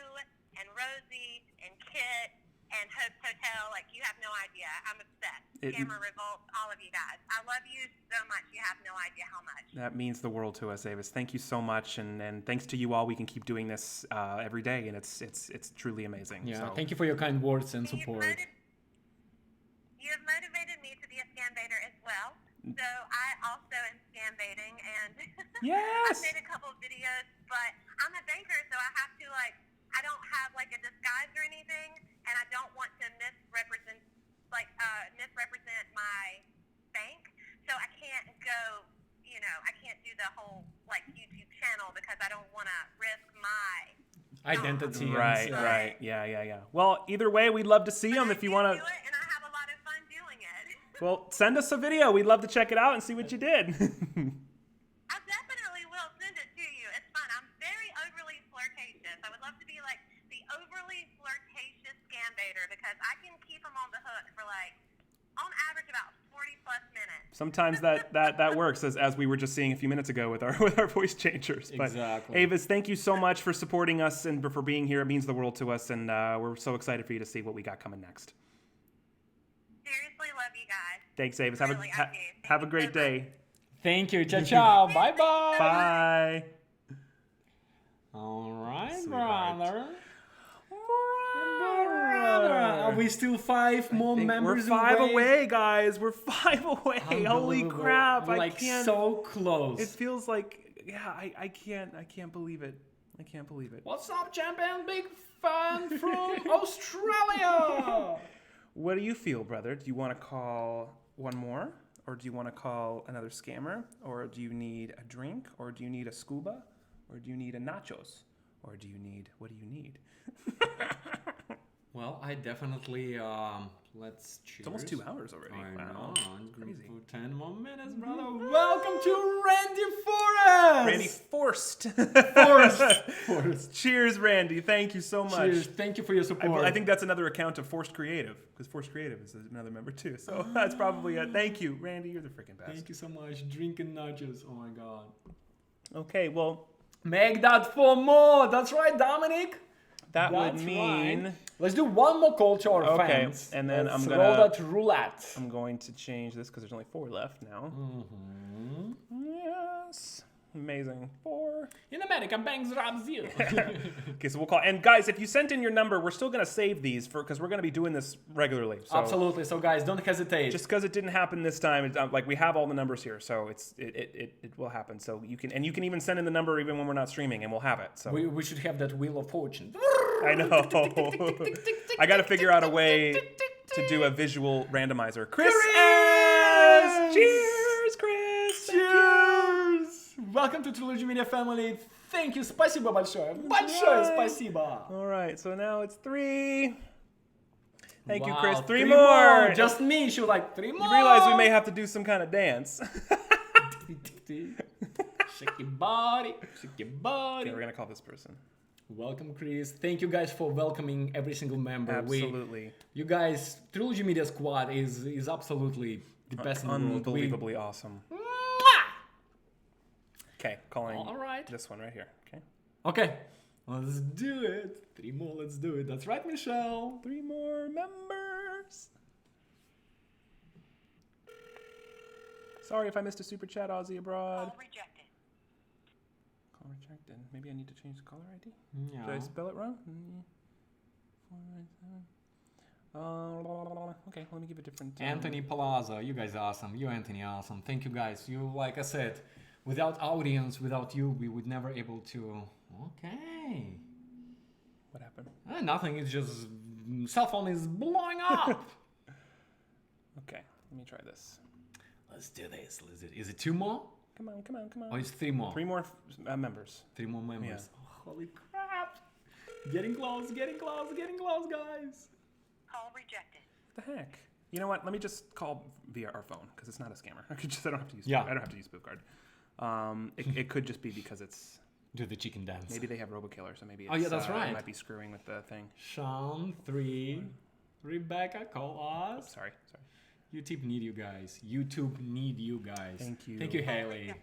and Rosie and Kit and Hope's Hotel. Like, you have no idea. I'm obsessed. Camera Revolt, all of you guys. I love you so much. You have no idea how much. That means the world to us, Avis. Thank you so much, and thanks to you all, we can keep doing this every day, and it's truly amazing. Yeah, so. thank you for your kind words and support. You have motivated me to be a scam baiter as well. So I also am scam baiting, and Yes. I've made a couple of videos, but I'm a banker, so I have to, like, I don't have, like, a disguise or anything, and I don't want to misrepresent my bank, so I can't go, I can't do the whole, like, YouTube channel because I don't want to risk my Identity. Right. Yeah. Well, either way, we'd love to see them if you want to. do it, and I have a lot of fun doing it. Well, send us a video. We'd love to check it out and see what you did. I definitely will send it to you. It's fun. I'm very overly flirtatious. I would love to be like the overly flirtatious scam baiter because I can keep them on the hook for like, on average, about 40 plus minutes. Sometimes that works, as we were just seeing a few minutes ago with our voice changers. But Exactly. Avis, thank you so much for supporting us and for being here. It means the world to us, and we're so excited for you to see what we got coming next. Seriously, love you guys. Thanks, Avis. Really, I do. Have a great day. Thank you. Ciao, ciao. Bye, bye. Bye. All right, Sweetheart. brother. Are we still 5 more members We're 5 away, guys. We're 5 away. Holy Unbelievable. crap! We're I like can't. so close. It feels like, I can't believe it. I can't believe it. What's up, champion? Big fan from Australia. What do you feel, brother? Do you want to call one more? Or do you want to call another scammer? Or do you need a drink? Or do you need a scuba? Or do you need a nachos? Or do you need, what do you need? Well, I definitely, let's cheers. It's almost 2 hours already. I Wow. know. Crazy. For 10 more minutes, brother. Welcome to Randy Forrest. Randy Forced. Forrest. Cheers, Randy. Thank you so much. Cheers. Thank you for your support. I think that's another account of Forced Creative, because Forced Creative is another member too. So that's probably it. Thank you, Randy. You're the freaking best. Thank you so much. Drinking nachos. Oh my god. Okay, well, Make that 4 more. That's right, Dominic. that That's would mean right. Let's do 1 more call to our Okay, fans. and then Let's I'm roll gonna- that roulette. I'm going to change this because there's only 4 left now. Mm-hmm. Yes. Amazing. 4. In America, banks robs you. Okay, so we'll call. And guys, if you sent in your number, we're still going to save these because we're going to be doing this regularly. So Absolutely. So guys, don't hesitate. just because it didn't happen this time, it's, like we have all the numbers here, so it will happen. So you can even send in the number even when we're not streaming, and we'll have it. So we should have that Wheel of Fortune. I know. I got to figure out a way to do a visual randomizer. Chris! S! Cheers, Chris! Cheers! Welcome to Trilogy Media family. Thank you. Спасибо большое. Большое спасибо. All right, so now it's 3. Thank you, Wow, Chris. 3 3 more. Just me. She was like, 3 more. You realize we may have to do some kind of dance. Shake your body. Shake your body. Okay, we're gonna call this person. Welcome, Chris. Thank you guys for welcoming every single member. Absolutely. You guys, Trilogy Media Squad is absolutely the best in the world. Unbelievably awesome. Mwah! Okay, calling All right. this one right here. Okay. Okay, let's do it. 3 more, let's do it. That's right, Michelle. 3 more members. Sorry if I missed a super chat, Aussie Abroad. Call rejected. Call rejected. Maybe I need to change the caller ID. Yeah. Did I spell it wrong? 497. Okay, let me give a different. Anthony Palazzo, you guys are awesome. You, Anthony, awesome. Thank you, guys. You, like I said, without audience, without you, we would never able to. Okay. What happened? Nothing. It's just cell phone is blowing up. Okay, let me try this. Let's do this. Is it 2 more? Come on, come on, come on. Or is 3 more? 3 more members. 3 more members. Yeah. Oh, holy crap! Getting close, getting close, getting close, guys. Call rejected. What the heck? You know what? Let me just call via our phone because it's not a scammer. I don't have to use. Yeah. I don't have to use Spoof Card. It could just be because it's Do the chicken dance. maybe they have RoboKiller, so maybe it's, Oh, yeah, that's right. It might be screwing with the thing. Sean 3. Rebecca, call us. Sorry. YouTube need you guys. YouTube need you guys. Thank you. Thank you, Haley.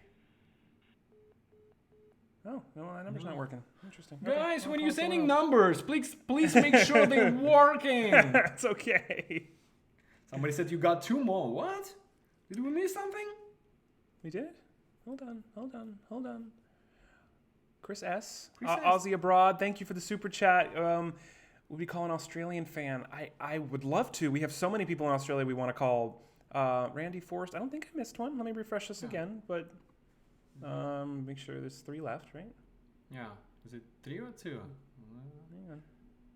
Oh, no, that number's not working. Interesting. Guys, Okay, when I'll you're call sending someone numbers, please make sure they're working. else. It's okay. Somebody said you got 2 more. What? Did we miss something? We did? Hold on. Chris S. Chris S. Aussie Abroad, thank you for the super chat. Would we call an Australian fan? I would love to. We have so many people in Australia we want to call. Randy Forrest, I don't think I missed one. Let me refresh this again. But make sure there's 3 left, right? Yeah. Is it 3 or 2? Hang on.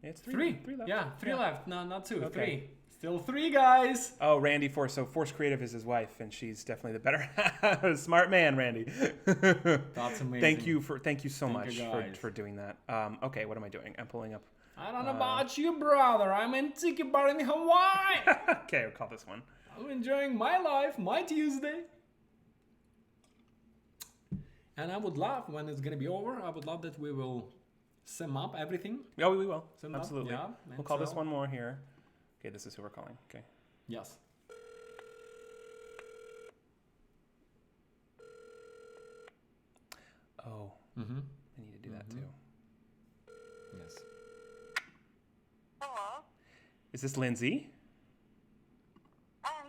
Yeah, it's 3. 3. 3 left. Yeah, 3 left. No, not 2. Okay. 3. Still 3, guys. Oh, Randy Force. So Force Creative is his wife, and she's definitely the better smart man, Randy. That's amazing. Thank you so much guys. for doing that. Okay, what am I doing? I'm pulling up. I don't know about you, brother. I'm in Tiki Bar in Hawaii. Okay, I'll call this one. I'm enjoying my life, my Tuesday. And I would love, when it's gonna be over, I would love that we will sum up everything. Oh, we will. Sum up, Absolutely. yeah, We'll call this so- one more here. Okay, this is who we're calling. Okay. Yes. Oh, Mm-hmm. I need to do that too. Yes. Hello. Is this Lindsay?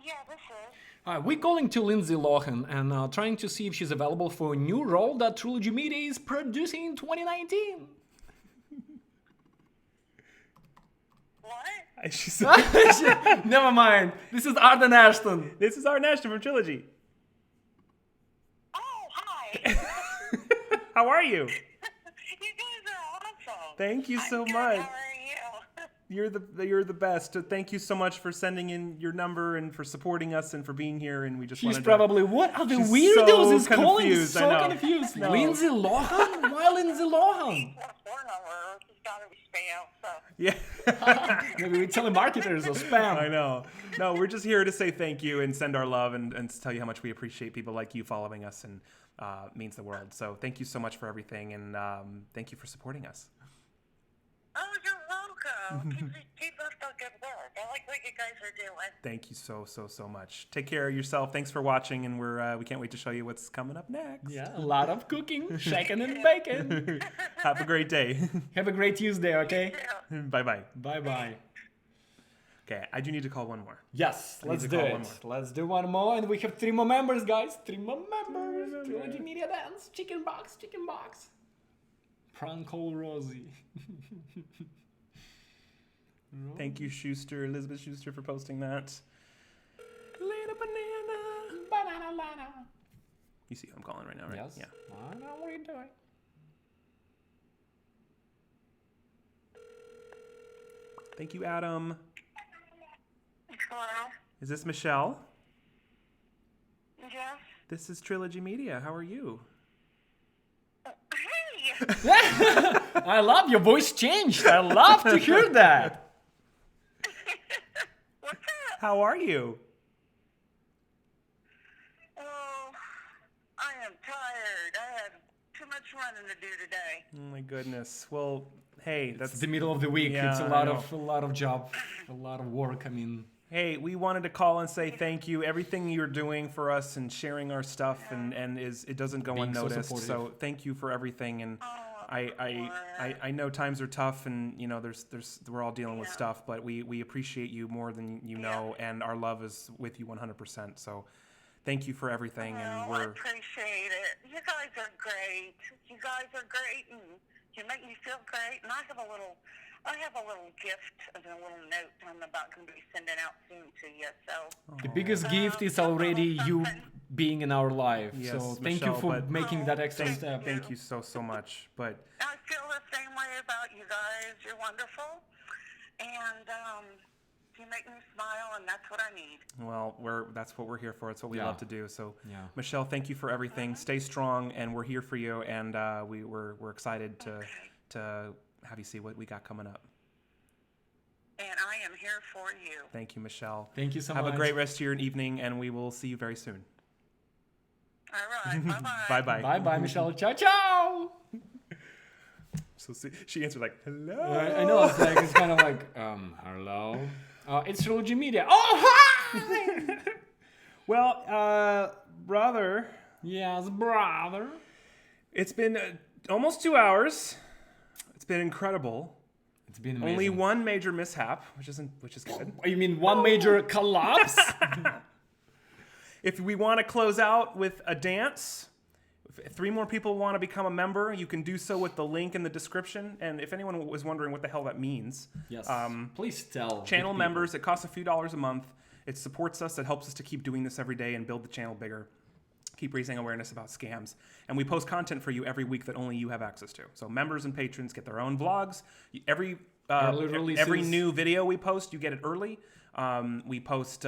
Yeah, this is. We're calling to Lindsay Lohan and trying to see if she's available for a new role that Trilogy Media is producing in 2019. What? She's, Never mind. This is Arden Ashton. this is our Ashton from Trilogy. Oh, hi. How are you? You guys are awesome. Thank you so I'm good. much. How are you? You're the best. Thank you so much for sending in your number and for supporting us and for being here. And we just She's wanted probably, what are the She's weirdos so is calling? confused, I So know. confused. No. Lindsay Lohan? Why Lindsay Lohan? What's your number? It's got to be spam. So. Yeah. Maybe we telemarketers or spam. I know. No, we're just here to say thank you and send our love and to tell you how much we appreciate people like you following us and means the world. So thank you so much for everything and thank you for supporting us. Oh, you're welcome. keep up the good work. I like what you guys are doing. Thank you so much. Take care of yourself. Thanks for watching, and we can't wait to show you what's coming up next. Yeah, a lot of cooking, shaking and baking. Have a great day. Have a great Tuesday, okay? Yeah. Bye. Bye-bye. Okay, I do need to call one more. Yes, I need let's to do call it. one more. Let's do one more, and we have 3 more members, guys. 3 more members. Trilogy Media Dance. Chicken box. Prank call Rosie. Thank you, Schuster, Elizabeth Schuster, for posting that. Little banana. You see who I'm calling right now, right? Yes. Yeah. I know what you're doing. Thank you, Adam. Hello? Is this Michelle? Yes? This is Trilogy Media. How are you? Hey! I love your voice changed. I love to hear that. What's up? How are you? Oh, I am tired. I had too much running to do today. Oh my goodness. Well, hey, that's It's the middle of the week. Yeah, It's a I lot know. of job, a lot of work. I mean, Hey, we wanted to call and say thank you. Everything you're doing for us and sharing our stuff and it doesn't go Being so unnoticed. So, supportive. thank you for everything. And Oh, I know times are tough and you know there's we're all dealing with Yeah. stuff, but we appreciate you more than you know, and our love is with you 100%. So, thank you for everything, and I we're appreciate it. You guys are great. You guys are great, and you make me feel great. And I have a little gift and a little note I'm about to be sending out soon to you. So the biggest gift is already you being in our life. Yes, so thank Michelle, you for but making that extra thank, step. thank you so much. But I feel the same way about you guys. You're wonderful, and you make me smile, and that's what I need. well, that's what we're here for. It's what we Yeah. love to do. So, Yeah. Michelle, thank you for everything. Stay strong, and we're here for you. And we're excited to have you see what we got coming up. And I am here for you. Thank you, Michelle. Thank you so Have much. a great rest of your evening, and we will see you very soon. All right. Bye-bye. Bye. Bye bye, Michelle. Ciao ciao. So she answered like, "Hello." I know. It's kind of like hello. It's Trilogy Media. Oh hi. Well, brother, Yes, brother. it's been Almost 2 hours. It's been incredible. It's been amazing. Only one major mishap, which is good. You mean one major collapse? If we want to close out with a dance, if 3 more people want to become a member, you can do so with the link in the description. And if anyone was wondering what the hell that means, Yes. Please tell. channel people. members, it costs a few dollars a month. It supports us. It helps us to keep doing this every day and build the channel bigger. Keep raising awareness about scams. And we post content for you every week that only you have access to. So members and patrons get their own vlogs. Every new video we post, you get it early. We post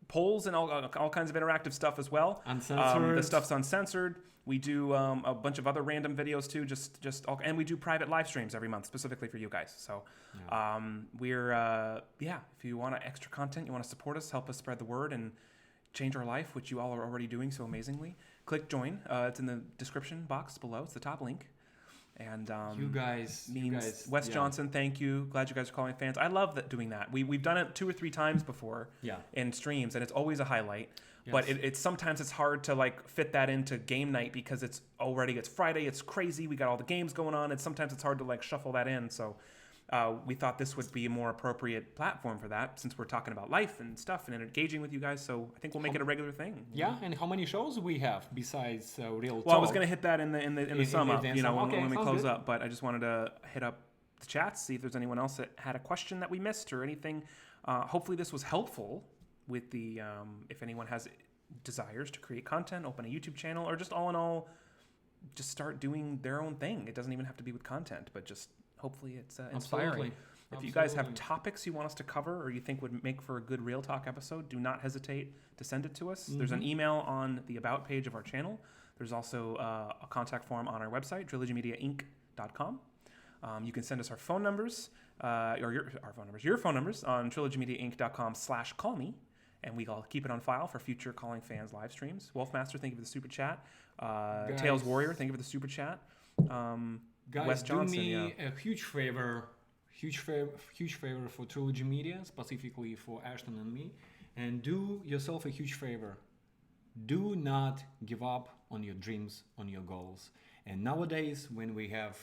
polls and all kinds of interactive stuff as well. Uncensored. The stuff's uncensored. We do a bunch of other random videos too, and we do private live streams every month specifically for you guys. So if you want extra content, you want to support us, help us spread the word and change our life, which you all are already doing so amazingly, click join. It's in the description box below. It's the top link. And Wes Johnson, thank you. Glad you guys are calling fans. I love doing that. We've done it 2 or 3 times before in streams, and it's always a highlight. Yes. But it's sometimes it's hard to like fit that into game night because it's Friday, it's crazy. We got all the games going on, and sometimes it's hard to like shuffle that in. So we thought this would be a more appropriate platform for that, since we're talking about life and stuff and engaging with you guys. So I think we'll make it a regular thing. Yeah, and how many shows we have besides Real Talk? Well, I was going to hit that in the sum up, when we close up. But I just wanted to hit up the chat, see if there's anyone else that had a question that we missed or anything. Hopefully this was helpful with the if anyone has desires to create content, open a YouTube channel, or just all in all, just start doing their own thing. It doesn't even have to be with content, but just hopefully it's inspiring. If you guys have topics you want us to cover or you think would make for a good Real Talk episode, do not hesitate to send it to us. Mm-hmm. There's an email on the About page of our channel. There's also a contact form on our website, trilogymediainc.com. You can send us our phone numbers, your phone numbers on trilogymediainc.com/callme, and we'll keep it on file for future Calling Fans live streams. Wolfmaster, thank you for the super chat. Tails Warrior, thank you for the super chat. Guys, Wes Johnson, do me a huge favor for Trilogy Media, specifically for Ashton and me, and do yourself a huge favor. Do not give up on your dreams, on your goals. And nowadays, when we have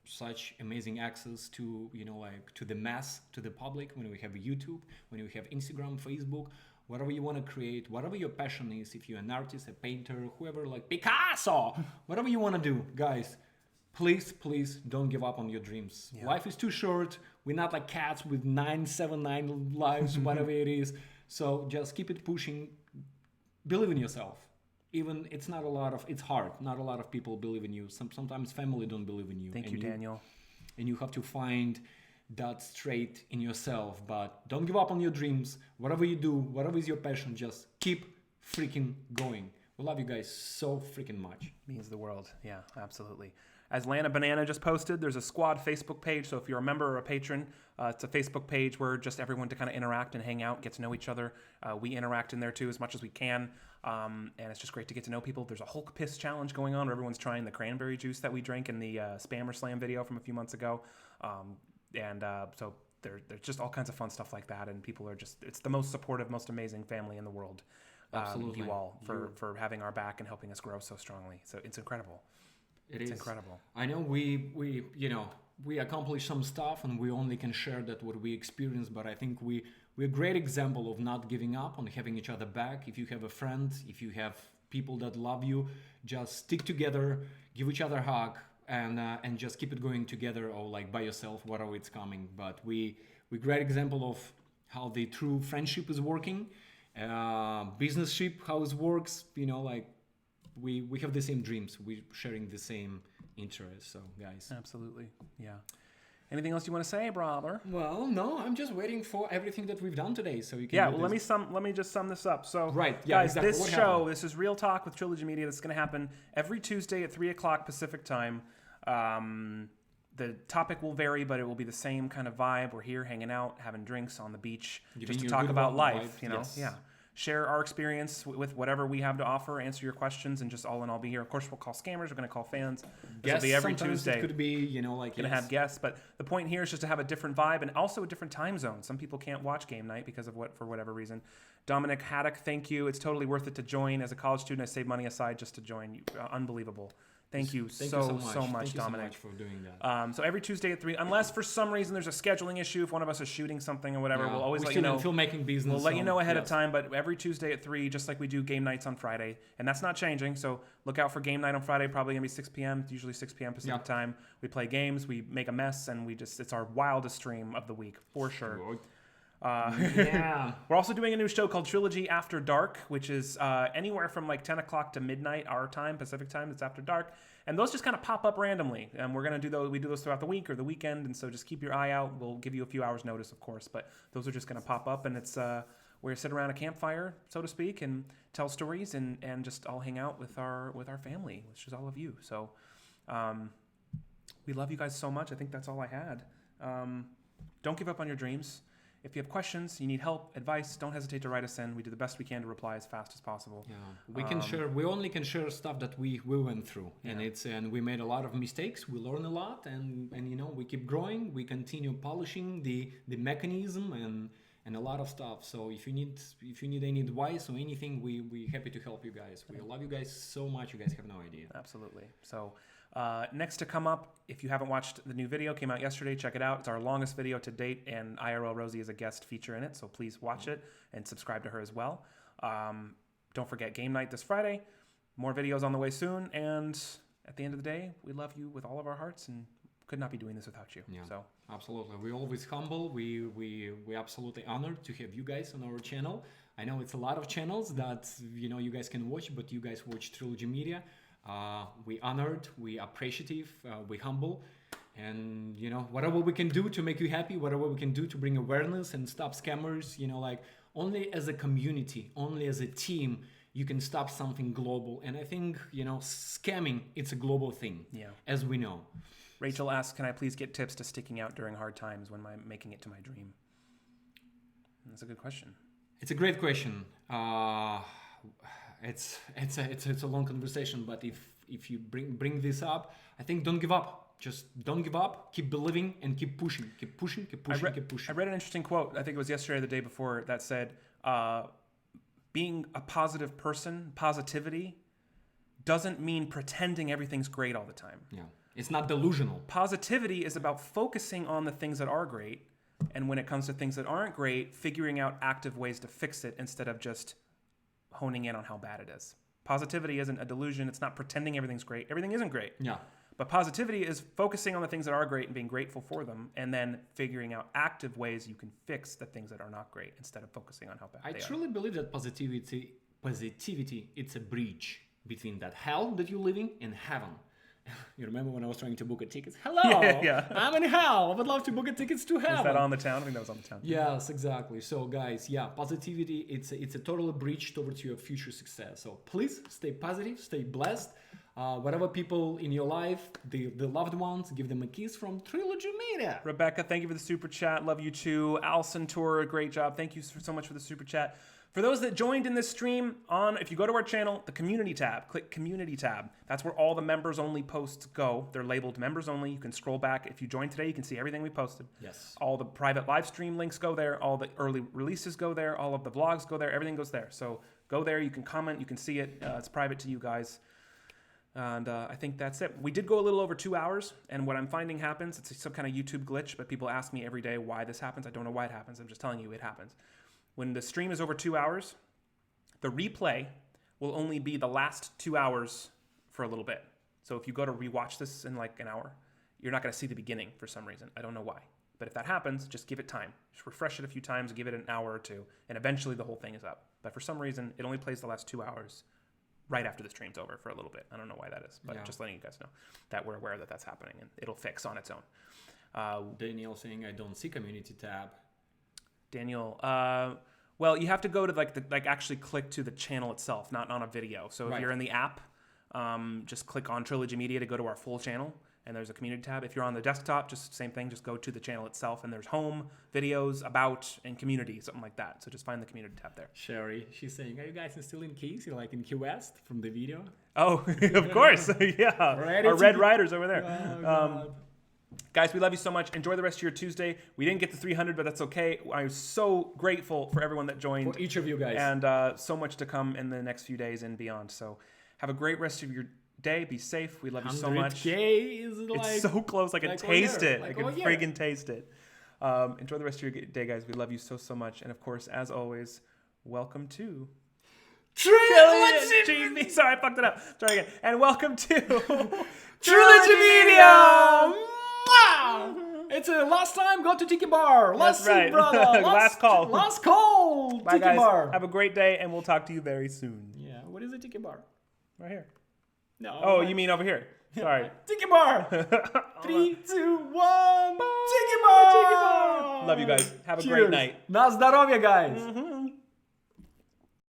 such amazing access to, to the mass, to the public, when we have YouTube, when we have Instagram, Facebook, whatever you want to create, whatever your passion is, if you're an artist, a painter, whoever, like Picasso, whatever you want to do, guys, please don't give up on your dreams. Yeah. Life is too short. We're not like cats with 979 lives, whatever it is. So just keep it pushing. Believe in yourself. Even it's hard. Not a lot of people believe in you. Sometimes family don't believe in you. Thank you, Daniel. And you have to find that straight in yourself. But don't give up on your dreams. Whatever you do, whatever is your passion, just keep freaking going. We love you guys so freaking much. Means the world. Yeah, absolutely. As Lana Banana just posted, there's a squad Facebook page. So if you're a member or a patron, it's a Facebook page where just everyone to kind of interact and hang out, get to know each other. We interact in there too as much as we can. And it's just great to get to know people. There's a Hulk Piss challenge going on where everyone's trying the cranberry juice that we drank in the Spammer Slam video from a few months ago. So there's just all kinds of fun stuff like that. And people are it's the most supportive, most amazing family in the world. Absolutely. You all for having our back and helping us grow so strongly. So it's incredible. It's incredible. I know we accomplished some stuff and we only can share that what we experienced, but I think we're a great example of not giving up, on having each other back. If you have a friend, if you have people that love you, just stick together, give each other a hug, and just keep it going together, or like by yourself, whatever it's coming. But we're a great example of how the true friendship is working, business-ship, how it works, we have the same dreams. We're sharing the same interests. So, guys. Absolutely. Yeah. Anything else you want to say, brother? Well, no. I'm just waiting for everything that we've done today, so you can. Yeah. Well, let me just sum this up. So, right. Yeah. Guys, exactly. This is Real Talk with Trilogy Media. This is going to happen every Tuesday at 3:00 Pacific time. The topic will vary, but it will be the same kind of vibe. We're here hanging out, having drinks on the beach, just to talk about life. Yes. Yeah. Share our experience with whatever we have to offer, answer your questions, and just all in all be here. Of course, we'll call scammers. We're going to call fans. This will be every Tuesday. It could be, going to have guests, but the point here is just to have a different vibe and also a different time zone. Some people can't watch game night because of for whatever reason. Dominic Haddock, thank you. It's totally worth it to join. As a college student, I save money aside just to join. Unbelievable. Thank you Thank so you so much. Dominic. Thank you so much for doing that. So every Tuesday at 3, unless for some reason there's a scheduling issue, if one of us is shooting something or whatever, we'll always let you know. Filmmaking business. We'll let you know ahead of time, but every Tuesday at 3, just like we do game nights on Friday, and that's not changing. So look out for game night on Friday, probably gonna be 6 p.m. It's usually 6 p.m. Pacific time. We play games, we make a mess, and it's our wildest stream of the week for sure. We're also doing a new show called Trilogy After Dark, which is anywhere from like 10 o'clock to midnight our time, Pacific time. It's after dark, and those just kind of pop up randomly. And we're gonna do those. We do those throughout the week or the weekend, and so just keep your eye out. We'll give you a few hours notice, of course, but those are just gonna pop up, and it's where you sit around a campfire, so to speak, and tell stories and just all hang out with our family, which is all of you. So we love you guys so much. I think that's all I had. Don't give up on your dreams. If you have questions, you need help, advice, don't hesitate to write us in. We do the best we can to reply as fast as possible. Yeah, we can share. We only can share stuff that we went through, and we made a lot of mistakes. We learn a lot, and we keep growing. We continue polishing the mechanism and a lot of stuff. So if you need any advice or anything, we happy to help you guys. We love you guys so much. You guys have no idea. Absolutely. So. Next to come up, if you haven't watched the new video, came out yesterday, check it out. It's our longest video to date, and IRL Rosie is a guest feature in it, so please watch it and subscribe to her as well. Don't forget game night this Friday. More videos on the way soon, and at the end of the day, we love you with all of our hearts and could not be doing this without you. Yeah, so absolutely. We're always humble. We absolutely honored to have you guys on our channel. I know it's a lot of channels that you guys can watch, but you guys watch Trilogy Media. We honored, we appreciative, we humble, and whatever we can do to make you happy, whatever we can do to bring awareness and stop scammers, only as a community, only as a team, you can stop something global. And I think scamming, it's a global thing, as we know. Rachel asks, can I please get tips to sticking out during hard times when I'm making it to my dream? That's a good question. It's a great question. It's a long conversation, but if you bring this up, I think don't give up. Just don't give up. Keep believing and keep pushing. Keep pushing. Keep pushing. Keep pushing. I read an interesting quote. I think it was yesterday or the day before that said, "Being a positive person, positivity, doesn't mean pretending everything's great all the time. Yeah, it's not delusional. Positivity is about focusing on the things that are great, and when it comes to things that aren't great, figuring out active ways to fix it instead of just honing in on how bad it is. Positivity isn't a delusion. It's not pretending everything's great. Everything isn't great. Yeah. But positivity is focusing on the things that are great and being grateful for them, and then figuring out active ways you can fix the things that are not great instead of focusing on how bad they are. I truly believe that positivity, it's a bridge between that hell that you're living and heaven. You remember when I was trying to book a ticket? Hello, I'm in hell. I would love to book a tickets to heaven. Is that on the town? I think that was on the town. Yes, exactly. So guys, positivity, it's a total bridge towards your future success. So please stay positive, stay blessed. Whatever people in your life, the loved ones, give them a kiss from Trilogy Media. Rebecca, thank you for the super chat. Love you too. Alison Tour, great job. Thank you so much for the super chat. For those that joined in this stream, if you go to our channel, the community tab, click community tab. That's where all the members only posts go. They're labeled members only. You can scroll back. If you joined today, you can see everything we posted. Yes. All the private live stream links go there. All the early releases go there. All of the vlogs go there. Everything goes there. So go there. You can comment. You can see it. It's private to you guys. And I think that's it. We did go a little over 2 hours, and what I'm finding happens, it's some kind of YouTube glitch, but people ask me every day why this happens. I don't know why it happens. I'm just telling you it happens. When the stream is over 2 hours, the replay will only be the last 2 hours for a little bit. So if you go to rewatch this in like an hour, you're not going to see the beginning for some reason. I don't know why. But if that happens, just give it time. Just refresh it a few times, give it an hour or two, and eventually the whole thing is up. But for some reason, it only plays the last 2 hours right after the stream's over for a little bit. I don't know why that is, but just letting you guys know that we're aware that that's happening, and it'll fix on its own. Daniel saying, I don't see community tab. Daniel, well, you have to go to actually click to the channel itself, not on a video. So if you're in the app, just click on Trilogy Media to go to our full channel, and there's a community tab. If you're on the desktop, just same thing, just go to the channel itself, and there's home, videos, about, and community, something like that. So just find the community tab there. Sherry, she's saying, are you guys still in Keys? You're like in Key West from the video? Oh, of course. Yeah. Our Red Riders over there. Oh, guys, we love you so much. Enjoy the rest of your Tuesday. We didn't get to 300, but that's okay. I'm so grateful for everyone that joined. For each of you guys. And so much to come in the next few days and beyond. So have a great rest of your day. Be safe. We love you so much. 100K is like... It's so close. I can like taste all year, it. like I can all year. friggin' taste it. Enjoy the rest of your day, guys. We love you so, so much. And of course, as always, welcome to Trilogy. Sorry, I fucked it up. Try again. And welcome to Trilogy Media! Wow! It's a last time, go to Tiki Bar. Last That's right. seat, brother. Last call. Last call. Bye, Tiki guys. Bar. Have a great day, and we'll talk to you very soon. Yeah, what is a Tiki Bar? Right here. No. Oh, you mean over here? Sorry. Tiki Bar. 3, 2, 1. Tiki Bar. Love you guys. Have a great Cheers. night. На здоровье, guys.